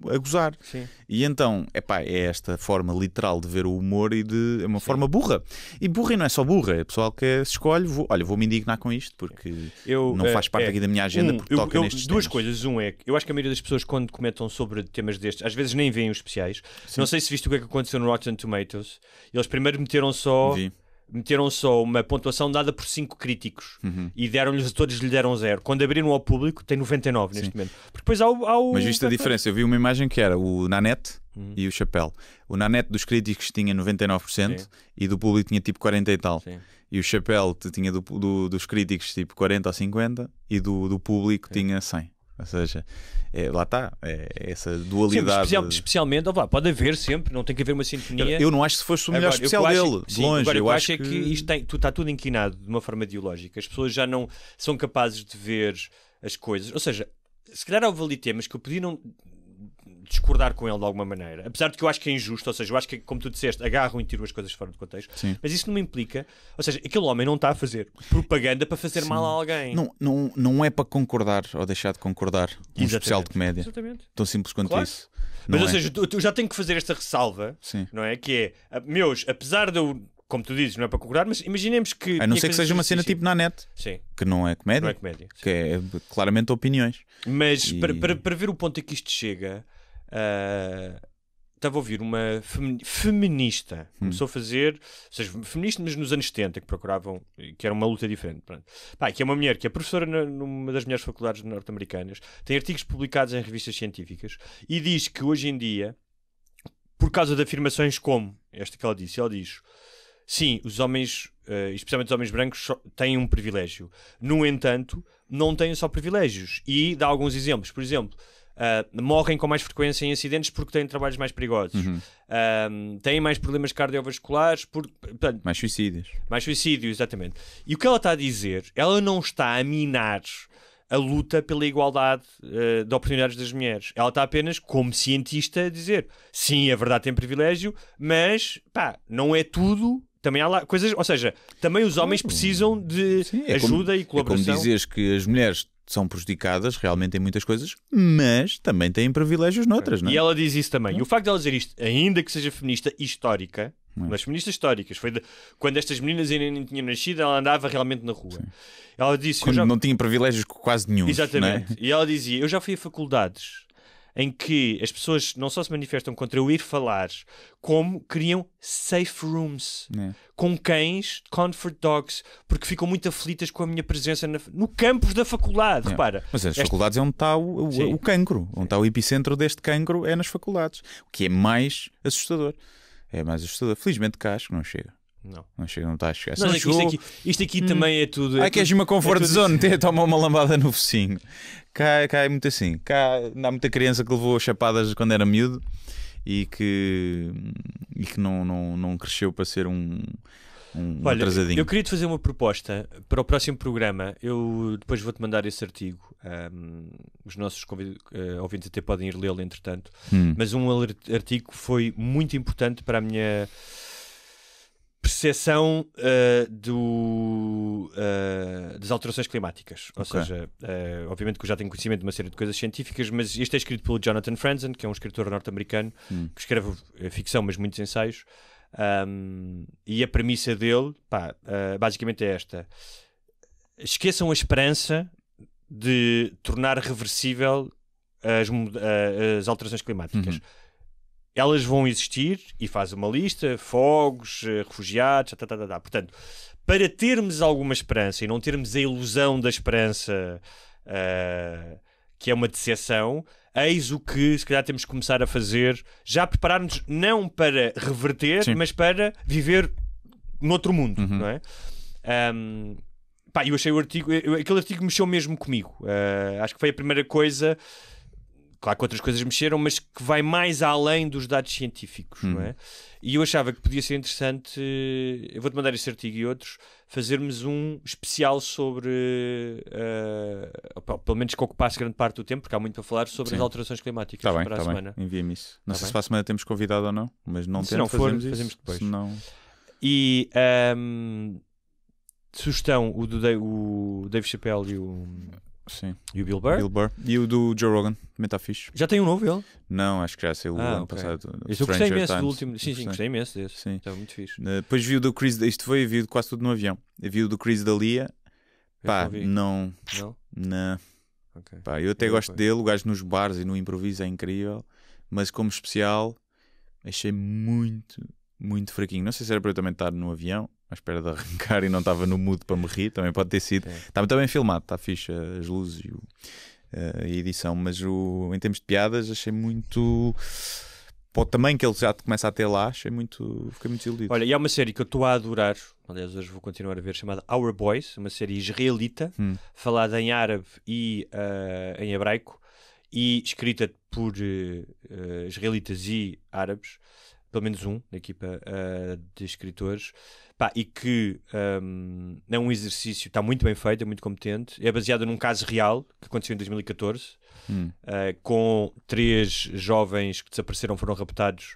Speaker 3: a gozar.
Speaker 4: Sim.
Speaker 3: E então, é esta forma literal de ver o humor e é uma forma burra. E burra e não é só burra, é pessoal que se escolhe, vou-me indignar com isto porque não faz parte aqui da minha agenda porque toca nestes
Speaker 4: duas
Speaker 3: temas.
Speaker 4: Coisas. Eu acho que a maioria das pessoas quando comentam sobre temas destes, às vezes nem veem os especiais. Sim. Não sei se viste o que é que aconteceu no Rotten Tomatoes. Eles primeiro meteram só uma pontuação dada por 5 críticos e todos lhe deram 0. Quando abriram ao público tem 99 neste momento. Porque depois há o...
Speaker 3: Mas viste a diferença? Eu vi uma imagem que era o Nanette e o Chappelle. O Nanette dos críticos tinha 99% e do público tinha tipo 40 e tal.
Speaker 4: Sim.
Speaker 3: E o Chappelle tinha dos críticos tipo 40 ou 50 e do público tinha 100. Ou seja, lá está, essa dualidade.
Speaker 4: Sim, especialmente, pode haver sempre, não tem que haver uma sintonia.
Speaker 3: Eu não acho que fosse o melhor especial dele, de longe.
Speaker 4: Agora, eu acho que isto está tudo inclinado de uma forma ideológica. As pessoas já não são capazes de ver as coisas. Ou seja, se calhar houve ali temas que eu podia não discordar com ele de alguma maneira, apesar de que eu acho que é injusto, ou seja, eu acho que, como tu disseste, agarram e tiram as coisas fora do contexto.
Speaker 3: Sim.
Speaker 4: Mas isso não me implica, ou seja, aquele homem não está a fazer propaganda para fazer mal a alguém.
Speaker 3: Não é para concordar ou deixar de concordar um especial de comédia.
Speaker 4: Exatamente.
Speaker 3: Tão simples quanto isso.
Speaker 4: Mas, ou seja, tu já tenho que fazer esta ressalva, não é? Que é, apesar de eu como tu dizes, não é para concordar, mas imaginemos que...
Speaker 3: A não ser que seja uma cena tipo na net,
Speaker 4: sim,
Speaker 3: que não é comédia,
Speaker 4: não é comédia,
Speaker 3: que é claramente opiniões.
Speaker 4: Mas para ver o ponto a que isto chega, estava a ouvir uma feminista, começou a fazer, ou seja, feminista, mas nos anos 70, que procuravam, que era uma luta diferente. Pronto. Que é uma mulher que é professora numa das melhores faculdades norte-americanas, tem artigos publicados em revistas científicas e diz que hoje em dia, por causa de afirmações como esta que ela diz, sim, os homens, especialmente os homens brancos, têm um privilégio. No entanto, não têm só privilégios. E dá alguns exemplos. Por exemplo, morrem com mais frequência em acidentes porque têm trabalhos mais perigosos. Têm mais problemas cardiovasculares, portanto,
Speaker 3: mais suicídios.
Speaker 4: Mais suicídios, exatamente. E o que ela está a dizer, ela não está a minar a luta pela igualdade de oportunidades das mulheres. Ela está apenas, como cientista, a dizer sim, é verdade, tem privilégio, mas não é tudo. Também há lá coisas, ou seja, também os homens precisam de ajuda e colaboração.
Speaker 3: É como dizes que as mulheres são prejudicadas realmente em muitas coisas, mas também têm privilégios noutras, não é?
Speaker 4: E ela diz isso também. E o facto de ela dizer isto, ainda que seja feminista histórica, mas feministas históricas, foi quando estas meninas ainda nem tinham nascido, ela andava realmente na rua. Ela disse...
Speaker 3: Quando não tinha privilégios quase nenhum.
Speaker 4: Exatamente.
Speaker 3: Não é?
Speaker 4: E ela dizia, eu já fui a faculdades em que as pessoas não só se manifestam contra eu ir falar, como criam safe rooms com cães, comfort dogs, porque ficam muito aflitas com a minha presença no campus da faculdade. Repara.
Speaker 3: Mas as faculdades é onde está o cancro, onde está o epicentro deste cancro, é nas faculdades, o que é mais assustador. É mais assustador. Felizmente cá acho que não chega. Não chega, não está a chegar.
Speaker 4: Não, isto aqui também é tudo.
Speaker 3: Queres uma comfort zone? Toma uma lambada no focinho. Cá é muito assim. Cá há muita criança que levou chapadas quando era miúdo e que não cresceu para ser um atrasadinho.
Speaker 4: Eu queria te fazer uma proposta para o próximo programa. Eu depois vou-te mandar esse artigo. Os nossos ouvintes até podem ir lê-lo entretanto. Mas um artigo que foi muito importante para a minha percepção das alterações climáticas. Ou seja, obviamente que eu já tenho conhecimento de uma série de coisas científicas, mas isto é escrito pelo Jonathan Franzen, que é um escritor norte-americano que escreve ficção, mas muitos ensaios. E a premissa dele, basicamente é esta: esqueçam a esperança de tornar reversível as alterações climáticas. Elas vão existir, e faz uma lista: fogos, refugiados, Portanto, para termos alguma esperança e não termos a ilusão da esperança, que é uma decepção, eis o que se calhar temos que começar a fazer, já preparar-nos não para reverter, mas para viver noutro mundo, não é? Eu achei aquele artigo mexeu mesmo comigo. Acho que foi a primeira coisa. Claro que outras coisas mexeram, mas que vai mais além dos dados científicos, não é? E eu achava que podia ser interessante, eu vou-te mandar esse artigo e outros, fazermos um especial sobre, pelo menos que ocupasse grande parte do tempo, porque há muito para falar sobre as alterações climáticas para a semana.
Speaker 3: Envia-me isso. Não sei se para a semana temos convidado ou não, mas não
Speaker 4: se não for, fazemos depois. E sugestão, o Dave Chappelle e o Bill Burr.
Speaker 3: E o do Joe Rogan, também está fixe.
Speaker 4: Já tem um novo ele?
Speaker 3: Não, acho que já saiu o ano passado.
Speaker 4: Eu gostei imenso do último. Sim, gostei imenso desse.
Speaker 3: Sim.
Speaker 4: Estava muito fixe.
Speaker 3: Depois vi o do Chris, vi quase tudo no avião. Vi o do Chris D'Elia. Não.
Speaker 4: Okay.
Speaker 3: Eu até gosto dele, o gajo nos bares e no improviso é incrível, mas como especial achei muito, muito fraquinho. Não sei se era para eu também estar no avião à espera de arrancar e não estava no mood para me rir, também pode ter sido. Está muito bem filmado, está fixe as luzes e a edição, mas em termos de piadas achei muito... Para o tamanho que ele já começa a ter lá, fiquei muito desiludido.
Speaker 4: Olha, e há uma série que eu estou a adorar, aliás hoje vou continuar a ver, chamada Our Boys, uma série israelita, falada em árabe e em hebraico, e escrita por israelitas e árabes, pelo menos um da equipa de escritores, e que é um exercício, está muito bem feito, é muito competente, é baseado num caso real que aconteceu em 2014, com 3 jovens que desapareceram, foram raptados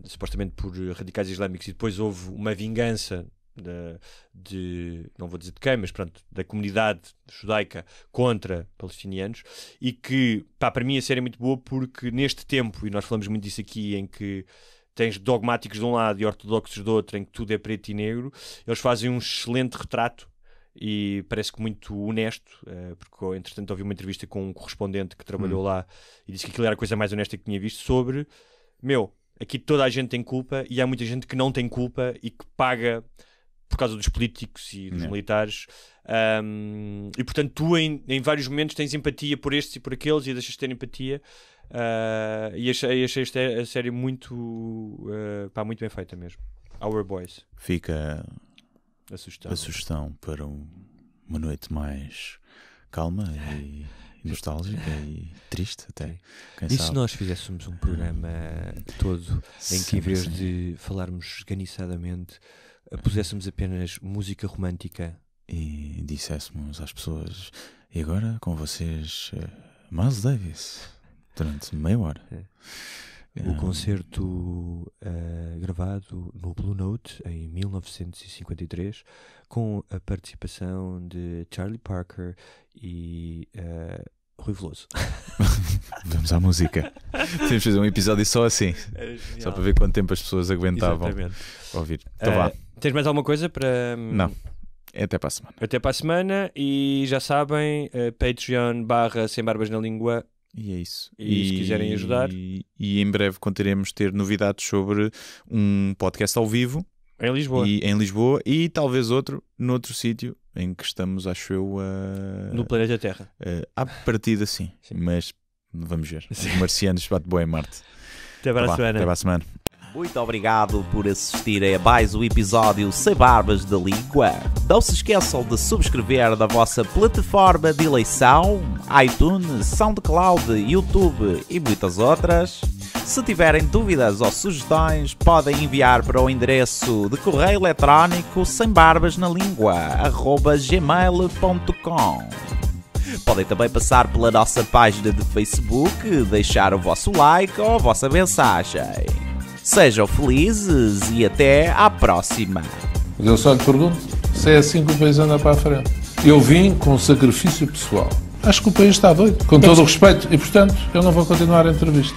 Speaker 4: supostamente por radicais islâmicos, e depois houve uma vingança não vou dizer de quem, mas pronto, da comunidade judaica contra palestinianos, e que para mim a série é muito boa porque neste tempo, e nós falamos muito disso aqui, em que tens dogmáticos de um lado e ortodoxos do outro, em que tudo é preto e negro. Eles fazem um excelente retrato e parece que muito honesto, porque entretanto ouvi uma entrevista com um correspondente que trabalhou lá e disse que aquilo era a coisa mais honesta que tinha visto sobre, aqui toda a gente tem culpa e há muita gente que não tem culpa e que paga por causa dos políticos e dos militares, e portanto tu em vários momentos tens empatia por estes e por aqueles e deixas de ter empatia, e achei a série muito muito bem feita mesmo. Our Boys.
Speaker 3: Fica
Speaker 4: a
Speaker 3: sugestão para uma noite mais calma e nostálgica e triste até.
Speaker 4: E se nós fizéssemos um programa todo em que, em vez de falarmos esganiçadamente, puséssemos apenas música romântica
Speaker 3: e disséssemos às pessoas: e agora com vocês Miles Davis durante meia hora.
Speaker 4: O concerto gravado no Blue Note em 1953, com a participação de Charlie Parker e Rui Veloso.
Speaker 3: Vamos à música. Temos de fazer um episódio só assim, só para ver quanto tempo as pessoas aguentavam ouvir. Então vá.
Speaker 4: Tens mais alguma coisa para...
Speaker 3: Não, é até para a semana.
Speaker 4: Até para a semana, e já sabem, Patreon/Sem Barbas na Língua.
Speaker 3: E é isso.
Speaker 4: E se quiserem ajudar.
Speaker 3: E em breve contaremos ter novidades sobre um podcast ao vivo
Speaker 4: em
Speaker 3: Lisboa e talvez outro noutro sítio em que estamos, acho eu,
Speaker 4: no planeta Terra.
Speaker 3: À partida sim, mas vamos ver. Os marcianos batem boa em Marte.
Speaker 4: Até para a semana.
Speaker 3: Até para a semana.
Speaker 5: Muito obrigado por assistirem a mais um episódio Sem Barbas da Língua. Não se esqueçam de subscrever na vossa plataforma de eleição, iTunes, SoundCloud, YouTube e muitas outras. Se tiverem dúvidas ou sugestões, podem enviar para o endereço de correio eletrónico sembarbasnalingua@gmail.com. Podem também passar pela nossa página de Facebook, deixar o vosso like ou a vossa mensagem. Sejam felizes e até à próxima.
Speaker 6: Mas eu só lhe pergunto se é assim que o país anda para a frente. Eu vim com sacrifício pessoal. Acho que o país está doido, com todo o respeito, e portanto eu não vou continuar a entrevista.